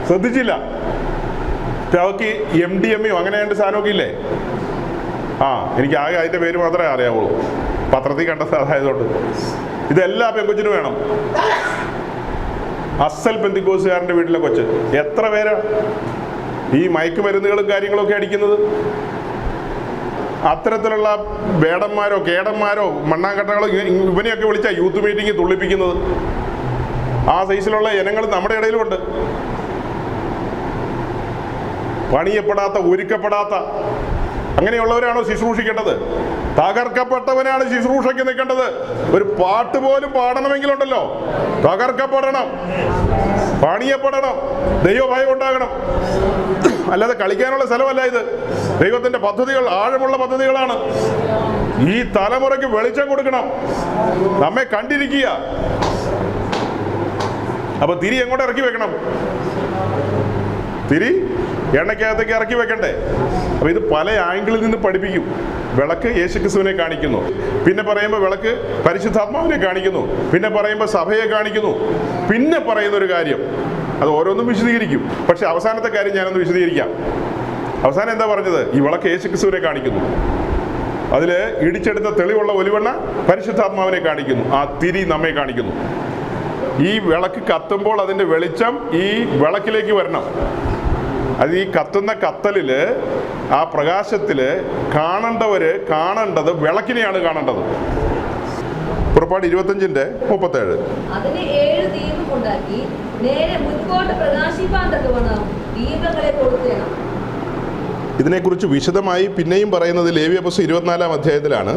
ശ്രദ്ധിച്ചില്ല. അവർക്ക് MDMA അങ്ങനെ രണ്ട് സാധനമൊക്കെ ഇല്ലേ? എനിക്ക് ആകെ അതിൻ്റെ പേര് മാത്രമേ അറിയാവുള്ളൂ, പത്രത്തിൽ കണ്ടത് അതായതുകൊണ്ട്. ഇതെല്ലാ പെങ്കൊച്ചിനും വേണം. അസൽ പെന്തിക്കോസുകാരൻ്റെ വീട്ടിലെ കൊച്ച് എത്ര പേരാ ഈ മയക്കുമരുന്നുകളും കാര്യങ്ങളൊക്കെ അടിക്കുന്നത്? അത്തരത്തിലുള്ള വേടന്മാരോ കേടന്മാരോ മണ്ണാങ്കട്ടകളോ ഇവനെയൊക്കെ വിളിച്ചാ യൂത്ത് മീറ്റിംഗ് തുള്ളിപ്പിക്കുന്നത്. ആ സൈസിലുള്ള ഇനങ്ങൾ നമ്മുടെ ഇടയിലുമുണ്ട്. പണിയപ്പെടാത്ത, ഒരുക്കപ്പെടാത്ത അങ്ങനെയുള്ളവരാണോ ശുശ്രൂഷിക്കേണ്ടത്? തകർക്കപ്പെട്ടവനാണ് ശുശ്രൂഷയ്ക്ക് നിൽക്കേണ്ടത്. ഒരു പാട്ട് പോലും പാടണമെങ്കിലുണ്ടല്ലോ, തകർക്കപ്പെടണം, പണിയപ്പെടണം, ദൈവഭയം ഉണ്ടാകണം. അല്ലാതെ കളിക്കാനുള്ള സ്ഥലമല്ല ഇത്. ദൈവത്തിന്റെ പദ്ധതികൾ ആഴമുള്ള പദ്ധതികളാണ്. ഈ തലമുറയ്ക്ക് വെളിച്ചം കൊടുക്കണം. നമ്മെ കണ്ടിരിക്കുക. അപ്പൊ തിരി എങ്ങോട്ട് ഇറക്കി വെക്കണം? തിരി എണ്ണയ്ക്കകത്തേക്ക് ഇറക്കി വെക്കണ്ടേ? അപ്പൊ ഇത് പല ആംഗിളിൽ നിന്ന് പഠിപ്പിക്കും. വിളക്ക് യേശുക്രിസ്തുവിനെ കാണിക്കുന്നു, പിന്നെ പറയുമ്പോൾ വിളക്ക് പരിശുദ്ധാത്മാവിനെ കാണിക്കുന്നു, പിന്നെ പറയുമ്പോൾ സഭയെ കാണിക്കുന്നു, പിന്നെ പറയുന്ന ഒരു കാര്യം അത് ഓരോന്നും വിശദീകരിക്കും. പക്ഷെ അവസാനത്തെ കാര്യം ഞാനൊന്ന് വിശദീകരിക്കാം. അവസാനം എന്താ പറഞ്ഞത്? ഈ വിളക്ക് യേശുക്രിസ്തുവിനെ കാണിക്കുന്നു, അതില് ഇടിച്ചെടുത്ത തെളിവുള്ള ഒലിവെണ്ണ പരിശുദ്ധാത്മാവിനെ കാണിക്കുന്നു, ആ തിരി നമ്മെ കാണിക്കുന്നു. ഈ വിളക്ക് കത്തുമ്പോൾ അതിന്റെ വെളിച്ചം ഈ വിളക്കിലേക്ക് വരണം. അത് ഈ കത്തുന്ന കത്തലില്, ആ പ്രകാശത്തില് കാണേണ്ടത് വിളക്കിനെയാണ് കാണേണ്ടത്. പുറപ്പാട് 25:37. അതിന് 7 ദീപം ഉണ്ടാക്കി നേരെ മുൻപോട്ട് പ്രകാശിപ്പാൻ തക്കവണ്ണം ദീപങ്ങളെ കൊടുത്തേണം. ഇതിനെക്കുറിച്ച് വിശദമായി പിന്നെയും പറയുന്നത് ലേവ്യപുസ്തകം 24-ാം അധ്യായത്തിലാണ്.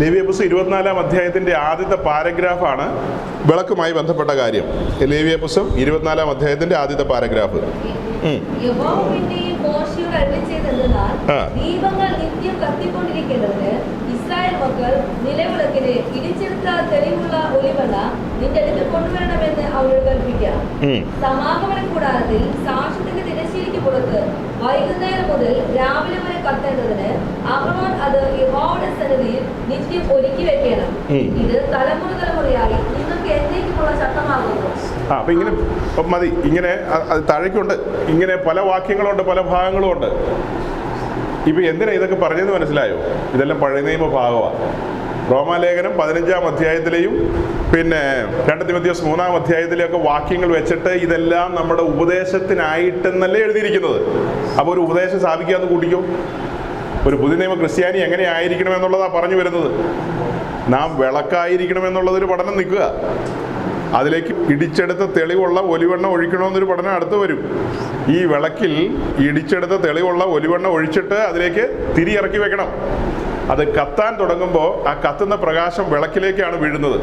ലേവ്യപുസ്തകം 24-ാം അധ്യായത്തിന്റെ ആദ്യത്തെ പാരഗ്രാഫാണ് വിളക്കുമായി ബന്ധപ്പെട്ട കാര്യം. ലേവ്യപുസ്തകം 24-ാം അധ്യായത്തിന്റെ ആദ്യത്തെ പാരഗ്രാഫ്. യഹോവ പിന്നെയും മോശെയോട് അരുളിച്ചെയ്തെന്നാൽ, ദീപങ്ങൾ നിത്യം കത്തിക്കൊണ്ടിരിക്കേണ്ടതിന് ഇസ്രായേൽ മക്കൾ നിലവിളക്കിന് ഇടിച്ചെടുത്ത തെളിവുള്ള ഒലിവെണ്ണ നിന്റെ അടുത്ത് കൊണ്ടുവരണമെന്ന് അവരോട് കൽപ്പിക്കാം. സമാഗമന കൂടാരത്തിൽ സാക്ഷ്യത്തിന്റെ തിരശ്ശീലയ്ക്ക് പുറത്ത് വൈകുന്നേരം മുതൽ രാവിലെ വരെ കത്തേണ്ടതിന് അഹ്റോൻ അത് യഹോവയുടെ സന്നിധിയിൽ നിത്യം ഒരുക്കി വെക്കണം. ഇത് തലമുറയായി നിങ്ങൾക്ക് എന്നേക്കുമുള്ള ചട്ടമാകുന്നു. അപ്പൊ ഇങ്ങനെ മതി. ഇങ്ങനെ അത് താഴേക്കുണ്ട്. ഇങ്ങനെ പല വാക്യങ്ങളുണ്ട്, പല ഭാഗങ്ങളും ഉണ്ട്. ഇപ്പൊ എന്തിനാ ഇതൊക്കെ പറഞ്ഞതെന്ന് മനസ്സിലായോ? ഇതെല്ലാം പഴയ നിയമ ഭാഗമാണ്. റോമാലേഖനം 15-ാം അധ്യായത്തിലെയും പിന്നെ 2 തിമോഥെയോസ് 3-ാം അധ്യായത്തിലെയൊക്കെ വാക്യങ്ങൾ വെച്ചിട്ട് ഇതെല്ലാം നമ്മുടെ ഉപദേശത്തിനായിട്ടെന്നല്ലേ എഴുതിയിരിക്കുന്നത്. അപ്പോൾ ഒരു ഉപദേശം സ്ഥാപിക്കാമെന്ന് കൂട്ടിക്കോ. ഒരു പുതുനിയമ ക്രിസ്ത്യാനി എങ്ങനെ ആയിരിക്കണം എന്നുള്ളതാണ് പറഞ്ഞു വരുന്നത്. നാം വിളക്കായിരിക്കണമെന്നുള്ളതൊരു പഠനം നിൽക്കുക. അതിലേക്ക് ഇടിച്ചെടുത്ത തെളിവുള്ള ഒലിവെണ്ണ ഒഴിക്കണമെന്നൊരു പഠനം അടുത്ത് വരും. ഈ വിളക്കിൽ ഇടിച്ചെടുത്ത തെളിവുള്ള ഒലിവെണ്ണ ഒഴിച്ചിട്ട് അതിലേക്ക് തിരി ഇറക്കി വെക്കണം. അത് കത്താൻ തുടങ്ങുമ്പോൾ ആ കത്തുന്ന പ്രകാശം വിളക്കിലേക്കാണ് വീഴുന്നത്.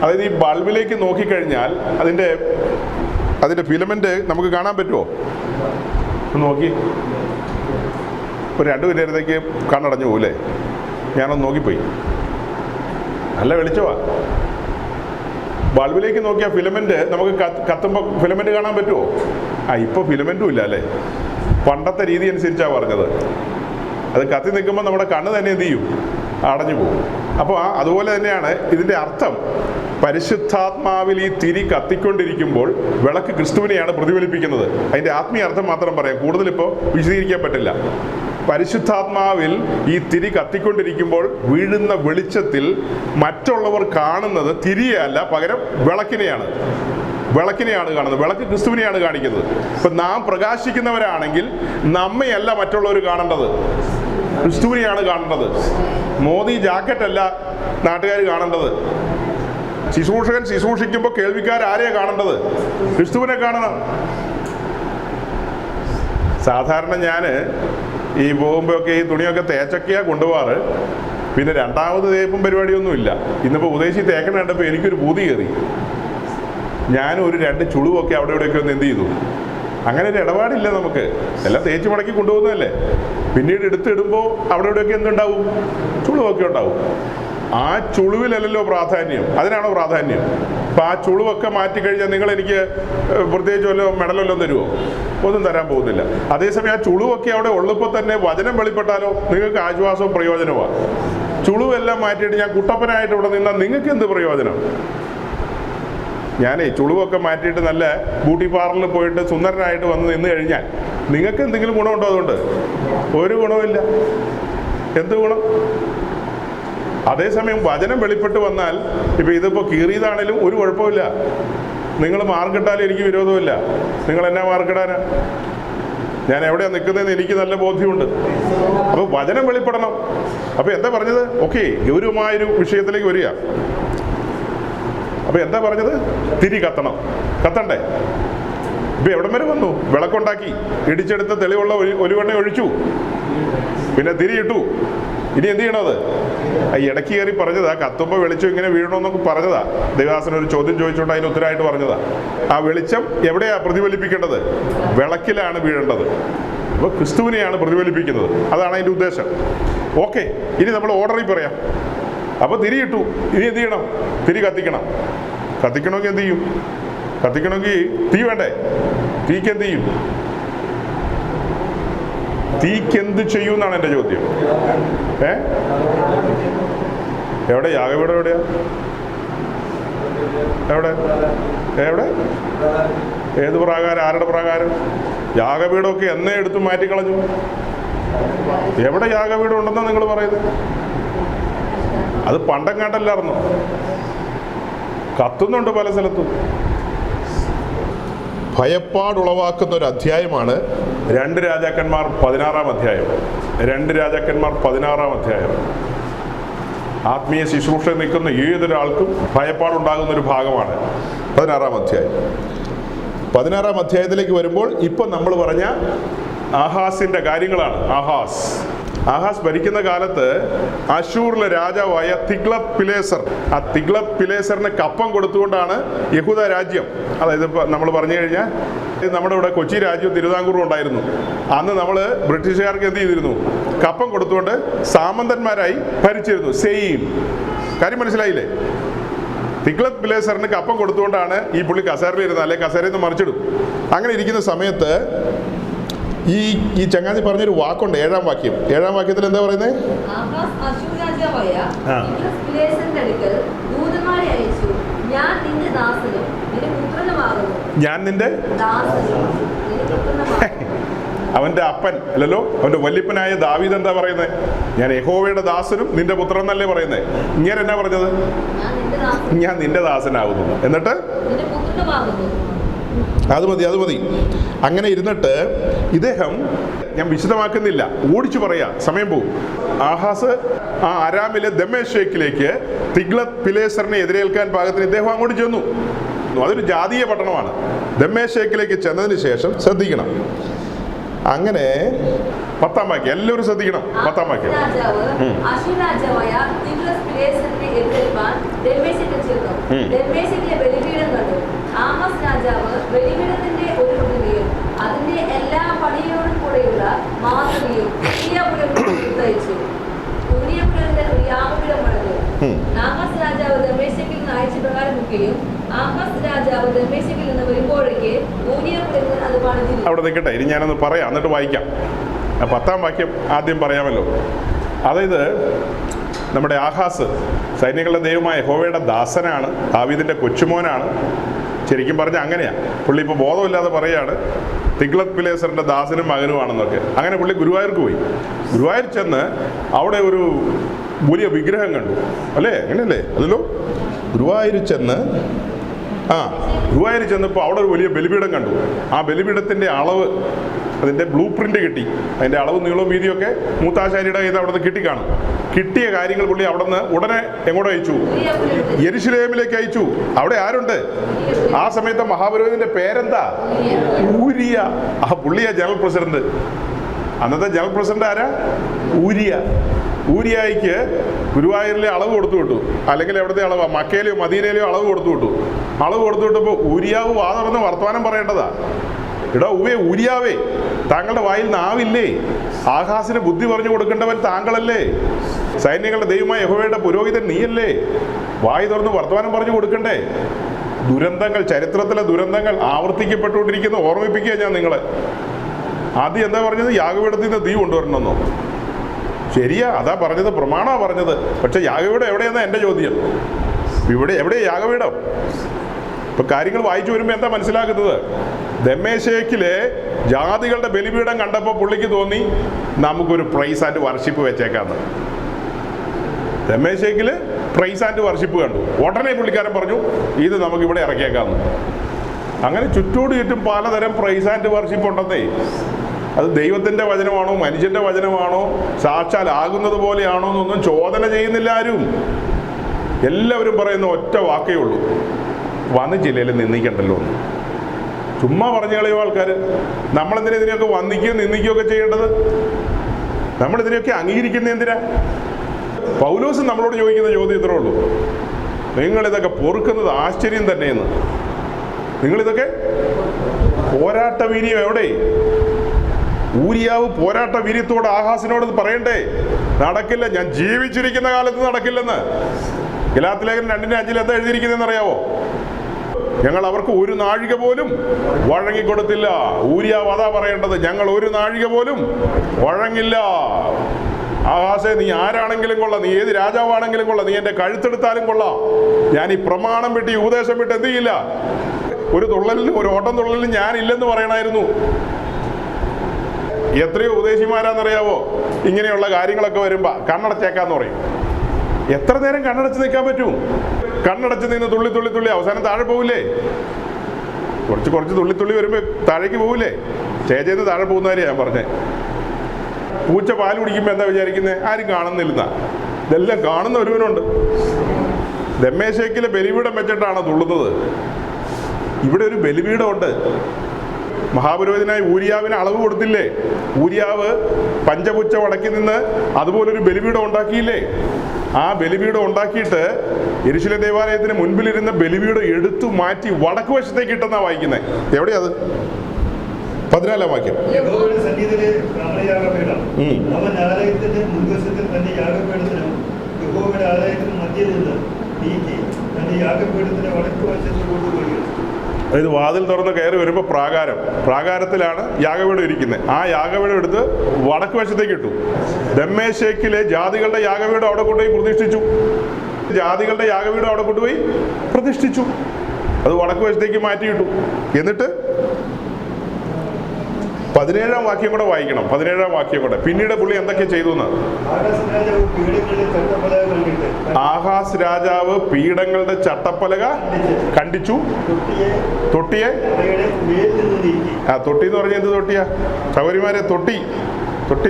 അതായത് ഈ ബൾബിലേക്ക് നോക്കിക്കഴിഞ്ഞാൽ അതിൻ്റെ ഫിലമെന്റ് നമുക്ക് കാണാൻ പറ്റുമോ? നോക്കി ഒരു 2 മിനിറ്റത്തേക്ക് കണ്ണടഞ്ഞു പോകൂലേ? ഞാനൊന്ന് നോക്കിപ്പോയി. നല്ല വെളിച്ചമാ. ബൾബിലേക്ക് നോക്കിയ ഫിലമെന്റ് നമുക്ക് കത്തുമ്പോൾ ഫിലമെന്റ് കാണാൻ പറ്റുമോ? ഇപ്പോൾ ഫിലമെന്റും ഇല്ല അല്ലേ? പണ്ടത്തെ രീതി അനുസരിച്ചാണ് പറഞ്ഞത്. അത് കത്തി നിൽക്കുമ്പോൾ നമ്മുടെ കണ്ണ് തന്നെ എന്ത് ചെയ്യും? അടഞ്ഞു പോകും. അപ്പോൾ അതുപോലെ തന്നെയാണ് ഇതിൻ്റെ അർത്ഥം. പരിശുദ്ധാത്മാവിൽ ഈ തിരി കത്തിക്കൊണ്ടിരിക്കുമ്പോൾ വിളക്ക് ക്രിസ്തുവിനെയാണ് പ്രതിഫലിപ്പിക്കുന്നത്. അതിൻ്റെ ആത്മീയ അർത്ഥം മാത്രം പറയാം, കൂടുതലിപ്പോൾ വിശദീകരിക്കാൻ പറ്റില്ല. പരിശുദ്ധാത്മാവിൽ ഈ തിരി കത്തിക്കൊണ്ടിരിക്കുമ്പോൾ വീഴുന്ന വെളിച്ചത്തിൽ മറ്റുള്ളവർ കാണുന്നത് തിരിയല്ല, പകരം വിളക്കിനെയാണ് കാണുന്നത്. വിളക്ക് ക്രിസ്തുവിനെയാണ് കാണിക്കുന്നത്. ഇപ്പൊ നാം പ്രകാശിക്കുന്നവരാണെങ്കിൽ നമ്മയല്ല മറ്റുള്ളവർ കാണേണ്ടത്, ക്രിസ്തുവിനെയാണ് കാണേണ്ടത്. മോദി ജാക്കറ്റ് അല്ല നാട്ടുകാർ കാണേണ്ടത്. ശുശ്രൂഷകൻ ശുശ്രൂഷിക്കുമ്പോൾ കേൾവിക്കാർ ആരെയാ കാണേണ്ടത്? ക്രിസ്തുവിനെ കാണണം. സാധാരണ ഞാൻ ഈ പോകുമ്പോഴൊക്കെ ഈ തുണിയൊക്കെ തേച്ചൊക്കെയാണ് കൊണ്ടുപോകാറ്. പിന്നെ രണ്ടാമത് തേപ്പും പരിപാടിയൊന്നുമില്ല. ഇന്നിപ്പോൾ ഉദ്ദേശി തേക്കണ കണ്ടപ്പോൾ എനിക്കൊരു പൂതി കയറി. ഞാനും ഒരു 2 ചുളിവൊക്കെ അവിടെ ഇവിടെയൊക്കെ ഒന്ന് എന്ത് ചെയ്തു. അങ്ങനെ ഒരു ഇടപാടില്ല നമുക്ക്, എല്ലാം തേച്ച് മടക്കി കൊണ്ടുപോകുന്നതല്ലേ. പിന്നീട് എടുത്തിടുമ്പോൾ അവിടെ ഇവിടെയൊക്കെ എന്തുണ്ടാവും? ചുളിവൊക്കെ ഉണ്ടാവും. ആ ചുളിവിലല്ലോ പ്രാധാന്യം, അതിനാണോ പ്രാധാന്യം? അപ്പം ആ ചുളിവൊക്കെ മാറ്റിക്കഴിഞ്ഞാൽ നിങ്ങൾ എനിക്ക് പ്രത്യേകിച്ച് വല്ലോ മെഡലല്ലോ തരുമോ? ഒന്നും തരാൻ പോകുന്നില്ല. അതേസമയം ആ ചുളിവൊക്കെ അവിടെ ഉള്ളപ്പോൾ തന്നെ വചനം വെളിപ്പെട്ടാലോ നിങ്ങൾക്ക് ആശ്വാസവും പ്രയോജനമാണ്. ചുളിവെല്ലാം മാറ്റിയിട്ട് ഞാൻ കുട്ടപ്പനായിട്ട് ഇവിടെ നിന്നാൽ നിങ്ങൾക്ക് എന്ത് പ്രയോജനം? ഞാനേ ചുളിവൊക്കെ മാറ്റിയിട്ട് നല്ല ബ്യൂട്ടി പാർലറിൽ പോയിട്ട് സുന്ദരനായിട്ട് വന്ന് നിന്ന് കഴിഞ്ഞാൽ നിങ്ങൾക്ക് എന്തെങ്കിലും ഗുണമുണ്ടോ? അതുകൊണ്ട് ഒരു ഗുണവുമില്ല. എന്ത് ഗുണം? അതേസമയം വചനം വെളിപ്പെട്ട് വന്നാൽ ഇപ്പം ഇതിപ്പോൾ കീറിയതാണേലും ഒരു കുഴപ്പമില്ല. നിങ്ങൾ മാർക്കിട്ടാലും എനിക്ക് വിരോധമില്ല. നിങ്ങൾ എന്നാ മാർക്കിടാനാ? ഞാൻ എവിടെയാണ് നിൽക്കുന്നതെന്ന് എനിക്ക് നല്ല ബോധ്യമുണ്ട്. അപ്പോൾ വചനം വെളിപ്പെടണം. അപ്പോൾ എന്താ പറഞ്ഞത്? ഓക്കെ, ഗൗരവമായൊരു വിഷയത്തിലേക്ക് വരിക. അപ്പോൾ എന്താ പറഞ്ഞത്? തിരി കത്തണം. കത്തണ്ടേ? ഇപ്പം എവിടം വരെ വന്നു? വിളക്കുണ്ടാക്കി, ഇടിച്ചെടുത്ത തെളിവുള്ള ഒലിവെണ്ണ ഒഴിച്ചു, പിന്നെ തിരിയിട്ടു. ഇനി എന്ത് ചെയ്യണത്? ഇടയ്ക്ക് കയറി പറഞ്ഞതാ, കത്തുമ്പോൾ വെളിച്ചം ഇങ്ങനെ വീഴണമെന്നൊക്കെ പറഞ്ഞതാ. ദേവദാസൻ ഒരു ചോദ്യം ചോദിച്ചുകൊണ്ട് അതിന് ഉത്തരമായിട്ട് പറഞ്ഞതാ. ആ വെളിച്ചം എവിടെയാ പ്രതിഫലിപ്പിക്കേണ്ടത്? വിളക്കിലാണ് വീഴേണ്ടത്. അപ്പോൾ ക്രിസ്തുവിനെയാണ് പ്രതിഫലിപ്പിക്കുന്നത്. അതാണ് അതിൻ്റെ ഉദ്ദേശം. ഓക്കെ, ഇനി നമ്മൾ ഓർഡറിൽ പറയാം. അപ്പോൾ തിരിയിട്ടു, ഇനി എന്ത് ചെയ്യണം? തിരി കത്തിക്കണം. കത്തിക്കണമെങ്കിൽ എന്ത് ചെയ്യും? കത്തിക്കണമെങ്കിൽ തീ വേണ്ടേ? തീക്ക് എന്ത് ചെയ്യും? തീക്ക് എന്ത് ചെയ്യും എന്നാണ് എൻ്റെ ചോദ്യം. എവിടെ യാഗപീഠം? എവിടെയാ? എവിടെ എവിടെ ഏത് പ്രാകാരം? ആരുടെ പ്രാകാരം? യാഗപീഠമൊക്കെ എന്നേ എടുത്ത് മാറ്റിക്കളഞ്ഞു. എവിടെ യാഗപീഠം ഉണ്ടെന്നാണ് നിങ്ങൾ പറയുന്നത്? അത് പണ്ടങ്ങാട്ടല്ലായിരുന്നോ? കത്തുന്നുണ്ട് പല സ്ഥലത്തും. ഭയപ്പാടുളവാക്കുന്ന ഒരു അധ്യായമാണ് 2 രാജാക്കന്മാർ 16-ാം അധ്യായം. 2 രാജാക്കന്മാർ 16-ാം അധ്യായം. ആത്മീയ ശുശ്രൂഷ നിൽക്കുന്ന ഏതൊരാൾക്കും ഭയപ്പാടുണ്ടാകുന്ന ഒരു ഭാഗമാണ് 16-ാം അധ്യായം. 16-ാം അധ്യായത്തിലേക്ക് വരുമ്പോൾ ഇപ്പം നമ്മൾ പറഞ്ഞ ആഹാസിൻ്റെ കാര്യങ്ങളാണ്. ആഹാസ് ഭരിക്കുന്ന കാലത്ത് അശൂറിലെ രാജാവായ തിഗ്ലത്ത് പിലേസർ, ആ തിഗ്ലത്ത് പിലേസറിന് കപ്പം കൊടുത്തുകൊണ്ടാണ് യഹൂദ രാജ്യം, അതായത് ഇപ്പം നമ്മൾ പറഞ്ഞു കഴിഞ്ഞാൽ നമ്മുടെ ഇവിടെ കൊച്ചി രാജ്യവും തിരുവിതാംകൂറും ഉണ്ടായിരുന്നു. അന്ന് നമ്മൾ ബ്രിട്ടീഷുകാർക്ക് എന്ത് ചെയ്തിരുന്നു? കപ്പം കൊടുത്തുകൊണ്ട് സാമന്തന്മാരായി ഭരിച്ചിരുന്നു. സെയിം കാര്യം മനസ്സിലായില്ലേ? തിഗ്ലത്ത് പിലേസറിന് കപ്പം കൊടുത്തുകൊണ്ടാണ് ഈ പുള്ളി കസേരയിലിരുന്നത്, അല്ലെങ്കിൽ കസേരയിൽ നിന്ന് മറിച്ചിടും. അങ്ങനെ ഇരിക്കുന്ന സമയത്ത് ഈ ചങ്ങാതി പറഞ്ഞൊരു വാക്കുണ്ട്, 7-ാം വാക്യം. 7-ാം വാക്യത്തിൽ എന്താ പറയുന്നത്? ഞാൻ നിന്റെ അവന്റെ അപ്പൻ അല്ലല്ലോ, അവന്റെ വല്യപ്പനായ ദാവീദ് എന്താ പറയുന്നത്? ഞാൻ യഹോവയുടെ ദാസനും നിന്റെ പുത്രൻ എന്നല്ലേ പറയുന്നത്. ഇങ്ങനെ എന്നാ പറഞ്ഞത്? ഞാൻ നിന്റെ ദാസനാകുന്നു. എന്നിട്ട് അത് മതി. അങ്ങനെ ഇരുന്നിട്ട് ഇദ്ദേഹം, ഞാൻ വിശദമാക്കുന്നില്ല, ഓടിച്ചു പറയാ, സമയം പോകും. ആഹാസ് ആ അരാമിലെ ദമ്മേശേക്കിലേക്ക് തിഗ്ലത്ത് പിലേസറിനെ എതിരേൽക്കാൻ പാകത്തിന് ഇദ്ദേഹം അങ്ങോട്ട് ചെന്നു. അതൊരു ജാതീയ പട്ടണമാണ്. ദമ്മേശേക്കിലേക്ക് ചെന്നതിന് ശേഷം ശ്രദ്ധിക്കണം. അങ്ങനെ 10-ാം വാക്യം എല്ലാവരും ശ്രദ്ധിക്കണം. 10-ാം വാക്യം. ആമോസ് രാജാവ് ബലിപീഠത്തിന്റെ ഒരു പ്രതിമയും അതിന്റെ എല്ലാ പണിയോടും കൂടെയുള്ള മാതൃകയും ഉരിയാപുരത്തിൽ ഒരു യാഗപീഠം പണിതു. ആമോസ് രാജാവ് ദമ്മേശക്കിൽ നിന്ന് അയച്ച പ്രകാരമൊക്കെയും ആമോസ് രാജാവ് ദമ്മേശക്കിൽ നിന്ന് വരുമ്പോഴേക്ക് ഊരിയാപുരത്തിൽ അത് പണിതിരുന്നു. അവിടെ നിൽക്കട്ടെ, ഇനി ഞാനൊന്ന് പറയാം, എന്നിട്ട് വായിക്കാം. 10-ാം വാക്യം ആദ്യം പറയാമല്ലോ. അതായത് നമ്മുടെ ആഹാസ് സൈന്യങ്ങളുടെ ദൈവമായ യഹോവയുടെ ദാസനാണ്, ദാവീദിൻ്റെ കൊച്ചുമോനാണ്. ശരിക്കും പറഞ്ഞാൽ അങ്ങനെയാണ്. പുള്ളി ഇപ്പോൾ ബോധമില്ലാതെ പറയാണ് തിഗ്ലത് പിലേസറിൻ്റെ ദാസനും മകനുമാണെന്നൊക്കെ. അങ്ങനെ പുള്ളി ഗുരുവായൂർക്ക് പോയി. ഗുരുവായൂർ ചെന്ന് അവിടെ ഒരു വലിയ വിഗ്രഹം കണ്ടു, അല്ലേ? അങ്ങനെയല്ലേ? അതല്ലോ, ഗുരുവായൂർ ചെന്നപ്പോൾ അവിടെ ഒരു വലിയ ബലിപീഠം കണ്ടു. ആ ബലിപീഠത്തിൻ്റെ അളവ്, അതിൻ്റെ ബ്ലൂ പ്രിൻ്റ് കിട്ടി. അതിൻ്റെ അളവ്, നീളവും വീതിയൊക്കെ മൂത്താശാരിയുടെ കയ്യിൽ അവിടെ നിന്ന് കിട്ടിക്കാണും. കിട്ടിയ കാര്യങ്ങൾ പുള്ളി അവിടെ നിന്ന് ഉടനെ എങ്ങോട്ട് അയച്ചു? യെരുശലേമിലേക്ക് അയച്ചു. അവിടെ ആരുണ്ട്? ആ സമയത്ത് മഹാപുരോഹിതന്റെ പേരെന്താ? ഊരിയ. ആ പുള്ളിയ ജനറൽ പ്രസിഡന്റ്. അന്നത്തെ ജനറൽ പ്രസിഡന്റ് ആരാ? ഊരിയ. ഊരിയായിക്ക് ഗുരുവായൂരിലെ അളവ് കൊടുത്തു വിട്ടു. അല്ലെങ്കിൽ എവിടുത്തെ അളവാ? മക്കയിലെയോ മദീനയിലെയോ അളവ് കൊടുത്തു വിട്ടു. അളവ് കൊടുത്തു വിട്ടപ്പോൾ ഊരിയാവ് വാ തുറന്ന് വർത്തമാനം പറയേണ്ടതാ. എടാ ഊരിയാവേ, താങ്കളുടെ വായിൽ നാവില്ലേ? ആഹാസിന് ബുദ്ധി പറഞ്ഞു കൊടുക്കേണ്ടവൻ താങ്കളല്ലേ? സൈന്യങ്ങളുടെ ദൈവമായ യഹോവയുടെ പുരോഹിതൻ നീയല്ലേ? വായി തുറന്ന് വർത്തമാനം പറഞ്ഞു കൊടുക്കണ്ടേ? ദുരന്തങ്ങൾ, ചരിത്രത്തിലെ ദുരന്തങ്ങൾ ആവർത്തിക്കപ്പെട്ടുകൊണ്ടിരിക്കുന്ന ഓർമ്മിപ്പിക്കുക ഞാൻ നിങ്ങളെ. ആദ്യം എന്താ പറഞ്ഞത്? യാഗപീഠത്തിൽ നിന്ന് തീ കൊണ്ടുവരണമെന്നോ? ശരിയാ, അതാ പറഞ്ഞത്, പ്രമാണമാണ് പറഞ്ഞത്. പക്ഷെ യാഗപീഠം എവിടെയെന്നാ എൻ്റെ ചോദ്യം. എവിടെയാ യാഗപീഠം? ഇപ്പൊ കാര്യങ്ങൾ വായിച്ചു വരുമ്പോൾ എന്താ മനസ്സിലാക്കുന്നത്? ദമ്മേശേക്കിലെ ജാതികളുടെ ബലിപീഠം കണ്ടപ്പോൾ പുള്ളിക്ക് തോന്നി നമുക്കൊരു പ്രൈസ് ആൻഡ് വർഷിപ്പ് വെച്ചേക്കാന്ന്. ദമ്മേശേക്കില് പ്രൈസ് ആൻഡ് വർഷിപ്പ് കണ്ടു. ഉടനെ പുള്ളിക്കാരൻ പറഞ്ഞു ഇത് നമുക്ക് ഇവിടെ ഇറക്കിയേക്കാന്ന്. അങ്ങനെ ചുറ്റോട് ചുറ്റും പലതരം പ്രൈസ് ആൻഡ് വർഷിപ്പ് ഉണ്ടെന്നേ. അത് ദൈവത്തിൻ്റെ വചനമാണോ മനുഷ്യൻ്റെ വചനമാണോ സാക്ഷാൽ ആകുന്നത് പോലെയാണോ എന്നൊന്നും ചോദന ചെയ്യുന്നില്ല ആരും. എല്ലാവരും പറയുന്ന ഒറ്റ വാക്കേ ഉള്ളൂ, വന്ന് ജില്ലയിൽ നിന്ദിക്കണ്ടല്ലോ എന്ന്. ചുമ്മാ പറഞ്ഞു കളയോ ആൾക്കാർ. നമ്മളെന്തിനാ ഇതിനെയൊക്കെ വന്ദിക്കുകയും നിന്ദിക്കുകയൊക്കെ ചെയ്യേണ്ടത്? നമ്മളിതിനെയൊക്കെ അംഗീകരിക്കുന്ന എന്തിനാ? പൗലോസ് നമ്മളോട് ചോദിക്കുന്ന ചോദ്യം ഇത്രേ ഉള്ളൂ, നിങ്ങളിതൊക്കെ പൊറുക്കുന്നത് ആശ്ചര്യം തന്നെയെന്ന്. നിങ്ങളിതൊക്കെ പോരാട്ട വീര്യം എവിടെ? ഊരിയാവ് പോരാട്ട വീര്യത്തോട് ആഹാസിനോട് പറയണ്ടേ? നടക്കില്ല, ഞാൻ ജീവിച്ചിരിക്കുന്ന കാലത്ത് നടക്കില്ലെന്ന്. ഗലാത്യ ലേഖനം 2:5 എന്താ എഴുതിയിരിക്കുന്നതെന്ന് അറിയാവോ? ഞങ്ങൾ അവർക്ക് ഒരു നാഴിക പോലും വഴങ്ങിക്കൊടുത്തില്ല. ഊരിയാവ് അതാ പറയേണ്ടത്, ഞങ്ങൾ ഒരു നാഴിക പോലും വഴങ്ങില്ല. ആഹാസേ, നീ ആരാണെങ്കിലും കൊള്ളാം, നീ ഏത് രാജാവാണെങ്കിലും കൊള്ളാം, നീ എൻ്റെ കഴുത്തെടുത്താലും കൊള്ളാം, ഞാൻ ഈ പ്രമാണം വിട്ട് ഈ ഉപദേശം വിട്ട് എന്ത് ചെയ്യില്ല. ഒരു തുള്ളലിനും ഒരു ഓട്ടം തുള്ളലിനും ഞാനില്ലെന്ന് പറയണമായിരുന്നു. എത്രയോ ഉപദേശിമാരാന്നറിയാവോ ഇങ്ങനെയുള്ള കാര്യങ്ങളൊക്കെ വരുമ്പോൾ കണ്ണടച്ചേക്കാന്ന് പറയും. എത്ര നേരം കണ്ണടച്ച് നിൽക്കാൻ പറ്റും? കണ്ണടച്ച് നിന്ന് തുള്ളി തുള്ളി തുള്ളി അവസാനം താഴെ പോവില്ലേ? കുറച്ച് തുള്ളി തുള്ളി വരുമ്പോൾ താഴേക്ക് പോവില്ലേ? സ്റ്റേജിൽ താഴെ പോകുന്നവരെയാണ് ഞാൻ പറഞ്ഞത്. പൂച്ച പാൽ കുടിക്കുമ്പോൾ എന്താ വിചാരിക്കുന്നത്? ആരും കാണുന്നില്ലെന്ന. ഇതെല്ലാം കാണുന്ന ഒരുവനുണ്ട്. ദമ്മേശേക്കിലെ ബലിപീഠം വെച്ചിട്ടാണ് തുള്ളുന്നത്. ഇവിടെ ഒരു ബലിപീഠമുണ്ട്. മഹാപുരോഹിതനായ ഊരിയാവിന് അളവ് കൊടുത്തില്ലേ? ഊരിയാവ് പഞ്ചപുച്ച വടക്കി നിന്ന് അതുപോലൊരു ബലിപീഠം ഉണ്ടാക്കിയില്ലേ? ആ ബലിപീഠം ഉണ്ടാക്കിയിട്ട് യെരൂശലേം ദേവാലയത്തിന് മുൻപിലിരുന്ന ബലിപീഠം എടുത്തു മാറ്റി വടക്ക് വശത്തേക്ക് ഇട്ടെന്നാ വായിക്കുന്നത്. എവിടെയത്? 14-ാം വാക്യം. അതായത് വാതിൽ തുറന്ന് കയറി വരുമ്പോൾ പ്രാകാരത്തിലാണ് യാഗപീഠം ഇരിക്കുന്നത്. ആ യാഗപീഠം എടുത്ത് വടക്ക് വശത്തേക്ക് ഇട്ടു. ദമ്മേശേക്കിലെ ജാതികളുടെ യാഗപീഠം അവിടെ കൊണ്ടുപോയി പ്രതിഷ്ഠിച്ചു. ജാതികളുടെ യാഗപീഠം അവിടെ കൊണ്ടുപോയി പ്രതിഷ്ഠിച്ചു. അത് വടക്ക് വശത്തേക്ക് മാറ്റിയിട്ടു. എന്നിട്ട് 17-ാം വാക്യം കൂടെ വായിക്കണം. 17-ാം വാക്യം കൂടെ. പിന്നീട് പുള്ളി എന്തൊക്കെ ചെയ്തു എന്ന്. ആഹാസ് രാജാവ് പീഠങ്ങളുടെ ചട്ടപ്പലക കണ്ടിച്ചു. തൊട്ടിയെ തൊട്ടി എന്ന് പറഞ്ഞ എന്ത് തൊട്ടിയാ സൗകര്യമാരെ? തൊട്ടി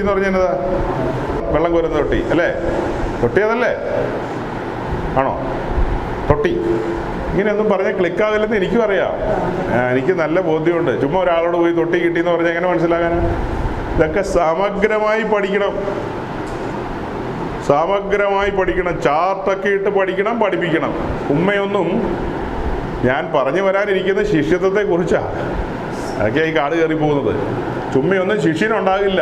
എന്ന് പറഞ്ഞതാ വെള്ളം കോരുന്ന തൊട്ടി അല്ലേ? തൊട്ടി അതല്ലേ? ആണോ? തൊട്ടി ഇങ്ങനെയൊന്നും പറഞ്ഞാൽ ക്ലിക്കാവില്ലെന്ന് എനിക്കും അറിയാം. എനിക്ക് നല്ല ബോധ്യമുണ്ട്. ചുമ്മാ ഒരാളോട് പോയി തൊട്ടി കിട്ടിയെന്ന് പറഞ്ഞാൽ എങ്ങനെ മനസ്സിലാകാനാ? ഇതൊക്കെ സമഗ്രമായി പഠിക്കണം. ചാർട്ടൊക്കെ ഇട്ട് പഠിപ്പിക്കണം. ഉമ്മയൊന്നും ഞാൻ പറഞ്ഞു വരാനിരിക്കുന്ന ശിഷ്യത്വത്തെ കുറിച്ചാണ്. അതൊക്കെയായി കാട് കയറി പോകുന്നത്. ചുമ്മയൊന്നും ശിഷ്യനുണ്ടാകില്ല.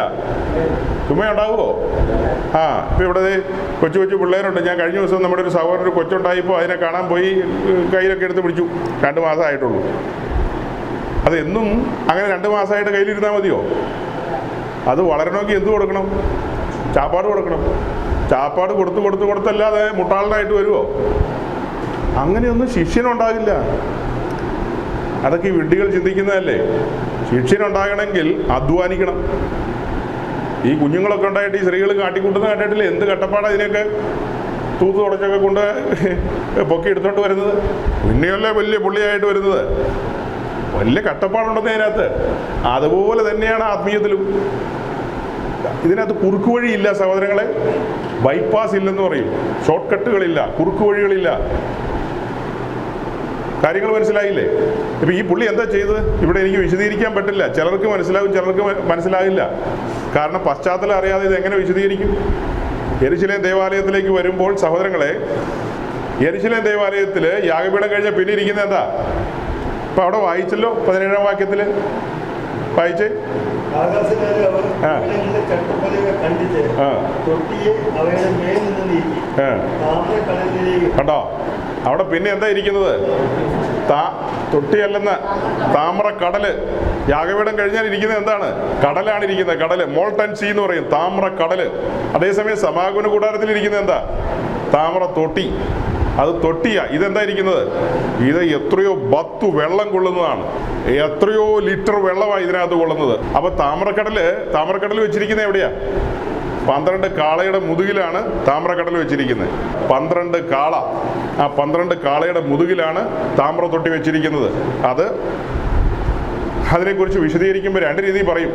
ചുമ്മയുണ്ടാകുമോ? ഇപ്പം ഇവിടെ കൊച്ചു പിള്ളേരുണ്ട്. ഞാൻ കഴിഞ്ഞ ദിവസം നമ്മുടെ ഒരു സഹോദരൻ കൊച്ചുണ്ടായിപ്പോൾ അതിനെ കാണാൻ പോയി, കയ്യിലൊക്കെ എടുത്ത് പിടിച്ചു. 2 മാസമായിട്ടുള്ളൂ. അതെന്നും അങ്ങനെ 2 മാസമായിട്ട് കയ്യിലിരുന്നാൽ മതിയോ? അത് വളരണമെങ്കിൽ എന്ത് കൊടുക്കണം? ചാപ്പാട് കൊടുക്കണം. ചാപ്പാട് കൊടുത്തല്ലാതെ മുട്ടാളനായിട്ട് വരുമോ? അങ്ങനെയൊന്നും ശിഷ്യനുണ്ടാകില്ല. അതൊക്കെ ഈ വിഡ്ഢികൾ ചിന്തിക്കുന്നതല്ലേ. ശിഷ്യനുണ്ടാകണമെങ്കിൽ അധ്വാനിക്കണം. ഈ കുഞ്ഞുങ്ങളൊക്കെ ഉണ്ടായിട്ട് ഈ സ്ത്രീകൾ കാട്ടിക്കൂട്ടുന്ന കണ്ടിട്ടില്ലേ? എന്ത് കട്ടപ്പാടാണ് ഇതിനൊക്കെ തൂത്ത് തുടച്ചൊക്കെ കൊണ്ട് പൊക്കി എടുത്തോണ്ട് വരുന്നത്. പിന്നെയല്ലേ വലിയ പുള്ളിയായിട്ട് വരുന്നത്. വലിയ കട്ടപ്പാടുണ്ടെന്ന് അതിനകത്ത്. അതുപോലെ തന്നെയാണ് ആത്മീയത്തിലും. ഇതിനകത്ത് കുറുക്ക് വഴിയില്ല സഹോദരങ്ങളെ. ബൈപ്പാസ് ഇല്ലെന്ന് പറയും. ഷോർട്ട് കട്ടുകളില്ല, കുറുക്ക് വഴികളില്ല. കാര്യങ്ങൾ മനസ്സിലായില്ലേ? ഇപ്പം ഈ പുള്ളി എന്താ ചെയ്തത് ഇവിടെ എനിക്ക് വിശദീകരിക്കാൻ പറ്റില്ല. ചിലർക്ക് മനസ്സിലാകും, ചിലർക്ക് മനസ്സിലാകില്ല. കാരണം പശ്ചാത്തലം അറിയാതെ ഇത് എങ്ങനെ വിശദീകരിക്കും? യെരുശലേം ദേവാലയത്തിലേക്ക് വരുമ്പോൾ സഹോദരങ്ങളെ, യെരുശലേം ദേവാലയത്തിൽ യാഗപീഠം കഴിഞ്ഞാൽ പിന്നെ ഇരിക്കുന്നത് എന്താ? ഇപ്പം അവിടെ വായിച്ചല്ലോ 17-ാം വാക്യത്തിൽ വായിച്ചേ. കണ്ടോ? അവിടെ പിന്നെ എന്താ ഇരിക്കുന്നത്? തൊട്ടിയല്ലെന്ന് താമ്ര കടല്. യാഗപീഠം കഴിഞ്ഞാൽ ഇരിക്കുന്നത് എന്താണ്? കടലാണ് ഇരിക്കുന്നത്. കടല്, മോൾട്ടൻ സീ എന്ന് പറയും, താമ്ര കടല്. അതേസമയം സമാഗമന കൂടാരത്തിൽ ഇരിക്കുന്നത് എന്താ? താമ്ര തൊട്ടി. അത് തൊട്ടിയാ. ഇതെന്താ ഇരിക്കുന്നത്? ഇത് എത്രയോ ബത്തു വെള്ളം കൊള്ളുന്നതാണ്. എത്രയോ ലിറ്റർ വെള്ളമാണ് ഇതിനകത്ത് കൊള്ളുന്നത്. അപ്പൊ താമ്രക്കടൽ വെച്ചിരിക്കുന്നത് എവിടെയാ? 12 കാളയുടെ മുതുകിലാണ് താമ്രക്കടൽ വെച്ചിരിക്കുന്നത്. 12 കാള. ആ 12 കാളയുടെ മുതുകിലാണ് താമ്ര തൊട്ടി വെച്ചിരിക്കുന്നത്. അതിനെക്കുറിച്ച് വിശദീകരിക്കുമ്പോൾ 2 രീതി പറയും.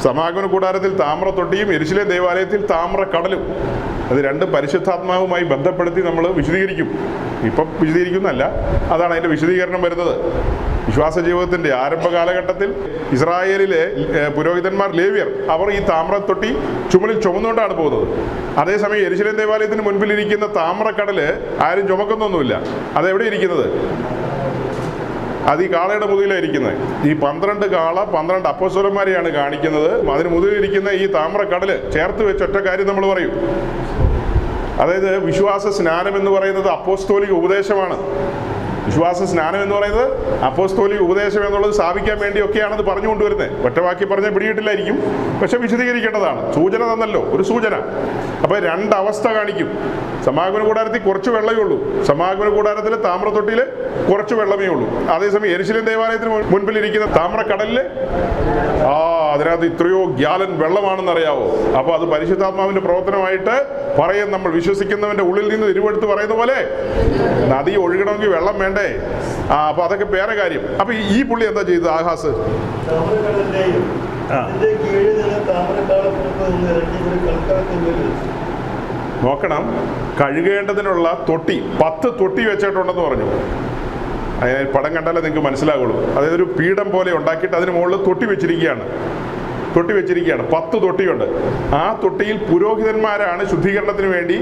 സമാഗമന കൂടാരത്തിൽ താമ്ര തൊട്ടിയും യെരുശലേം ദേവാലയത്തിൽ താമ്ര കടലും. അത് 2 പരിശുദ്ധാത്മാവുമായി ബന്ധപ്പെടുത്തി നമ്മൾ വിശദീകരിക്കും. ഇപ്പം വിശദീകരിക്കുന്നതല്ല, അതാണ് അതിൻ്റെ വിശദീകരണം വരുന്നത്. വിശ്വാസ ജീവിതത്തിൻ്റെ ആരംഭ കാലഘട്ടത്തിൽ ഇസ്രായേലിലെ പുരോഹിതന്മാർ, ലേവ്യർ, അവർ ഈ താമ്ര തൊട്ടി ചുമലിൽ ചുമന്നുകൊണ്ടാണ് പോകുന്നത്. അതേസമയം യെരുശലേം ദേവാലയത്തിന് മുൻപിലിരിക്കുന്ന താമ്രക്കടല് ആരും ചുമക്കുന്നൊന്നുമില്ല. അതെവിടെ ഇരിക്കുന്നത്? അത് ഈ കാളയുടെ മുതുകിലായിരിക്കുന്നത്. ഈ 12 കാള 12 അപ്പോസ്തലന്മാരെയാണ് കാണിക്കുന്നത്. അതിന് മുതുകിലിരിക്കുന്ന ഈ താമ്രക്കടല് ചേർത്ത് വെച്ച് ഒറ്റ കാര്യം നമ്മൾ പറയും. അതായത് വിശ്വാസ സ്നാനം എന്ന് പറയുന്നത് അപ്പോസ്തോലിക ഉപദേശമാണ്. വിശ്വാസ സ്നാനം എന്ന് പറയുന്നത് അപ്പോസ്തോലിക ഉപദേശം എന്നുള്ളത് സ്ഥാപിക്കാൻ വേണ്ടിയൊക്കെയാണത് പറഞ്ഞുകൊണ്ടുവരുന്നത്. ഒറ്റവാക്കി പറഞ്ഞാൽ പിടിയിട്ടില്ലായിരിക്കും, പക്ഷെ വിശദീകരിക്കേണ്ടതാണ്. സൂചന തന്നല്ലോ, ഒരു സൂചന. അപ്പോൾ 2 അവസ്ഥ കാണിക്കും. സമാഗമന കൂടാരത്തിൽ കുറച്ച് വെള്ളമേ ഉള്ളൂ. സമാഗമന കൂടാരത്തിൽ താമ്രത്തൊട്ടിയിൽ കുറച്ച് വെള്ളമേ ഉള്ളൂ. അതേസമയം യെരുശലേം ദേവാലയത്തിന് മുൻപിലിരിക്കുന്ന താമ്രക്കടലിൽ അതിനകത്ത് ഇത്രയോ ഗ്യാലൻ വെള്ളമാണെന്നറിയാവോ? അപ്പോൾ അത് പരിശുദ്ധാത്മാവിന്റെ പ്രവർത്തനമായിട്ട് പറയും. നമ്മൾ വിശ്വസിക്കുന്നവന്റെ ഉള്ളിൽ നിന്ന് തിരുവെടുത്ത് പറയുന്ന പോലെ നദി ഒഴുകണമെങ്കിൽ വെള്ളം വേണ്ടേ? അപ്പൊ അതൊക്കെ വേറെ കാര്യം. അപ്പൊ ഈ പുള്ളി എന്താ ചെയ്തത്? ആഹാസ് നോക്കണം, കഴുകേണ്ടതിനുള്ള തൊട്ടി 10 തൊട്ടി വെച്ചിട്ടുണ്ടെന്ന് പറഞ്ഞു. അതിന് പടം കണ്ടാലേ നിങ്ങൾക്ക് മനസ്സിലാകുള്ളൂ. അതായത് ഒരു പീഠം പോലെ ഉണ്ടാക്കിയിട്ട് അതിന് മുകളിൽ തൊട്ടി വെച്ചിരിക്കുകയാണ്. 10 തൊട്ടിയുണ്ട്. ആ തൊട്ടിയിൽ പുരോഹിതന്മാരാണ് ശുദ്ധീകരണത്തിന് വേണ്ടി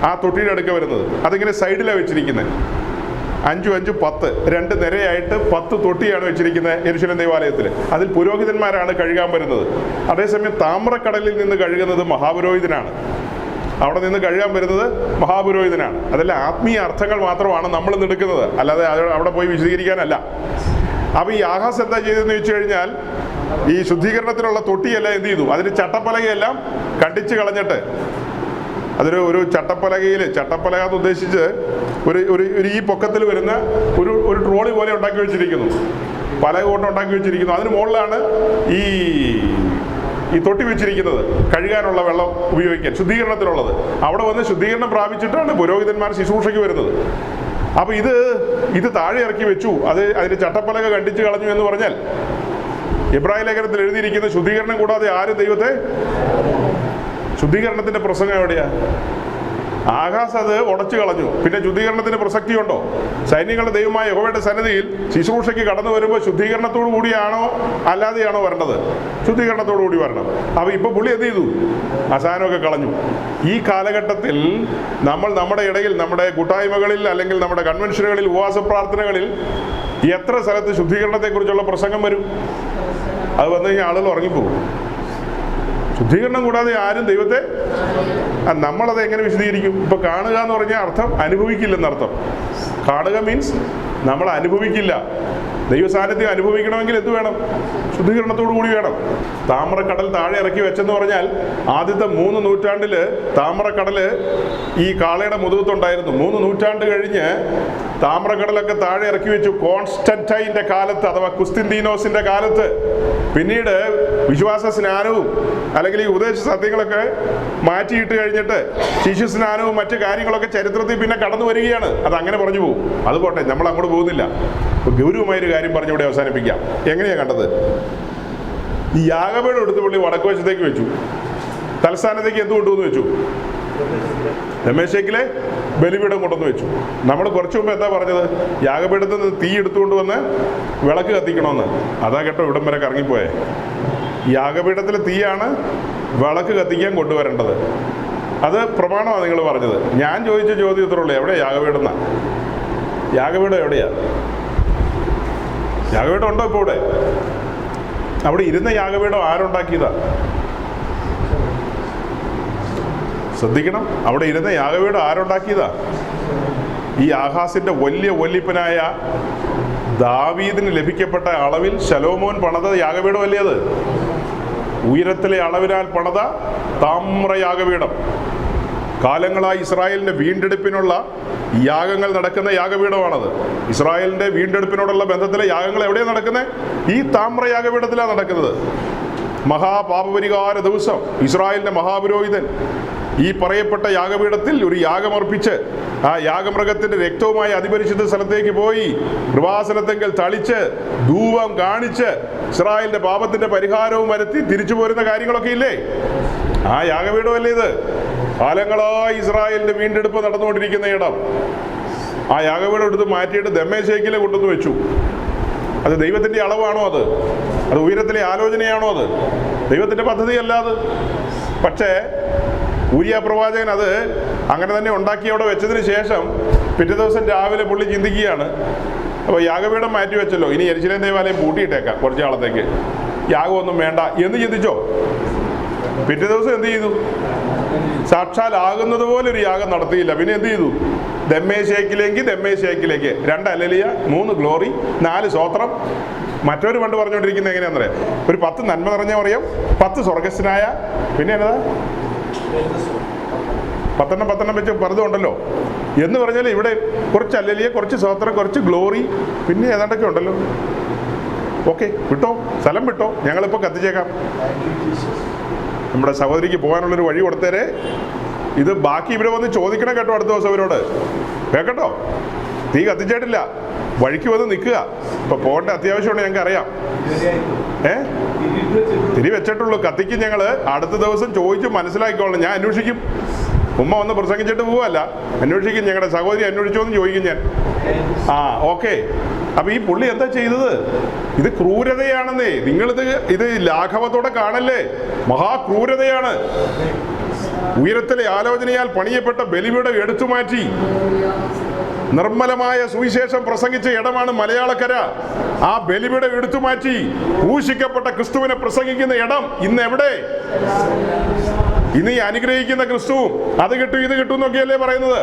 ആ തൊട്ടിയുടെ അടുക്ക വരുന്നത്. അതിങ്ങനെ സൈഡിലാണ് വെച്ചിരിക്കുന്നത്. 5, 5, 10 2 നിരയായിട്ട് 10 തൊട്ടിയാണ് വെച്ചിരിക്കുന്നത് യെരുശലേം ദേവാലയത്തിൽ. അതിൽ പുരോഹിതന്മാരാണ് കഴുകാൻ വരുന്നത്. അതേസമയം താമ്രക്കടലിൽ നിന്ന് കഴുകുന്നത് മഹാപുരോഹിതനാണ്. അവിടെ നിന്ന് കഴുകാൻ വരുന്നത് മഹാപുരോഹിതനാണ്. അതെല്ലാം ആത്മീയ അർത്ഥങ്ങൾ മാത്രമാണ് നമ്മൾ എടുക്കുന്നത്, അല്ലാതെ അവിടെ പോയി വിശദീകരിക്കാനല്ല. അപ്പോൾ ഈ ആഹാസ് എന്താ ചെയ്തതെന്ന് ചോദിച്ചു കഴിഞ്ഞാൽ, ഈ ശുദ്ധീകരണത്തിനുള്ള തൊട്ടിയെല്ലാം എന്ത് ചെയ്തു? അതിന് ചട്ടപ്പലകയെല്ലാം കണ്ടിച്ച് കളഞ്ഞിട്ട് ഒരു ചട്ടപ്പലക എന്ന് ഉദ്ദേശിച്ച് ഒരു ഈ പൊക്കത്തിൽ വരുന്ന ഒരു ട്രോളി പോലെ ഉണ്ടാക്കി വെച്ചിരിക്കുന്നു. പലക കൊണ്ട് ഉണ്ടാക്കി വെച്ചിരിക്കുന്നു. അതിന് മുകളിലാണ് ഈ തൊട്ടി വെച്ചിരിക്കുന്നത്, കഴുകാനുള്ള വെള്ളം ഉപയോഗിക്കാൻ, ശുദ്ധീകരണത്തിനുള്ളത്. അവിടെ വന്ന് ശുദ്ധീകരണം പ്രാപിച്ചിട്ടാണ് പുരോഹിതന്മാർ ശുശ്രൂഷയ്ക്ക് വരുന്നത്. അപ്പൊ ഇത് താഴെ ഇറക്കി വെച്ചു. അതിന്റെ ചട്ടപ്പലക കണ്ടിച്ച് കളഞ്ഞു എന്ന് പറഞ്ഞാൽ, എബ്രായ ലേഖനത്തിൽ എഴുതിയിരിക്കുന്ന ശുദ്ധീകരണം കൂടാതെ ആരും ദൈവത്തെ, ശുദ്ധീകരണത്തിന്റെ പ്രസംഗം എവിടെയാ? ആകാശ് അത് ഉടച്ചു കളഞ്ഞു. പിന്നെ ശുദ്ധീകരണത്തിന് പ്രസക്തിയുണ്ടോ? സൈന്യങ്ങളുടെ ദൈവമായ യഹോവയുടെ സന്നിധിയിൽ ശുശ്രൂഷയ്ക്ക് കടന്നു വരുമ്പോൾ ശുദ്ധീകരണത്തോടു കൂടിയാണോ അല്ലാതെയാണോ വരേണ്ടത്? ശുദ്ധീകരണത്തോടു കൂടി വരണം. അപ്പൊ ഇപ്പൊ പുള്ളി എന്ത് ചെയ്തു? സാധനമൊക്കെ കളഞ്ഞു. ഈ കാലഘട്ടത്തിൽ നമ്മൾ നമ്മുടെ ഇടയിൽ, നമ്മുടെ കൂട്ടായ്മകളിൽ അല്ലെങ്കിൽ നമ്മുടെ കൺവെൻഷനുകളിൽ, ഉപവാസ പ്രാർത്ഥനകളിൽ എത്ര സ്ഥലത്ത് ശുദ്ധീകരണത്തെക്കുറിച്ചുള്ള പ്രസംഗം വരും? അത് വന്നു കഴിഞ്ഞാൽ ആളുകൾ ഉറങ്ങിപ്പോകും. ശുദ്ധീകരണം കൂടാതെ ആരും ദൈവത്തെ, നമ്മളത് എങ്ങനെ വിശദീകരിക്കും? ഇപ്പൊ കാണുക എന്ന് പറഞ്ഞാൽ അർത്ഥം അനുഭവിക്കില്ലെന്നർത്ഥം. കാണുക മീൻസ് നമ്മൾ അനുഭവിക്കില്ല. ദൈവ സാന്നിധ്യം അനുഭവിക്കണമെങ്കിൽ എന്ത് വേണം? ശുദ്ധീകരണത്തോടു കൂടി വേണം. താമ്രക്കടൽ താഴെ ഇറക്കി വെച്ചെന്ന് പറഞ്ഞാൽ ആദ്യത്തെ 3 നൂറ്റാണ്ടിൽ താമ്രക്കടൽ ഈ കാളയുടെ മുതുകത്തുണ്ടായിരുന്നു. 3 നൂറ്റാണ്ട് കഴിഞ്ഞ് താമ്രക്കടലൊക്കെ താഴെ ഇറക്കി വെച്ചു. കോൺസ്റ്റന്റൈൻ്റെ കാലത്ത്, അഥവാ കുസ്തിന്തീനോസിന്റെ കാലത്ത്. പിന്നീട് വിശ്വാസ സ്നാനവും അല്ലെങ്കിൽ ഈ ഉപദേശ സത്യങ്ങളൊക്കെ മാറ്റിയിട്ട് കഴിഞ്ഞിട്ട് ശിശു സ്നാനവും മറ്റു കാര്യങ്ങളൊക്കെ ചരിത്രത്തിൽ പിന്നെ കടന്നു വരികയാണ്. അത് അങ്ങനെ പറഞ്ഞു പോകും. അതുപോട്ടെ, നമ്മൾ അങ്ങോട്ട് പോകുന്നില്ല. ഗൗരവമായൊരു കാര്യം പറഞ്ഞിവിടെ അവസാനിപ്പിക്കാം. എങ്ങനെയാണ് കണ്ടത്? ഈ യാഗപീഠം എടുത്ത് പുള്ളി വടക്ക് വശത്തേക്ക് വെച്ചു. തലസ്ഥാനത്തേക്ക് എന്ത് കൊണ്ടുവന്ന് വെച്ചു? ദമ്മേശേക്കിലെ ബലിപീഠം കൊണ്ടുവന്ന് വെച്ചു. നമ്മൾ കുറച്ചു മുമ്പ് എന്താ പറഞ്ഞത്? യാഗപീഠത്തിൽ നിന്ന് തീ എടുത്തുകൊണ്ട് വന്ന് വിളക്ക് കത്തിക്കണമെന്ന്. അതാ കേട്ടോ ഇവിടം വരെ കറങ്ങിപ്പോയേ. യാഗപീഠത്തിലെ തീയാണ് വിളക്ക് കത്തിക്കാൻ കൊണ്ടുവരേണ്ടത്. അത് പ്രമാണമാണ് നിങ്ങൾ പറഞ്ഞത്. ഞാൻ ചോദിച്ച ചോദ്യം ഇത്രേ ഉള്ളൂ, എവിടെ യാഗപീഠം എന്നാ? യാഗപീഠം എവിടെയാ? യാഗപീഠം ഉണ്ടോ ഇപ്പോൾ ഇവിടെ? അവിടെ ഇരുന്ന യാഗപീഠം ആരുണ്ടാക്കിയതാ? ശ്രദ്ധിക്കണം, അവിടെ ഇരുന്ന യാഗപീഠം ആരുണ്ടാക്കിയതാ? ഈ ആഹാസിന്റെ വലിയ വല്യപ്പനായ ദാവീദിന് ലഭിക്കപ്പെട്ട അളവിൽ ശലോമോൻ പണിത യാഗപീഠമല്ലേ അത്? ഉയരത്തിലെ അളവിനാൽ പണിത താമ്രയാഗപീഠം. കാലങ്ങളായി ഇസ്രായേലിന്റെ വീണ്ടെടുപ്പിനുള്ള യാഗങ്ങൾ നടക്കുന്ന യാഗപീഠമാണത്. ഇസ്രായേലിന്റെ വീണ്ടെടുപ്പിനോടുള്ള ബന്ധത്തിലെ യാഗങ്ങൾ എവിടെയാണ് നടക്കുന്നത്? ഈ താമ്രയാഗപീഠത്തിലാണ് നടക്കുന്നത്. മഹാപാപപരിഹാര ദിവസം ഇസ്രായേലിന്റെ മഹാപുരോഹിതൻ ഈ പറയപ്പെട്ട യാഗപീഠത്തിൽ ഒരു യാഗമർപ്പിച്ച് ആ യാഗമൃഗത്തിന്റെ രക്തവുമായി അതിപരിശുദ്ധ സ്ഥലത്തേക്ക് പോയി കൃപാസനത്തെങ്കിൽ തളിച്ച് ധൂപം കാണിച്ച് ഇസ്രായേലിന്റെ പാപത്തിന്റെ പരിഹാരവും വരുത്തി തിരിച്ചു പോരുന്ന കാര്യങ്ങളൊക്കെ ഇല്ലേ? ആ യാഗപീഠമല്ലേ ഇത്? കാലങ്ങളായി ഇസ്രായേലിന്റെ വീണ്ടെടുപ്പ് നടന്നുകൊണ്ടിരിക്കുന്ന ഇടം. ആ യാഗപീഠം എടുത്ത് മാറ്റിയിട്ട് ദമ്മേശേക്കിലെ കൊണ്ടുവന്ന് വെച്ചു. അത് ദൈവത്തിന്റെ അളവാണോ? അത് ഉയരത്തിലെ ആലോചനയാണോ? അത് ദൈവത്തിന്റെ പദ്ധതിയല്ല അത്. പക്ഷേ ഊരിയ പ്രവാചകൻ അത് അങ്ങനെ തന്നെ ഉണ്ടാക്കി അവിടെ വെച്ചതിന് ശേഷം പിറ്റേ ദിവസം രാവിലെ പുള്ളി ചിന്തിക്കുകയാണ്, അപ്പോൾ യാഗപീഠം മാറ്റി വെച്ചല്ലോ, ഇനി യെരുശലേം ദേവാലയം പൂട്ടിയിട്ടേക്കാം കുറച്ച് നാളത്തേക്ക്, യാഗമൊന്നും വേണ്ട എന്ന് ചിന്തിച്ചോ? പിറ്റേ ദിവസം എന്ത് ചെയ്തു? സാക്ഷാൽ ആകുന്നത് പോലെ ഒരു യാഗം നടത്തിയില്ല. പിന്നെ എന്ത് ചെയ്തു? ദമ്മേശേക്കിലേക്ക് 2 ഹല്ലേലൂയ, 3 ഗ്ലോറി, 4 സ്തോത്രം. മറ്റൊരു പണ്ട് പറഞ്ഞുകൊണ്ടിരിക്കുന്നത് എങ്ങനെയാണെന്നറിയാം? ഒരു 10 നന്മ നിറഞ്ഞ പറയാം, 10 സ്വർഗസ്ഥനായ, പിന്നെ എന്നതാ 10 വെച്ച് പറഞ്ഞുണ്ടല്ലോ എന്ന് പറഞ്ഞാൽ ഇവിടെ കുറച്ച് ഹല്ലേലൂയ, കുറച്ച് സ്തോത്രം, കുറച്ച് ഗ്ലോറി, പിന്നെ ഏതാണ്ടൊക്കെ ഉണ്ടല്ലോ. ഓക്കെ, വിട്ടോ, സ്ഥലം വിട്ടോ, ഞങ്ങളിപ്പോൾ കത്തിച്ചേക്കാം. നമ്മുടെ സഹോദരിക്ക് പോകാനുള്ളൊരു വഴി കൊടുത്തേരെ. ഇത് ബാക്കി ഇവിടെ വന്ന് ചോദിക്കണം കേട്ടോ, അടുത്ത ദിവസം അവരോട് കേട്ടോ. തീ കത്തിച്ചിട്ടില്ല, വഴിക്ക് വന്ന് നിൽക്കുക. ഇപ്പൊ പോകേണ്ട അത്യാവശ്യമുണ്ട്, ഞങ്ങൾക്ക് അറിയാം. തിരി വെച്ചിട്ടുള്ളൂ, കത്തിക്കും. ഞങ്ങള് അടുത്ത ദിവസം ചോദിച്ചു മനസ്സിലാക്കിക്കോളണം. ഞാൻ അന്വേഷിക്കും. ഉമ്മ വന്ന് പ്രസംഗിച്ചിട്ട് പോവല്ല, അന്വേഷിക്കും. ഞങ്ങളുടെ സഹോദരി അന്വേഷിച്ചോന്ന് ചോദിക്കും ഞാൻ. ഓക്കെ. അപ്പൊ ഈ പുള്ളി എന്താ ചെയ്തത്? ഇത് ക്രൂരതയാണെന്നേ. ഇത് ലാഘവത്തോടെ കാണല്ലേ, മഹാക്രൂരതയാണ്. ഉയരത്തിലെ ആലോചനയാൽ പണിയപ്പെട്ട ബലിപീഠം എടുത്തുമാറ്റി നിർമ്മലമായ സുവിശേഷം പ്രസംഗിച്ച ഇടമാണ് മലയാളക്കര. ആ ബലിപീഠം എടുത്തുമാറ്റി ക്രൂശിക്കപ്പെട്ട ക്രിസ്തുവിനെ പ്രസംഗിക്കുന്ന ഇടം ഇന്ന് എവിടെ? ഇന്ന് ഈ അനുഗ്രഹിക്കുന്ന ക്രിസ്തുവും അത് കിട്ടും ഇത് കിട്ടും എന്നൊക്കെയല്ലേ പറയുന്നത്.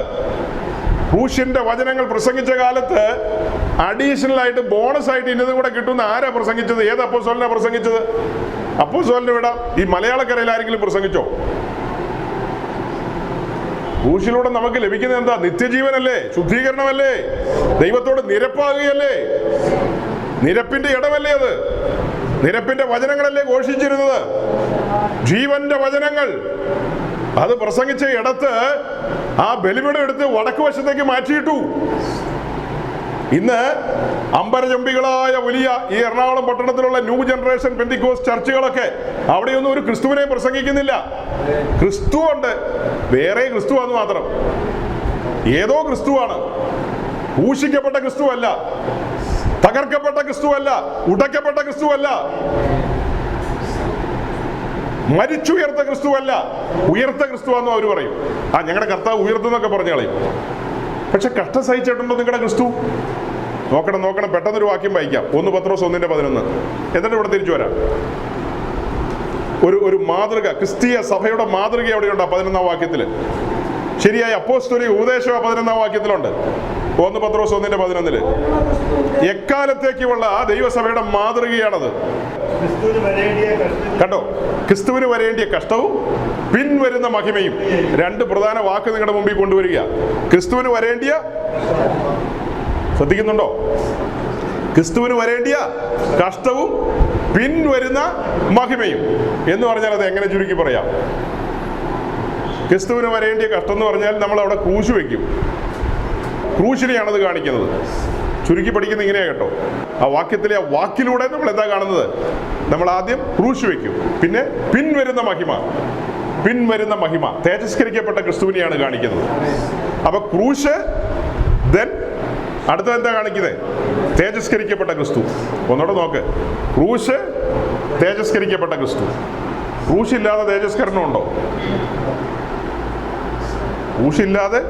ക്രൂശിന്റെ വചനങ്ങൾ പ്രസംഗിച്ച കാലത്ത് അഡീഷണൽ ആയിട്ട് ബോണസ് ആയിട്ട് ഇന്നതും കൂടെ കിട്ടുന്ന ആരാ പ്രസംഗിച്ചത്? ഏത് അപ്പോസ്തലനാ പ്രസംഗിച്ചത്? അപ്പോസ്തലനെ വിടാം. ഈ മലയാളക്കരയിൽ ആരെങ്കിലും പ്രസംഗിച്ചോ? ക്രൂശിലൂടെ നമുക്ക് ലഭിക്കുന്നത് എന്താ? നിത്യജീവനല്ലേ, ശുദ്ധീകരണമല്ലേ, ദൈവത്തോട് നിരപ്പാകുകയല്ലേ, നിരപ്പിന്റെ ഇടമല്ലേ അത്? നിരപ്പിന്റെ വചനങ്ങളല്ലേ ഘോഷിച്ചിരുന്നത്? ജീവന്റെ വചനങ്ങൾ. അത് പ്രസംഗിച്ച ഇടത്ത് ആ ബലിപീഠം എടുത്ത് വടക്ക് വശത്തേക്ക് മാറ്റിയിട്ടു. ഇന്ന് അമ്പരചമ്പികളായ വലിയ ഈ എറണാകുളം പട്ടണത്തിലുള്ള ന്യൂ ജനറേഷൻ പെന്തിക്കോസ് ചർച്ചുകളൊക്കെ അവിടെയൊന്നും ഒരു ക്രിസ്തുവിനെ പ്രസംഗിക്കുന്നില്ല. ക്രിസ്തുവുണ്ട്, വേറെ ക്രിസ്തുവാന്ന് മാത്രം. ഏതോ ക്രിസ്തുവാണ്, ക്രൂശിക്കപ്പെട്ട ക്രിസ്തുവല്ല, തകർക്കപ്പെട്ട ക്രിസ്തുവല്ല, ഉടയ്ക്കപ്പെട്ട ക്രിസ്തുവല്ല, മരിച്ചുയർത്ത ക്രിസ്തുവല്ല, ഉയർത്ത ക്രിസ്തുവാന്നും അവർ പറയും. ഞങ്ങളുടെ കർത്താവ് ഉയർത്തുന്നൊക്കെ പറഞ്ഞു കളയും. പക്ഷെ കഷ്ടം സഹിച്ചിട്ടുണ്ടോ നിങ്ങളുടെ ക്രിസ്തു? നോക്കണം. പെട്ടെന്നൊരു വാക്യം വായിക്കാം. 1 പത്രോസ് 1:11. എന്നിട്ട് ഇവിടെ തിരിച്ചു വരാം. ഒരു മാതൃക, ക്രിസ്തീയ സഭയുടെ മാതൃക എവിടെയുണ്ട്? 11-ാം വാക്യത്തിൽ. ശരിയായ അപ്പോസ്തലിക ഉപദേശം 11-ാം വാക്യത്തിലുണ്ട്. 1 പത്രോസ് 1:11 എക്കാലത്തേക്കുമുള്ള ദൈവസഭയുടെ മാതൃകയാണത്. കണ്ടോ, ക്രിസ്തുവിന് വരേണ്ടിയ കഷ്ടവും പിൻവരുന്ന മഹിമയും. 2 പ്രധാന വാക്ക് നിങ്ങളുടെ മുമ്പിൽ കൊണ്ടുവരിക. ക്രിസ്തുവിന് വരേണ്ടിയ, ശ്രദ്ധിക്കുന്നുണ്ടോ? ക്രിസ്തുവിന് വരേണ്ടിയ കഷ്ടവും പിൻവരുന്ന മഹിമയും എന്ന് പറഞ്ഞാൽ അത് എങ്ങനെ ചുരുക്കി പറയാം? ക്രിസ്തുവിന് വരേണ്ടിയ കഷ്ടം എന്ന് പറഞ്ഞാൽ നമ്മൾ അവിടെ ക്രൂശ് വയ്ക്കും. ക്രൂശിനെയാണത് കാണിക്കുന്നത്. ചുരുക്കി പഠിക്കുന്നത് ഇങ്ങനെയാ കേട്ടോ. ആ വാക്യത്തിലെ ആ വാക്കിലൂടെ നമ്മൾ എന്താ കാണുന്നത്? നമ്മൾ ആദ്യം ക്രൂശ് വയ്ക്കും, പിന്നെ പിൻവരുന്ന മഹിമ. പിൻവരുന്ന മഹിമ തേജസ്കരിക്കപ്പെട്ട ക്രിസ്തുവിനെയാണ് കാണിക്കുന്നത്. അപ്പൊ ക്രൂശ്, ദെൻ അടുത്തത് എന്താ കാണിക്കുന്നത്? തേജസ്കരിക്കപ്പെട്ട ക്രിസ്തു. ഒന്നോടെ നോക്ക്, ക്രൂശ്, തേജസ്കരിക്കപ്പെട്ട ക്രിസ്തു. ക്രൂശില്ലാതെ തേജസ്കരണമുണ്ടോ? ക്രൂശില്ലാതെ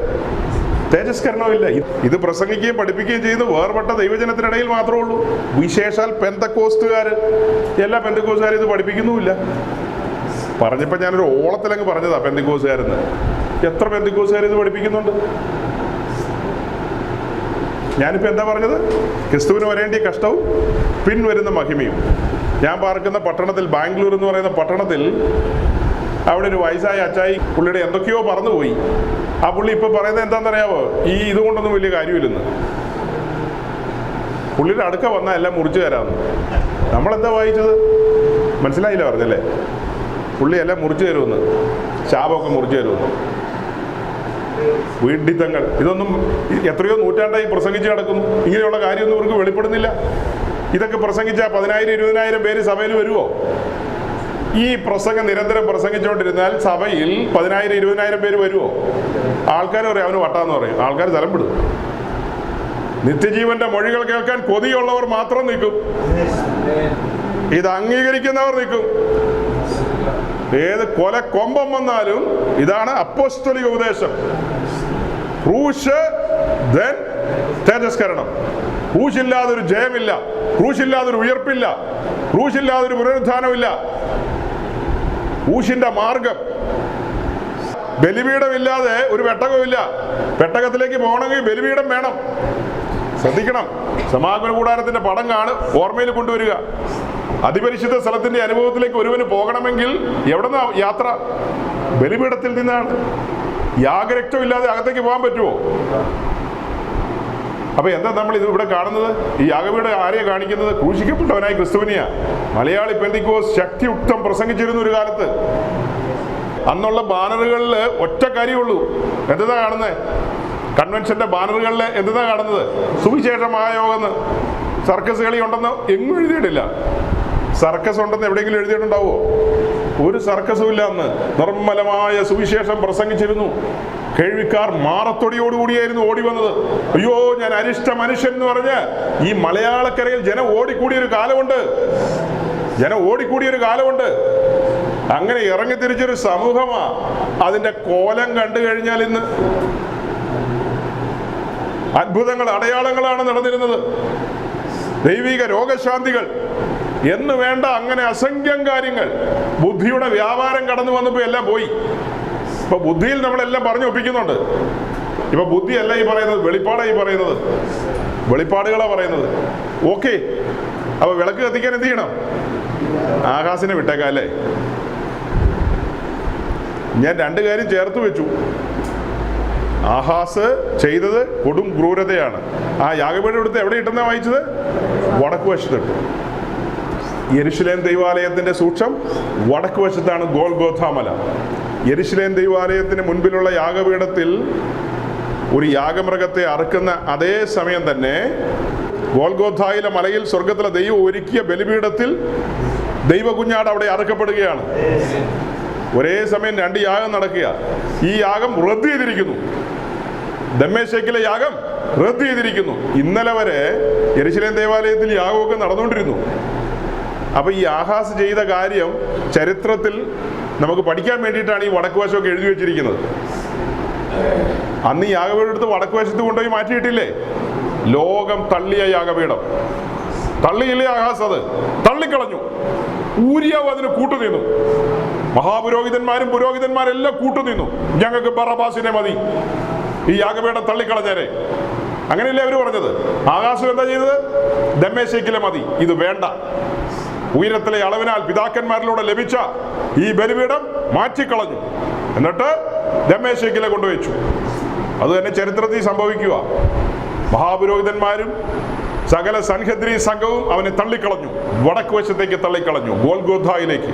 തേജസ്കരണമില്ല. ഇത് പ്രസംഗിക്കുകയും പഠിപ്പിക്കുകയും ചെയ്യുന്ന വേർപെട്ട ദൈവജനത്തിനിടയിൽ മാത്രമേ ഉള്ളൂ. വിശേഷാൽ പെന്തക്കോസ്റ്റുകാർ, എല്ലാ പെന്തക്കോസ്റ്റുകാരും ഇത് പഠിപ്പിക്കുന്നുമില്ല. പറഞ്ഞപ്പോൾ ഞാനൊരു ഓളത്തിലങ്ങ് പറഞ്ഞതാ പെന്തക്കോസ്റ്റുകാരെന്ന്. എത്ര പെന്തക്കോസ്റ്റുകാർ ഇത് പഠിപ്പിക്കുന്നുണ്ട്? ഞാനിപ്പോൾ എന്താ പറഞ്ഞത്? ക്രിസ്തുവിന് വരേണ്ടിയ കഷ്ടവും പിൻവരുന്ന മഹിമയും. ഞാൻ പാർക്കുന്ന പട്ടണത്തിൽ, ബാംഗ്ലൂർ എന്ന് പറയുന്ന പട്ടണത്തിൽ, അവിടെ ഒരു വയസ്സായ അച്ചായി, പുള്ളിയുടെ എന്തൊക്കെയോ പറന്നുപോയി. ആ പുള്ളി ഇപ്പൊ പറയുന്നത് എന്താണെന്നറിയാവോ? ഇതുകൊണ്ടൊന്നും വലിയ കാര്യമില്ലെന്ന്. പുള്ളിയുടെ അടുക്ക വന്നാൽ എല്ലാം മുറിച്ചു തരാമെന്ന്. നമ്മളെന്താ വായിച്ചത്? മനസ്സിലായില്ല പറഞ്ഞല്ലേ? പുള്ളി എല്ലാം മുറിച്ചു തരുമെന്ന്, ശാപമൊക്കെ മുറിച്ചു തരുമെന്ന്. വീഡിത്തങ്ങൾ. ഇതൊന്നും എത്രയോ നൂറ്റാണ്ടായി പ്രസംഗിച്ച് കിടക്കുന്നു. ഇങ്ങനെയുള്ള കാര്യമൊന്നും ഇവർക്ക് വെളിപ്പെടുന്നില്ല. ഇതൊക്കെ പ്രസംഗിച്ചാൽ 10,000-20,000 പേര് സഭയിൽ വരുമോ? ഈ പ്രസംഗം നിരന്തരം പ്രസംഗിച്ചുകൊണ്ടിരുന്നാൽ സഭയിൽ 10,000-20,000 പേര് വരുമോ? ആൾക്കാർ പറയും അവന് വട്ടാന്ന് പറയും. ആൾക്കാർ സ്ഥലം വിടും. നിത്യജീവന്റെ മൊഴികൾ കേൾക്കാൻ കൊതിയുള്ളവർ മാത്രം നിൽക്കും. ഇത് അംഗീകരിക്കുന്നവർ നിൽക്കും. ഏത് കൊല കൊമ്പം വന്നാലും ഇതാണ് അപ്പോസ്തലിക ഉപദേശം. ക്രൂശ്, ദെൻ തേജസ്കരണം. ക്രൂശില്ലാതൊരു ജയമില്ല, ക്രൂശില്ലാതൊരു ഉയർപ്പില്ല, ക്രൂശില്ലാതൊരു പുനരുത്ഥാനമില്ല. ക്രൂശിന്റെ മാർഗം. ബലിപീഠമില്ലാതെ ഒരു പെട്ടകമില്ല. പെട്ടകത്തിലേക്ക് പോകണമെങ്കിൽ ബലിപീഠം വേണം. ശ്രദ്ധിക്കണം. സമാഗമന കൂടാരത്തിന്റെ പടം ഓർമ്മയിൽ കൊണ്ടുവരിക. അതിപരിശുദ്ധ സ്ഥലത്തിന്റെ അനുഭവത്തിലേക്ക് ഒരുവന് പോകണമെങ്കിൽ എവിടുന്നാ യാത്ര? ബലിപീഠത്തിൽ നിന്നാണ്. യാഗരക്തമില്ലാതെ അകത്തേക്ക് പോകാൻ പറ്റുമോ? അപ്പൊ എന്താ നമ്മൾ ഇത് ഇവിടെ കാണുന്നത്? ഈ യാഗപീഠം ആരെയാ കാണിക്കുന്നത്? ക്രൂശിക്കപ്പെട്ടവനായി ക്രിസ്തുവിനെയാ. മലയാളി പെന്തിക്കോസ് ശക്തിയുക്തം പ്രസംഗിച്ചിരുന്ന ഒരു കാലത്ത്. അന്നുള്ള ബാനറുകളിൽ ഒറ്റ കാര്യമുള്ളൂ. എന്താ കാണുന്നത്? കൺവെൻഷന്റെ ബാനറുകളിൽ എന്താ കാണുന്നത്? സുവിശേഷമായ യോഗമെന്ന്. സർക്കസ് കളി ഉണ്ടെന്ന് എങ്ങും എഴുതിയിട്ടില്ല. സർക്കസ് ഉണ്ടെന്ന് എവിടെയെങ്കിലും എഴുതിയിട്ടുണ്ടാവോ? ഒരു സർക്കസും ഇല്ല. അന്ന് നിർമ്മലമായ സുവിശേഷം പ്രസംഗിച്ചിരുന്നു. കേൾവിക്കാർ മാറത്തൊടിയോടുകൂടിയായിരുന്നു ഓടി വന്നത്. അയ്യോ, ഞാൻ അരിഷ്ട മനുഷ്യൻ എന്ന് പറഞ്ഞ് ഈ മലയാളക്കരയിൽ ജനം ഓടിക്കൂടിയൊരു കാലമുണ്ട്. അങ്ങനെ ഇറങ്ങി തിരിച്ചൊരു സമൂഹമാ. അതിന്റെ കോലം കണ്ടു കഴിഞ്ഞാൽ ഇന്ന് അത്ഭുതങ്ങൾ, അടയാളങ്ങളാണ് നടന്നിരുന്നത്. ദൈവിക രോഗശാന്തികൾ എന്ന് വേണ്ട അങ്ങനെ അസംഖ്യം കാര്യങ്ങൾ. ബുദ്ധിയുടെ വ്യാപാരം കടന്നു വന്നപ്പോൾ എല്ലാം പോയി. ഇപ്പൊ ബുദ്ധിയിൽ നമ്മളെല്ലാം പറഞ്ഞു ഒപ്പിക്കുന്നുണ്ട്. ഇപ്പൊ ബുദ്ധിയല്ല ഈ പറയുന്നത്, വെളിപ്പാടായി പറയുന്നത്. വെളിപ്പാടുകളാ പറയുന്നത്. ഓക്കെ, അപ്പൊ വിളക്ക് കത്തിക്കാൻ എന്ത് ചെയ്യണം? ആകാശിനെ വിട്ടേക്കാം അല്ലേ? ഞാൻ 2 കാര്യം ചേർത്ത് വെച്ചു. ആഹാസ് ചെയ്തത് കൊടും ക്രൂരതയാണ്. ആ യാഗപീഠം എടുത്ത് എവിടെ ഇട്ടെന്നാ വായിച്ചത്? വടക്ക് വശത്തിട്ടു. യെരുശലേം ദൈവാലയത്തിന്റെ സൂക്ഷം വടക്ക് വശത്താണ് ഗോൽഗോഥാ മല. യെരുശലേം ദൈവാലയത്തിന് മുൻപിലുള്ള യാഗപീഠത്തിൽ ഒരു യാഗമൃഗത്തെ അറുക്കുന്ന അതേ സമയം തന്നെ ഗോൽഗോഥായിലെ മലയിൽ സ്വർഗത്തിലെ ദൈവം ഒരുക്കിയ ബലിപീഠത്തിൽ ദൈവകുഞ്ഞാട് അവിടെ അറുക്കപ്പെടുകയാണ്. ഒരേ സമയം 2 യാഗം നടക്കുക. ഈ യാഗം റദ്ദ് ചെയ്തിരിക്കുന്നു. ദമ്മേശക്കിലെ യാഗം റദ്ദ് ചെയ്തിരിക്കുന്നു. ഇന്നലെ വരെ യെരുശലേം ദേവാലയത്തിൽ യാഗമൊക്കെ നടന്നുകൊണ്ടിരുന്നു. അപ്പൊ ഈ ആഹാസ് ചെയ്ത കാര്യം ചരിത്രത്തിൽ നമുക്ക് പഠിക്കാൻ വേണ്ടിയിട്ടാണ് ഈ വടക്ക് വശമൊക്കെ എഴുതി വെച്ചിരിക്കുന്നത്. അന്ന് ഈ യാഗപീഠം എടുത്ത് വടക്ക് വശത്ത് കൊണ്ടുപോയി മാറ്റിയിട്ടില്ലേ? ലോകം തള്ളിയ യാഗപീഠം. തള്ളിയില്ലേ ആഹാസ്? അത് തള്ളിക്കളഞ്ഞു. ഊരിയാവ് അതിന് കൂട്ടുനിന്നു. മഹാപുരോഹിതന്മാരും പുരോഹിതന്മാരെല്ലാം കൂട്ടുനിന്നു. ഞങ്ങൾക്ക് ബറബാസിനെ മതി, ഈ യാഗപീഠം തള്ളിക്കളഞ്ഞേരെ. അങ്ങനെയല്ലേ അവർ പറഞ്ഞത്? ആകാശം എന്താ ചെയ്തത്? ദമ്മേശേക്കിലെ മതി, ഇത് വേണ്ട. ഉയരത്തിലെ അളവിനാൽ പിതാക്കന്മാരിലൂടെ ലഭിച്ച ഈ ബലിപീഠം മാറ്റിക്കളഞ്ഞു. എന്നിട്ട് ദമ്മേശേക്കിലെ കൊണ്ടുവച്ചു. അത് തന്നെ ചരിത്രത്തിൽ സംഭവിക്കുക. മഹാപുരോഹിതന്മാരും സകല സൻഹദ്രി സംഘവും അവനെ തള്ളിക്കളഞ്ഞു. വടക്ക് വശത്തേക്ക് തള്ളിക്കളഞ്ഞു, ഗോൽഗോഥായിലേക്ക്.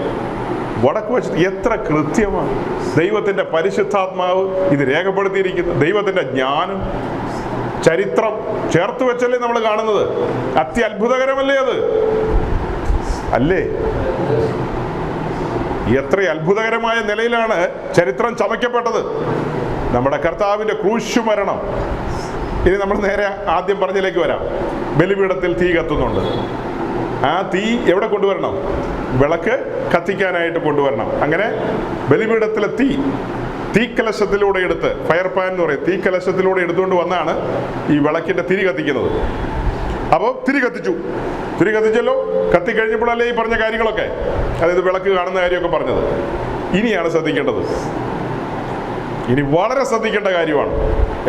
വടക്ക് വശത്ത് എത്ര കൃത്യമാണ് ദൈവത്തിന്റെ പരിശുദ്ധാത്മാവ് ഇത് രേഖപ്പെടുത്തിയിരിക്കുന്നത്. ദൈവത്തിന്റെ ജ്ഞാനം, ചരിത്രം ചേർത്ത് വെച്ചല്ലേ നമ്മൾ കാണുന്നത്. അത്യത്ഭുതകരമല്ലേ അത്? അല്ലേ? എത്ര അത്ഭുതകരമായ നിലയിലാണ് ചരിത്രം ചമയ്ക്കപ്പെട്ടത്. നമ്മുടെ കർത്താവിന്റെ ക്രൂശ് മരണം. ഇനി നമ്മൾ നേരെ ആദ്യം പറഞ്ഞതിലേക്ക് വരാം. ബലിപീഠത്തിൽ തീ കത്തുന്നുണ്ട്. ആ തീ എവിടെ കൊണ്ടുവരണം? വിളക്ക് കത്തിക്കാനായിട്ട് കൊണ്ടുവരണം. അങ്ങനെ ബലിപീഠത്തിലെ തീക്കലശത്തിലൂടെ എടുത്ത്, ഫയർ പാൻ എന്ന് പറയും, തീക്കലശത്തിലൂടെ എടുത്തുകൊണ്ട് വന്നാണ് ഈ വിളക്കിന്റെ തിരി കത്തിക്കുന്നത്. അപ്പോൾ തിരി കത്തിച്ചല്ലോ. കത്തിക്കഴിഞ്ഞപ്പോഴല്ലേ ഈ പറഞ്ഞ കാര്യങ്ങളൊക്കെ, അതായത് വിളക്ക് കാണുന്ന കാര്യമൊക്കെ പറഞ്ഞത്. ഇനിയാണ് ശ്രദ്ധിക്കേണ്ടത്. ഇനി വളരെ ശ്രദ്ധിക്കേണ്ട കാര്യമാണ്.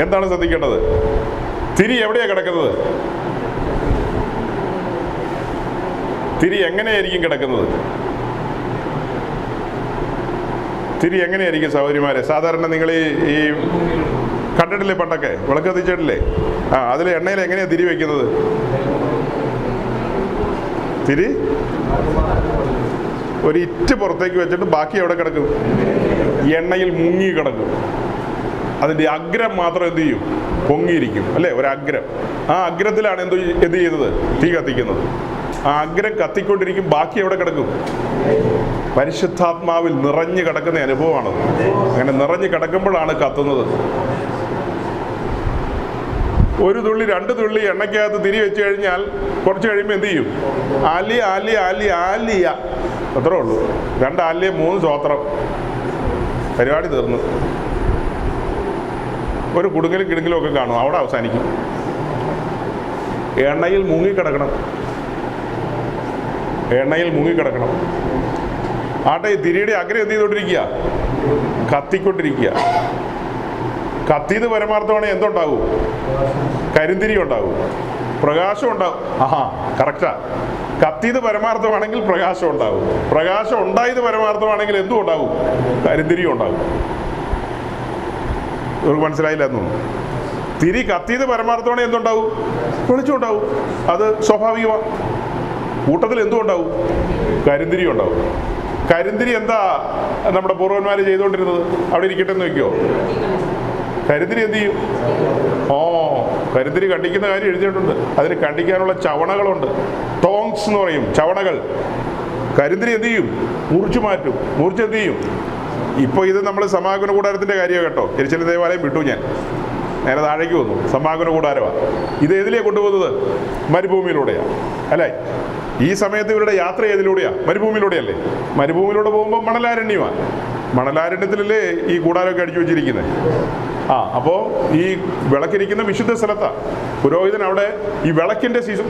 എന്താണ് ശ്രദ്ധിക്കേണ്ടത്? തിരി എവിടെയാണ് കിടക്കുന്നത്? തിരി എങ്ങനെയായിരിക്കും കിടക്കുന്നത്? തിരി എങ്ങനെയായിരിക്കും സഹോദരിമാരെ? സാധാരണ നിങ്ങൾ ഈ കണ്ടിട്ടില്ലേ, പണ്ടൊക്കെ വിളക്ക് കത്തിച്ചിട്ടില്ലേ? അതിൽ എണ്ണയിൽ എങ്ങനെയാണ് തിരി വെക്കുന്നത്? തിരി ഒരു ഇറ്റ് പുറത്തേക്ക് വെച്ചിട്ട് ബാക്കി എവിടെ കിടക്കും? എണ്ണയിൽ മുങ്ങി കിടക്കും. അതിൻ്റെ അഗ്രം മാത്രം എന്ത് ചെയ്യും? പൊങ്ങിയിരിക്കും, അല്ലേ? ഒരഗ്രം. ആ അഗ്രത്തിലാണ് എന്ത് ചെയ്യുന്നത്? തീ കത്തിക്കുന്നത്. ആ അഗ്രം കത്തിക്കൊണ്ടിരിക്കും, ബാക്കി എവിടെ കിടക്കും? പരിശുദ്ധാത്മാവിൽ നിറഞ്ഞു കിടക്കുന്ന അനുഭവമാണത്. അങ്ങനെ നിറഞ്ഞു കിടക്കുമ്പോഴാണ് കത്തുന്നത്. ഒരു തുള്ളി 2 തുള്ളി എണ്ണയ്ക്കകത്ത് തിരി വെച്ച് കഴിഞ്ഞാൽ കുറച്ച് കഴിയുമ്പോൾ എന്ത് ചെയ്യും? ആലിയ അത്രേ ഉള്ളൂ. 2 ആലിയ 3 സ്വോത്രം, പരിപാടി തീർന്നു. ഒരു കുടുങ്ങലും കിടുങ്ങലും ഒക്കെ കാണും, അവിടെ അവസാനിക്കും. എണ്ണയിൽ മുങ്ങിക്കിടക്കണം. ആട്ടെ, തിരിയുടെ അഗ്രം എന്ത് ചെയ്തോണ്ടിരിക്കുക? കത്തിക്കൊണ്ടിരിക്കുക. കത്തിയത് പരമാർത്ഥമാണെങ്കിൽ എന്തുണ്ടാവും? കരിന്തിരി ഉണ്ടാവും, പ്രകാശം ഉണ്ടാവും. കറക്റ്റാ. കത്തിയത് പരമാർത്ഥമാണെങ്കിൽ പ്രകാശം ഉണ്ടാവും. പ്രകാശം ഉണ്ടായത് പരമാർത്ഥമാണെങ്കിൽ എന്തും ഉണ്ടാവും? കരിന്തിരിയും ഉണ്ടാവും. ഇവർക്ക് മനസ്സിലായില്ല എന്ന് തോന്നുന്നു. തിരി കത്തിയത് പരമാർത്ഥമാണെങ്കിൽ എന്തുണ്ടാവും? വെളിച്ചം ഉണ്ടാവും. അത് സ്വാഭാവികമാണ്. കൂട്ടത്തിൽ എന്തും ഉണ്ടാവും? കരിന്തിരി ഉണ്ടാവും. കരിന്തിരി എന്താ നമ്മുടെ പൂർവ്വന്മാർ ചെയ്തുകൊണ്ടിരുന്നത്? അവിടെ ഇരിക്കട്ടെ എന്ന് വെക്കുമോ? കരിന്തിരി എന്ത് ചെയ്യും? കരിന്തിരി കണ്ടിക്കുന്ന കാര്യം എഴുതിയിട്ടുണ്ട്. അതിന് കണ്ടിക്കാനുള്ള ചവണകളുണ്ട്, ടോങ്സ് എന്ന് പറയും, ചവണകൾ. കരിന്തിരി എന്ത് ചെയ്യും? മുറിച്ചു മാറ്റും. മുറിച്ച് എന്ത് ചെയ്യും? ഇപ്പോൾ ഇത് നമ്മൾ സമാഗമന കൂടാരത്തിൻ്റെ കാര്യമാണ് കേട്ടോ. എരിശിലേം ദേവാലയം വിട്ടു, ഞാൻ നേരെ താഴേക്ക് വന്നു. സമാഗമന കൂടാരമാണ്. ഇത് ഏതിലേ കൊണ്ടുപോകുന്നത്? മരുഭൂമിയിലൂടെയാണ്, അല്ലേ? ഈ സമയത്ത് ഇവരുടെ യാത്ര ഏതിലൂടെയാണ്? മരുഭൂമിയിലൂടെയല്ലേ? മരുഭൂമിയിലൂടെ പോകുമ്പോൾ മണലാരണ്യമാണ്. മണലാരണ്യത്തിലല്ലേ ഈ കൂടാരമൊക്കെ അടിച്ചു വെച്ചിരിക്കുന്നത്? അപ്പോൾ ഈ വിളക്കിരിക്കുന്ന വിശുദ്ധ സ്ഥലത്താണ്. പുരോഹിതൻ അവിടെ ഈ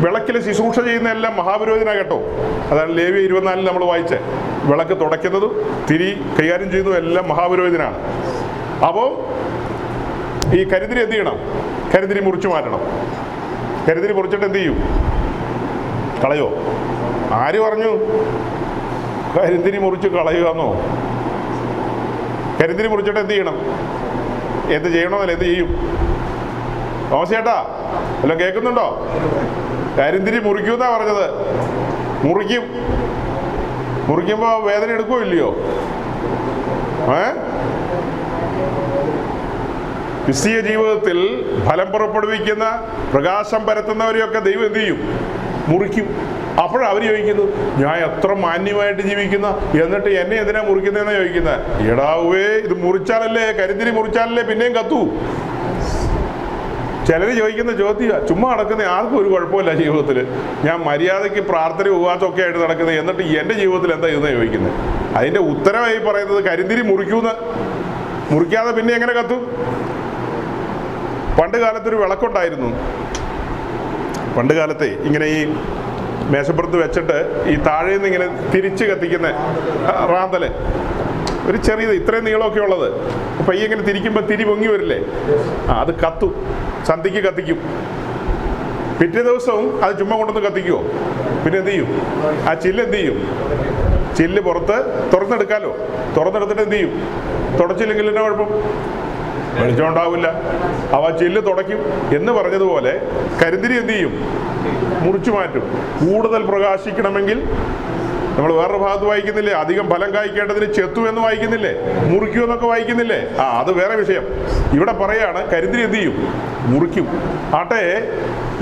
വിളക്കിലെ ശുശ്രൂഷ ചെയ്യുന്ന എല്ലാം മഹാപുരോഹിതനാണ് കേട്ടോ. അതാണ് ലേവ്യ 24 നമ്മൾ വായിച്ചേ. വിളക്ക് തുടയ്ക്കുന്നതും തിരി കൈകാര്യം ചെയ്യുന്നതും എല്ലാം മഹാപുരോഹിതനാണ്. അപ്പോൾ ഈ കരിന്തിരി എന്ത് ചെയ്യണം? കരിന്തിരി മുറിച്ചു മാറ്റണം. കരിന്തിരി മുറിച്ചിട്ട് എന്ത് ചെയ്യും? കളയോ? ആര് പറഞ്ഞു കരിന്തിരി മുറിച്ച് കളയുകയെന്നോ? കരിന്തിരി മുറിച്ചിട്ട് എന്ത് ചെയ്യണം? എന്ത് ചെയ്യണമെന്നല്ല, എന്ത് ചെയ്യും? ചേട്ടാ വല്ലതും കേൾക്കുന്നുണ്ടോ? കരിന്തിരി മുറിക്കൂന്നാ പറഞ്ഞത്. മുറിക്കുമ്പോൾ വേദന എടുക്കുമോ ഇല്ലയോ? ക്രിസ്തീയ ജീവിതത്തിൽ ഫലം പുറപ്പെടുവിക്കുന്ന, പ്രകാശം പരത്തുന്നവരെയൊക്കെ ദൈവം എന്ത് ചെയ്യും? മുറിക്കും. അപ്പോഴവർ ചോദിക്കുന്നു, ഞാൻ എത്ര മാന്യമായിട്ട് ജീവിക്കുന്ന, എന്നിട്ട് എന്നെ എന്തിനാ മുറിക്കുന്നതെന്ന് ചോദിക്കുന്നത്. എടാവേ, ഇത് മുറിച്ചാലല്ലേ, കരിന്തിരി മുറിച്ചാലല്ലേ പിന്നെയും കത്തൂ. ചിലർ ചോദിക്കുന്ന ചോദ്യമാണ്. ചുമ്മാ നടക്കുന്ന ആർക്കും ഒരു കുഴപ്പമില്ല ജീവിതത്തിൽ. ഞാൻ മര്യാദയ്ക്ക് പ്രാർത്ഥന ഉപവാസമൊക്കെ ആയിട്ട് നടക്കുന്നത്, എന്നിട്ട് എൻ്റെ ജീവിതത്തിൽ എന്താ ഇതെന്ന് ചോദിക്കുന്നത്. അതിൻ്റെ ഉത്തരമായി പറയുന്നത് കരിന്തിരി മുറിക്കാതെ പിന്നെ എങ്ങനെ കത്തും? പണ്ട് കാലത്തൊരു വിളക്കുണ്ടായിരുന്നു. പണ്ട് കാലത്തെ ഇങ്ങനെ ഈ മേശപ്പുറത്ത് വെച്ചിട്ട് ഈ താഴെ നിന്ന് ഇങ്ങനെ തിരിച്ച് കത്തിക്കുന്ന റാന്തല് ഒരു ചെറിയത് ഇത്രയും നീളമൊക്കെ ഉള്ളത്. അപ്പം ഈ ഇങ്ങനെ തിരിക്കുമ്പോൾ തിരി പൊങ്ങി വരില്ലേ, അത് കത്തും, സന്ധിക്ക് കത്തിക്കും. പിറ്റേ ദിവസവും അത് ചുമ്മാ കൊണ്ടൊന്ന് കത്തിക്കുമോ? പിന്നെ എന്ത് ചെയ്യും? ആ ചില്ല് എന്ത് ചെയ്യും? ചില്ല് പുറത്ത് തുറന്നെടുക്കാമല്ലോ. തുറന്നെടുത്തിട്ട് എന്ത് ചെയ്യും? തുടച്ചില്ലെങ്കിൽ എന്നാ കുഴപ്പം? വെളിച്ചം ഉണ്ടാവില്ല. അവ ചില്ല് തുടയ്ക്കും എന്ന് പറഞ്ഞതുപോലെ കരിന്തിരി എന്ത് ചെയ്യും? മുറിച്ചു മാറ്റും. കൂടുതൽ പ്രകാശിക്കണമെങ്കിൽ നമ്മൾ വേറൊരു ഭാഗത്ത് വായിക്കുന്നില്ലേ, അധികം ഫലം കായ്ക്കേണ്ടതിന് ചെത്തു എന്ന് വായിക്കുന്നില്ലേ, മുറിക്കൂ എന്നൊക്കെ വായിക്കുന്നില്ലേ? അത് വേറെ വിഷയം. ഇവിടെ പറയാണ് കരിന്തിരി എന്ത് ചെയ്യും? മുറിക്കും. ആട്ടെ,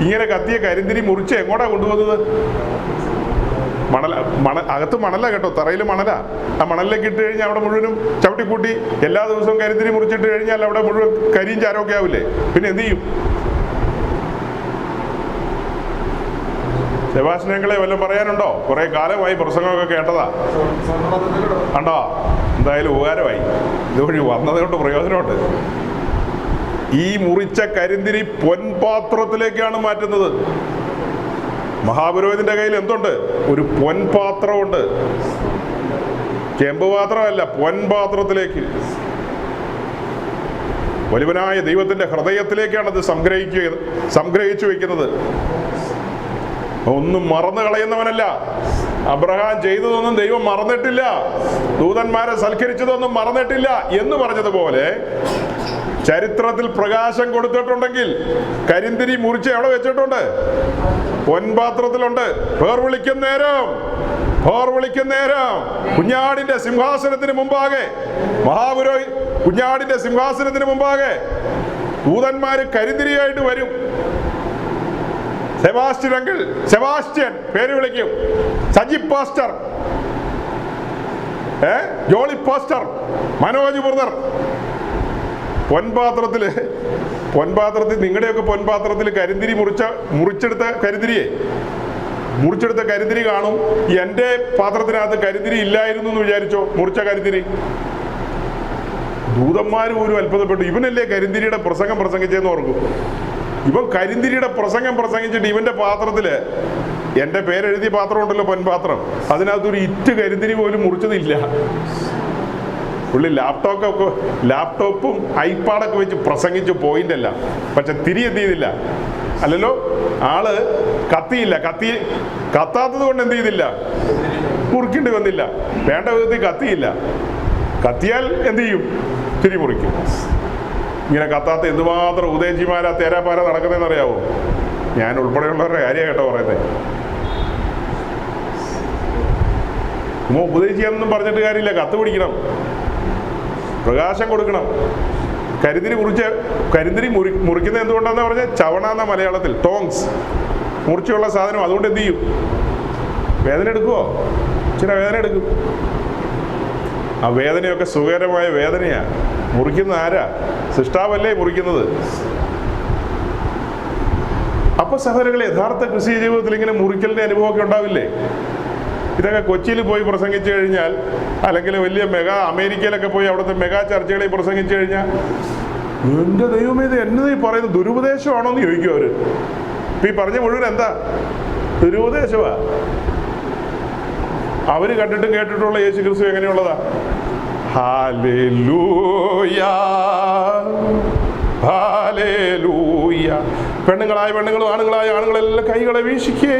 ഇങ്ങനെ കത്തിയ കരിന്തിരി മുറിച്ച് എങ്ങോട്ടാ കൊണ്ടുപോകുന്നത്? അകത്ത് മണല കേട്ടോ, തറയിൽ മണല. ആ മണലിലേക്ക് ഇട്ട് കഴിഞ്ഞാൽ അവിടെ മുഴുവനും ചവിട്ടിക്കൂട്ടി എല്ലാ ദിവസവും കരിന്തിരി മുറിച്ചിട്ട് കഴിഞ്ഞാൽ അവിടെ മുഴുവൻ കരിയും ചാരമൊക്കെ ആവില്ലേ? പിന്നെ എന്ത് ചെയ്യും? സെബാസ്റ്റ്യനെ വല്ലതും പറയാനുണ്ടോ? കുറെ കാലമായി പ്രസംഗമൊക്കെ കേട്ടതാ കണ്ടോ. എന്തായാലും ഉപകാരമായി, ഇതുവഴി വന്നത് കൊണ്ട് പ്രയോജനമുണ്ട്. ഈ മുറിച്ച കരിന്തിരി പൊൻപാത്രത്തിലേക്കാണ് മാറ്റുന്നത്. മഹാപുരോഹിതന്റെ കയ്യിൽ എന്തുണ്ട്? ഒരു പൊൻപാത്രമുണ്ട്. ചെമ്പ് പാത്രമല്ല, പൊൻപാത്രത്തിലേക്ക്. വലുവനായ ദൈവത്തിന്റെ ഹൃദയത്തിലേക്കാണ് അത് സംഗ്രഹിച്ചു വെക്കുന്നത്. ഒന്നും മറന്നു കളയുന്നവനല്ല. അബ്രഹാം ചെയ്തതൊന്നും ദൈവം മറന്നിട്ടില്ല, ദൂതന്മാരെ സൽക്കരിച്ചതൊന്നും മറന്നിട്ടില്ല എന്ന് പറഞ്ഞതുപോലെ ചരിത്രത്തിൽ പ്രകാശം കൊടുത്തിട്ടുണ്ടെങ്കിൽ കരിന്തിരി മുറിച്ച് എവിടെ വെച്ചിട്ടുണ്ട്? പൊൻപാത്രത്തിലുണ്ട്. പേർ വിളിക്കും നേരം കുഞ്ഞാടിന്റെ സിംഹാസനത്തിന് മുമ്പാകെ, കുഞ്ഞാടിന്റെ സിംഹാസനത്തിന് മുമ്പാകെ ദൂതന്മാര് കരിന്തിരിയായിട്ട് വരും. സെബാസ്റ്റ്യൻ പേര് വിളിക്കും, Saji pastor, Jolly pastor, Manoj brother. പൊൻപാത്രത്തിൽ നിങ്ങളുടെയൊക്കെ പൊൻപാത്രത്തിൽ കരിന്തിരി മുറിച്ചെടുത്ത കരിന്തിരി കാണും. എൻ്റെ പാത്രത്തിനകത്ത് കരിന്തിരി ഇല്ലായിരുന്നു എന്ന് വിചാരിച്ചോ? മുറിച്ച കരിന്തിരി. ദൂതന്മാർ പോലും അത്ഭുതപ്പെട്ടു. ഇവനല്ലേ കരിന്തിരിയുടെ പ്രസംഗം പ്രസംഗിച്ചതെന്ന് ഓർക്കും. ഇവൻ കരിന്തിരിയുടെ പ്രസംഗം പ്രസംഗിച്ചിട്ട് ഇവന്റെ പാത്രത്തില്, എൻ്റെ പേരെഴുതിയ പാത്രം ഉണ്ടല്ലോ, പൊൻപാത്രം, അതിനകത്തൊരു ഇറ്റ് കരിന്തിരി പോലും മുറിച്ചതില്ല. പുള്ളി ലാപ്ടോപ്പും ഐപാഡൊക്കെ വെച്ച് പ്രസംഗിച്ചു പോയിന്റ് അല്ല, പക്ഷെ തിരി എന്ത് ചെയ്തില്ല? അല്ലല്ലോ, ആള് കത്താത്തത് കൊണ്ട് എന്ത് ചെയ്തില്ല? മുറിക്കേണ്ടി വന്നില്ല. വേണ്ട വിധത്തിൽ കത്തിയില്ല. കത്തിയാൽ എന്ത് ചെയ്യും? തിരി മുറിക്കും. ഇങ്ങനെ കത്താത്ത എന്തുമാത്രം ഉദയജിമാരാ തേരാപ്പാര നടക്കുന്നതെന്ന് അറിയാവോ? ഞാൻ ഉൾപ്പെടെയുള്ളവരുടെ കാര്യമാണ് കേട്ടോ പറയുന്നത്. ഉപദേശിക്കാനൊന്നും പറഞ്ഞിട്ട് കാര്യമില്ല. കത്ത് പിടിക്കണം, പ്രകാശം കൊടുക്കണം. കരിന്തിരി മുറിക്കുന്നത് എന്തുകൊണ്ടാന്ന് പറഞ്ഞാൽ ചവണാന്ന മലയാളത്തിൽ, ടോങ്സ്, മുറിച്ചുള്ള സാധനം. അതുകൊണ്ട് എന്ത് ചെയ്യും? വേദന എടുക്കുവോ? ഇച്ചിരി വേദന എടുക്കും. ആ വേദനയൊക്കെ സുഖകരമായ വേദനയാ. മുറിക്കുന്ന ആരാ? സൃഷ്ടാവല്ലേ മുറിക്കുന്നത്. അപ്പൊ സഹോദരങ്ങളെ, യഥാർത്ഥ ക്രിസ്തീയ ജീവിതത്തിൽ ഇങ്ങനെ മുറിക്കലിന്റെ അനുഭവമൊക്കെ ഉണ്ടാവില്ലേ? ഇതൊക്കെ കൊച്ചിയിൽ പോയി പ്രസംഗിച്ചു കഴിഞ്ഞാൽ, അല്ലെങ്കിൽ വലിയ അമേരിക്കയിലൊക്കെ പോയി അവിടുത്തെ മെഗാ ചർച്ചകളിൽ പ്രസംഗിച്ചു കഴിഞ്ഞാൽ, എന്റെ ദൈവമേ, ഇത് എന്നത് ഈ പറയുന്നത് ദുരുപദേശമാണോ എന്ന് ചോദിക്കും അവര്. ഇപ്പൊ ഈ പറഞ്ഞ മുഴുവൻ എന്താ? ദുരുപദേശമാ. അവര് കണ്ടിട്ടും കേട്ടിട്ടുള്ള യേശു ക്രിസ്തു എങ്ങനെയുള്ളതാ? Hallelujah, hallelujah. പെണ്ണുങ്ങളായ പെണ്ണുങ്ങളും ആണുങ്ങളായ ആണുങ്ങളെല്ലാം കൈകളെ വീശിക്കേ.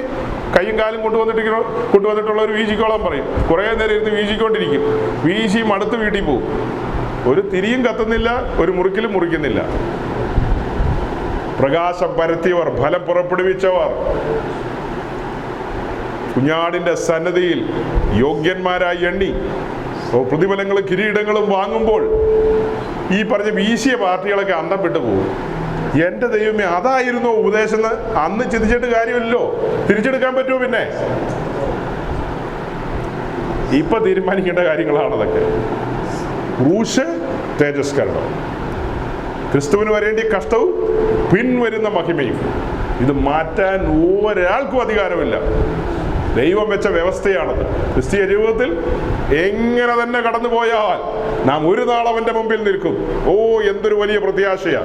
കൈയും കാലും കൊണ്ടുവന്നിട്ടുള്ളവർ വീശിക്കോളാൻ പറയും. കുറേ നേരം ഇരുന്ന് വീശിക്കൊണ്ടിരിക്കും. വീശി മടുത്ത് വീട്ടിൽ പോകും. ഒരു തിരിയും കത്തുന്നില്ല, ഒരു മുറിക്കലും മുറിക്കുന്നില്ല. പ്രകാശം പരത്തിയവർ, ഫലം പുറപ്പെടുവിച്ചവർ, കുഞ്ഞാടിന്റെ സന്നദ്ധിയിൽ യോഗ്യന്മാരായി എണ്ണി പ്രതിഫലങ്ങളും കിരീടങ്ങളും വാങ്ങുമ്പോൾ ഈ പറഞ്ഞ വീശിയ പാർട്ടികളൊക്കെ അന്തം വിട്ടു പോകും. എന്റെ ദൈവമേ, അതായിരുന്നോ ഉപദേശം അന്ന് ചിന്തിച്ചിട്ട് കാര്യമില്ലല്ലോ. തിരിച്ചെടുക്കാൻ പറ്റുമോ? പിന്നെ ഇപ്പൊ തീരുമാനിക്കേണ്ട കാര്യങ്ങളാണ് അതൊക്കെ. ക്രൂശ്, തേജസ്കരണം, ക്രിസ്തുവിന് വരേണ്ടിയ കഷ്ടവും പിൻവരുന്ന മഹിമയും. ഇത് മാറ്റാൻ ഒരാൾക്കും അധികാരമില്ല. ദൈവം വെച്ച വ്യവസ്ഥയാണത്. ക്രിസ്തീയ ജീവിതത്തിൽ എങ്ങനെ തന്നെ കടന്നു പോയാൽ നാം ഒരു നാൾ അവന്റെ മുമ്പിൽ നിൽക്കും. ഓ, എന്തൊരു വലിയ പ്രത്യാശയാ!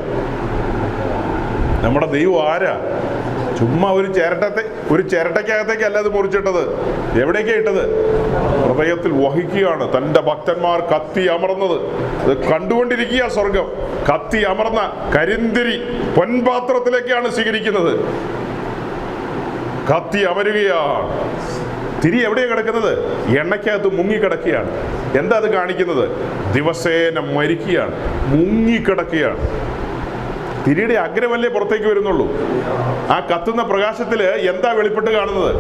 നമ്മുടെ ദൈവം ആരാ? ചുമ്മാ ഒരു ചിരട്ടയ്ക്കകത്തേക്ക് അല്ല അത് മുറിച്ചിട്ടത്. എവിടേക്കാ ഇട്ടത്? ഹൃദയത്തിൽ വഹിക്കുകയാണ്. തൻ്റെ ഭക്തന്മാർ കത്തി അമർന്നത് അത് കണ്ടുകൊണ്ടിരിക്കുക. സ്വർഗം കത്തി അമർന്ന കരിന്തിരി പൊൻപാത്രത്തിലേക്കാണ് സ്വീകരിക്കുന്നത്. കത്തി അമരുകയാണ്. തിരി എവിടെയാണ് കിടക്കുന്നത്? എണ്ണയ്ക്കകത്ത് മുങ്ങിക്കിടക്കുകയാണ്. എന്താ അത് കാണിക്കുന്നത്? ദിവസേന മരിക്കുകയാണ്, മുങ്ങിക്കിടക്കുകയാണ്. തിരിയുടെ അഗ്രമല്ലേ പുറത്തേക്ക് വരുന്നുള്ളൂ. ആ കത്തുന്ന പ്രകാശത്തിൽ എന്താ വെളിപ്പെട്ട് കാണുന്നത്?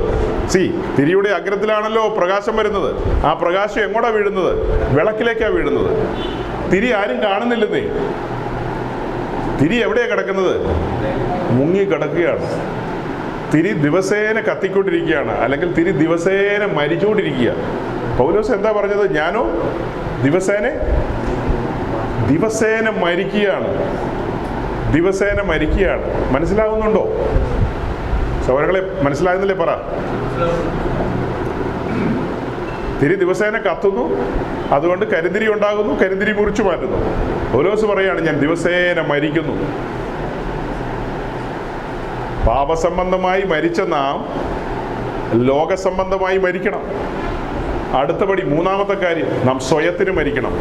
തിരിയുടെ അഗ്രത്തിലാണല്ലോ പ്രകാശം വരുന്നത്. ആ പ്രകാശം എങ്ങോട്ടാ വീഴുന്നത്? വിളക്കിലേക്കാണ് വീഴുന്നത്. തിരി ആരും കാണുന്നില്ലെന്നേ. തിരി എവിടെയാ കിടക്കുന്നത്? മുങ്ങിക്കിടക്കുകയാണ്. തിരി ദിവസേന കത്തിക്കൊണ്ടിരിക്കുകയാണ്, അല്ലെങ്കിൽ തിരി ദിവസേന മരിച്ചുകൊണ്ടിരിക്കുക. പൗലോസ് എന്താ പറഞ്ഞത്? ഞാനോ ദിവസേന മരിക്കുകയാണ്, ദിവസേന മരിക്കുകയാണ്. മനസ്സിലാകുന്നുണ്ടോ സഹോദരങ്ങളെ? മനസ്സിലാകുന്നില്ലേ? പറ. തിരി ദിവസേന കത്തുന്നു, അതുകൊണ്ട് കരിന്തിരി ഉണ്ടാകുന്നു, കരിന്തിരി മുറിച്ചു മാറ്റുന്നു. പൗലോസ് പറയാണ്, ഞാൻ ദിവസേന മരിക്കുന്നു. പാപസംബന്ധമായി മരിച്ച നാം ലോകസംബന്ധമായി മരിക്കണം. അടുത്തപടി, മൂന്നാമത്തെ കാര്യം, നാം സ്വയത്തിന് മരിക്കണം.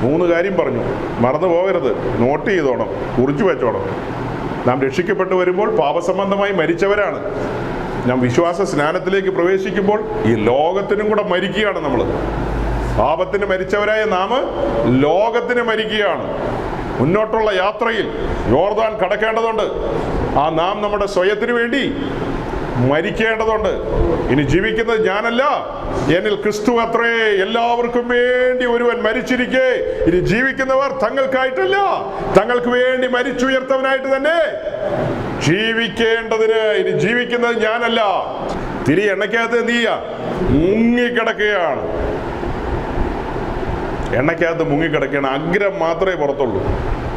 3 കാര്യം പറഞ്ഞു, മറന്നു പോകരുത്. നോട്ട് ചെയ്തോണം, കുറിച്ചു വെച്ചോണം. നാം രക്ഷിക്കപ്പെട്ടു വരുമ്പോൾ പാപസംബന്ധമായി മരിച്ചവരാണ്. നാം വിശ്വാസ സ്നാനത്തിലേക്ക് പ്രവേശിക്കുമ്പോൾ ഈ ലോകത്തിനും കൂടെ മരിക്കുകയാണ്. നമ്മൾ പാപത്തിന് മരിച്ചവരായ നാം ലോകത്തിന് മരിക്കുകയാണ്. മുന്നോട്ടുള്ള യാത്രയിൽ യോർദാൻ കടക്കേണ്ടതുണ്ട്. ആ നാം നമ്മുടെ സ്വയത്തിന് വേണ്ടി മരിക്കേണ്ടതുണ്ട്. ഇനി ജീവിക്കുന്നത് ഞാനല്ല, എന്നിൽ ക്രിസ്തു അത്രേ. എല്ലാവർക്കും വേണ്ടി ഒരുവൻ മരിച്ചിരിക്കെ ഇനി ജീവിക്കുന്നവർ തങ്ങൾക്കായിട്ടല്ല, തങ്ങൾക്ക് വേണ്ടി മരിച്ചുയർത്തവനായിട്ട് തന്നെ ജീവിക്കേണ്ടതിന്. ഇനി ജീവിക്കുന്നത് ഞാനല്ല. തിരി എണ്ണയ്ക്കകത്ത് എന്ത് ചെയ്യുക? മുങ്ങിക്കിടക്കുകയാണ്. എണ്ണയ്ക്കകത്ത് മുങ്ങിക്കിടക്കുകയാണ്. അഗ്രം മാത്രമേ പുറത്തുള്ളൂ.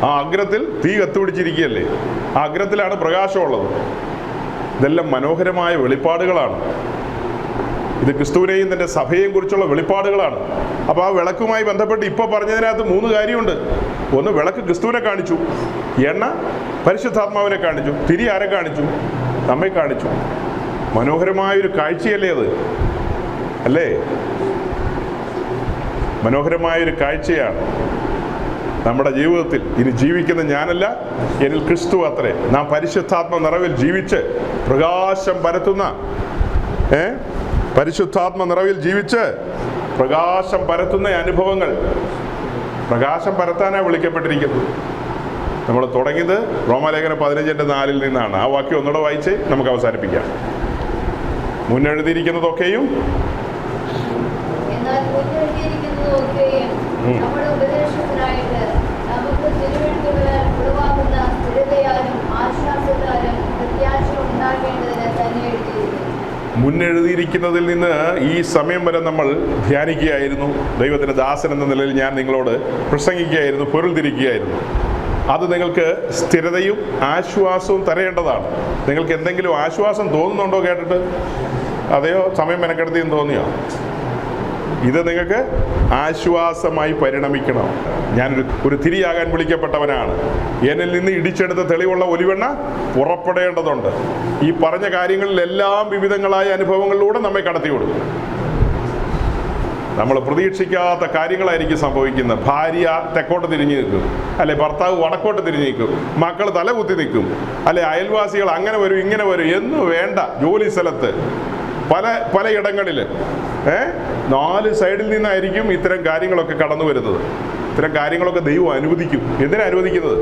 ആ അഗ്രത്തിൽ തീ കത്തുപിടിച്ചിരിക്കുകയല്ലേ. ആ അഗ്രത്തിലാണ് പ്രകാശമുള്ളത്. ഇതെല്ലാം മനോഹരമായ വെളിപ്പാടുകളാണ്. ഇത് ക്രിസ്തുവിനെയും തൻ്റെ സഭയെയും കുറിച്ചുള്ള വെളിപ്പാടുകളാണ്. അപ്പോൾ ആ വിളക്കുമായി ബന്ധപ്പെട്ട് ഇപ്പോൾ പറഞ്ഞതിനകത്ത് 3 കാര്യമുണ്ട്. ഒന്ന്, വിളക്ക് ക്രിസ്തുവിനെ കാണിച്ചു. എണ്ണ പരിശുദ്ധാത്മാവിനെ കാണിച്ചു. തിരി ആരെ കാണിച്ചു? നമ്മെ കാണിച്ചു. മനോഹരമായൊരു കാഴ്ചയല്ലേ അത്? അല്ലേ? മനോഹരമായൊരു കാഴ്ചയാണ്. നമ്മുടെ ജീവിതത്തിൽ ഇനി ജീവിക്കുന്ന ഞാനല്ല, എന്നിൽ ക്രിസ്തു അത്രേ. നാം പരിശുദ്ധാത്മ നിറവിൽ ജീവിച്ച് പ്രകാശം പരത്തുന്ന പരിശുദ്ധാത്മ നിറവിൽ ജീവിച്ച് പ്രകാശം പരത്തുന്ന അനുഭവങ്ങൾ. പ്രകാശം പരത്താനാണ് വിളിക്കപ്പെട്ടിരിക്കുന്നത്. നമ്മൾ തുടങ്ങിയത് റോമാലേഖനം 15:4 നിന്നാണ്. ആ വാക്യം ഒന്നുകൂടെ വായിച്ച് നമുക്ക് അവസാനിപ്പിക്കാം. മുന്നെഴുതിയിരിക്കുന്നതൊക്കെയും നമ്മുടെ ഉപദേശത്തിനായിട്ട് നമുക്ക് തിരുവെഴുത്തുകളാൽ ഉളവാകുന്ന സ്ഥിരതയാലും ആശ്വാസത്താലും പ്രത്യാശ ഉണ്ടാകേണ്ടതിന് തന്നെ എഴുതിയിരിക്കുന്നു. മുന്നെഴുതിയിരിക്കുന്നതിൽ നിന്ന് ഈ സമയം വരെ നമ്മൾ ധ്യാനിക്കുകയായിരുന്നു. ദൈവത്തിൻ്റെ ദാസൻ എന്ന നിലയിൽ ഞാൻ നിങ്ങളോട് പ്രസംഗിക്കുകയായിരുന്നു, പൊരുൾ തിരിക്കുകയായിരുന്നു. അത് നിങ്ങൾക്ക് സ്ഥിരതയും ആശ്വാസവും തരേണ്ടതാണ്. നിങ്ങൾക്ക് എന്തെങ്കിലും ആശ്വാസം തോന്നുന്നുണ്ടോ കേട്ടിട്ട്? അതെയോ സമയം മെനക്കെടുത്തിയെന്ന് തോന്നിയോ? ഇത് നിങ്ങൾക്ക് ആശ്വാസമായി പരിണമിക്കണം. ഞാനൊരു തിരിയാകാൻ വിളിക്കപ്പെട്ടവനാണ്. എന്നിൽ നിന്ന് ഇടിച്ചെടുത്ത തെളിവുള്ള ഒലിവെണ്ണ പുറപ്പെടേണ്ടതുണ്ട്. ഈ പറഞ്ഞ കാര്യങ്ങളിലെല്ലാം വിവിധങ്ങളായ അനുഭവങ്ങളിലൂടെ നമ്മെ കടത്തിവിടും. നമ്മൾ പ്രതീക്ഷിക്കാത്ത കാര്യങ്ങളായിരിക്കും സംഭവിക്കുന്നത്. ഭാര്യ തെക്കോട്ട് തിരിഞ്ഞു നിൽക്കും, അല്ലെ ഭർത്താവ് വടക്കോട്ട് തിരിഞ്ഞു നിൽക്കും, മക്കൾ തലകുത്തി നിൽക്കും, അല്ലെ അയൽവാസികൾ അങ്ങനെ വരും ഇങ്ങനെ വരും എന്ന് വേണ്ട. ജോലി സ്ഥലത്ത് പലയിടങ്ങളിൽ 4 സൈഡിൽ നിന്നായിരിക്കും ഇത്തരം കാര്യങ്ങളൊക്കെ കടന്നു വരുന്നത്. ഇത്തരം കാര്യങ്ങളൊക്കെ ദൈവം അനുവദിക്കും. എന്തിനാ അനുവദിക്കുന്നത്?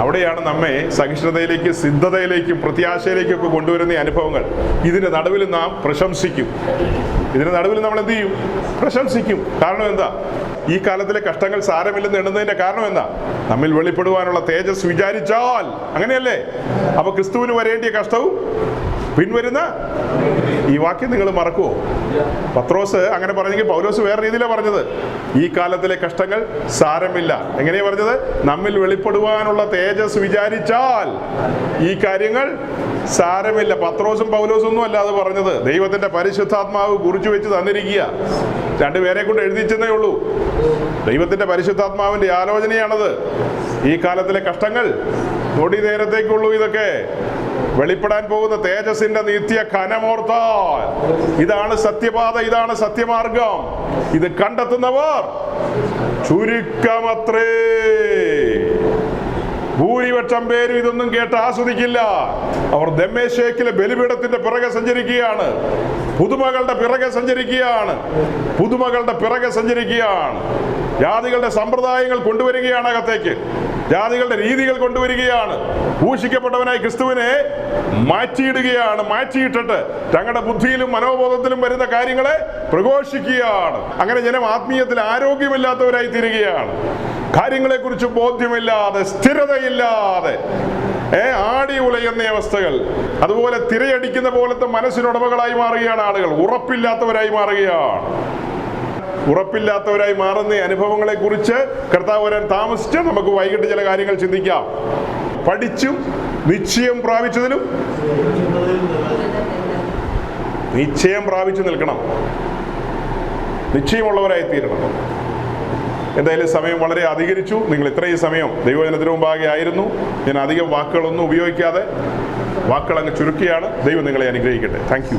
അവിടെയാണ് നമ്മെ സഹിഷ്ണുതയിലേക്കും സിദ്ധതയിലേക്കും പ്രത്യാശയിലേക്കും ഒക്കെ കൊണ്ടുവരുന്ന അനുഭവങ്ങൾ. ഇതിന്റെ നടുവിൽ നാം പ്രശംസിക്കും. ഇതിന്റെ നടുവിൽ നമ്മൾ എന്ത് ചെയ്യും? പ്രശംസിക്കും. കാരണം എന്താ? ഈ കാലത്തിലെ കഷ്ടങ്ങൾ സാരമില്ലെന്ന് എണ്ണുന്നതിന്റെ കാരണം എന്താ? നമ്മിൽ വെളിപ്പെടുവാനുള്ള തേജസ് വിചാരിച്ചാൽ. അങ്ങനെയല്ലേ? അപ്പൊ ക്രിസ്തുവിന് വരേണ്ടിയ കഷ്ടവും പിൻവരുന്ന ഈ വാക്യം നിങ്ങൾ മറക്കുവോ? പത്രോസ് അങ്ങനെ പറഞ്ഞെങ്കിൽ പൗലോസ് വേറെ രീതിയിലാണ് പറഞ്ഞത്. ഈ കാലത്തിലെ കഷ്ടങ്ങൾ സാരമില്ല. എങ്ങനെയാ പറഞ്ഞത്? നമ്മിൽ വെളിപ്പെടുവാനുള്ള തേജസ് വിചാരിച്ചാൽ ഈ കാര്യങ്ങൾ സാരമില്ല. പത്രോസും പൗലോസും ഒന്നും അല്ല അത് പറഞ്ഞത്. ദൈവത്തിന്റെ പരിശുദ്ധാത്മാവ് കുറിച്ചു വെച്ച് തന്നിരിക്കുക. 2 പേരെ കൊണ്ട് എഴുതിച്ചെന്നേ ഉള്ളൂ. ദൈവത്തിന്റെ പരിശുദ്ധാത്മാവിന്റെ ആലോചനയാണത്. ഈ കാലത്തിലെ കഷ്ടങ്ങൾ നൊടി നേരത്തേക്കുള്ളൂ. ഇതൊക്കെ വെളിപ്പെടാൻ പോകുന്ന തേജസ്സിന്റെ നിത്യ കനമോർത്താൽ ഇതാണ് സത്യപാത, ഇതാണ് സത്യമാർഗം. ഇത് കണ്ടെത്തുന്നവർ ചുരുക്കമത്രേ. ഭൂരിപക്ഷം പേരും ഇതൊന്നും കേട്ട് ആസ്വദിക്കില്ല. അവർ ദമ്മേശേക്കിലെ ബലിപീഠത്തിന്റെ പിറകെ സഞ്ചരിക്കുകയാണ്, പുതുമകളുടെ പിറകെ സഞ്ചരിക്കുകയാണ്, പുതുമകളുടെ പിറകെ സഞ്ചരിക്കുകയാണ്. ജാതികളുടെ സമ്പ്രദായങ്ങൾ കൊണ്ടുവരികയാണ് അകത്തേക്ക്, ജാതികളുടെ രീതികൾ കൊണ്ടുവരികയാണ്. ഭൂഷിക്കപ്പെട്ടവനായി ക്രിസ്തുവിനെ മാറ്റിയിടുകയാണ്. മാറ്റിയിട്ടിട്ട് തങ്ങളുടെ ബുദ്ധിയിലും മനോബോധത്തിലും വരുന്ന കാര്യങ്ങളെ പ്രഘോഷിക്കുകയാണ്. അങ്ങനെ ജനം ആത്മീയത്തിൽ ആരോഗ്യമില്ലാത്തവരായി തീരുകയാണ്. കാര്യങ്ങളെക്കുറിച്ച് ബോധ്യമില്ലാതെ, സ്ഥിരതയില്ലാതെ ആടി ഉലയുന്ന അവസ്ഥകൾ, അതുപോലെ തിരയടിക്കുന്ന പോലത്തെ മനസ്സിനുടമകളായി മാറുകയാണ് ആളുകൾ. ഉറപ്പില്ലാത്തവരായി മാറുകയാണ്. ഉറപ്പില്ലാത്തവരായി മാറുന്ന അനുഭവങ്ങളെ കുറിച്ച് കർത്താവ് വരാൻ താമസിച്ച് നമുക്ക് വൈകിട്ട് ചില കാര്യങ്ങൾ ചിന്തിക്കാം. പഠിച്ചും നിശ്ചയം പ്രാപിച്ചതിലും നിശ്ചയം പ്രാപിച്ചു നിൽക്കണം, നിശ്ചയമുള്ളവരായി തീരണം. എന്തായാലും സമയം വളരെ അധികരിച്ചു. നിങ്ങൾ ഇത്രയും സമയം ദൈവവചനത്തിന് മുമ്പാകെ ആയിരുന്നു. ഞാൻ അധികം വാക്കുകളൊന്നും ഉപയോഗിക്കാതെ വാക്കുകൾ അങ്ങ് ചുരുക്കിയാണ്. ദൈവം നിങ്ങളെ അനുഗ്രഹിക്കട്ടെ. Thank you.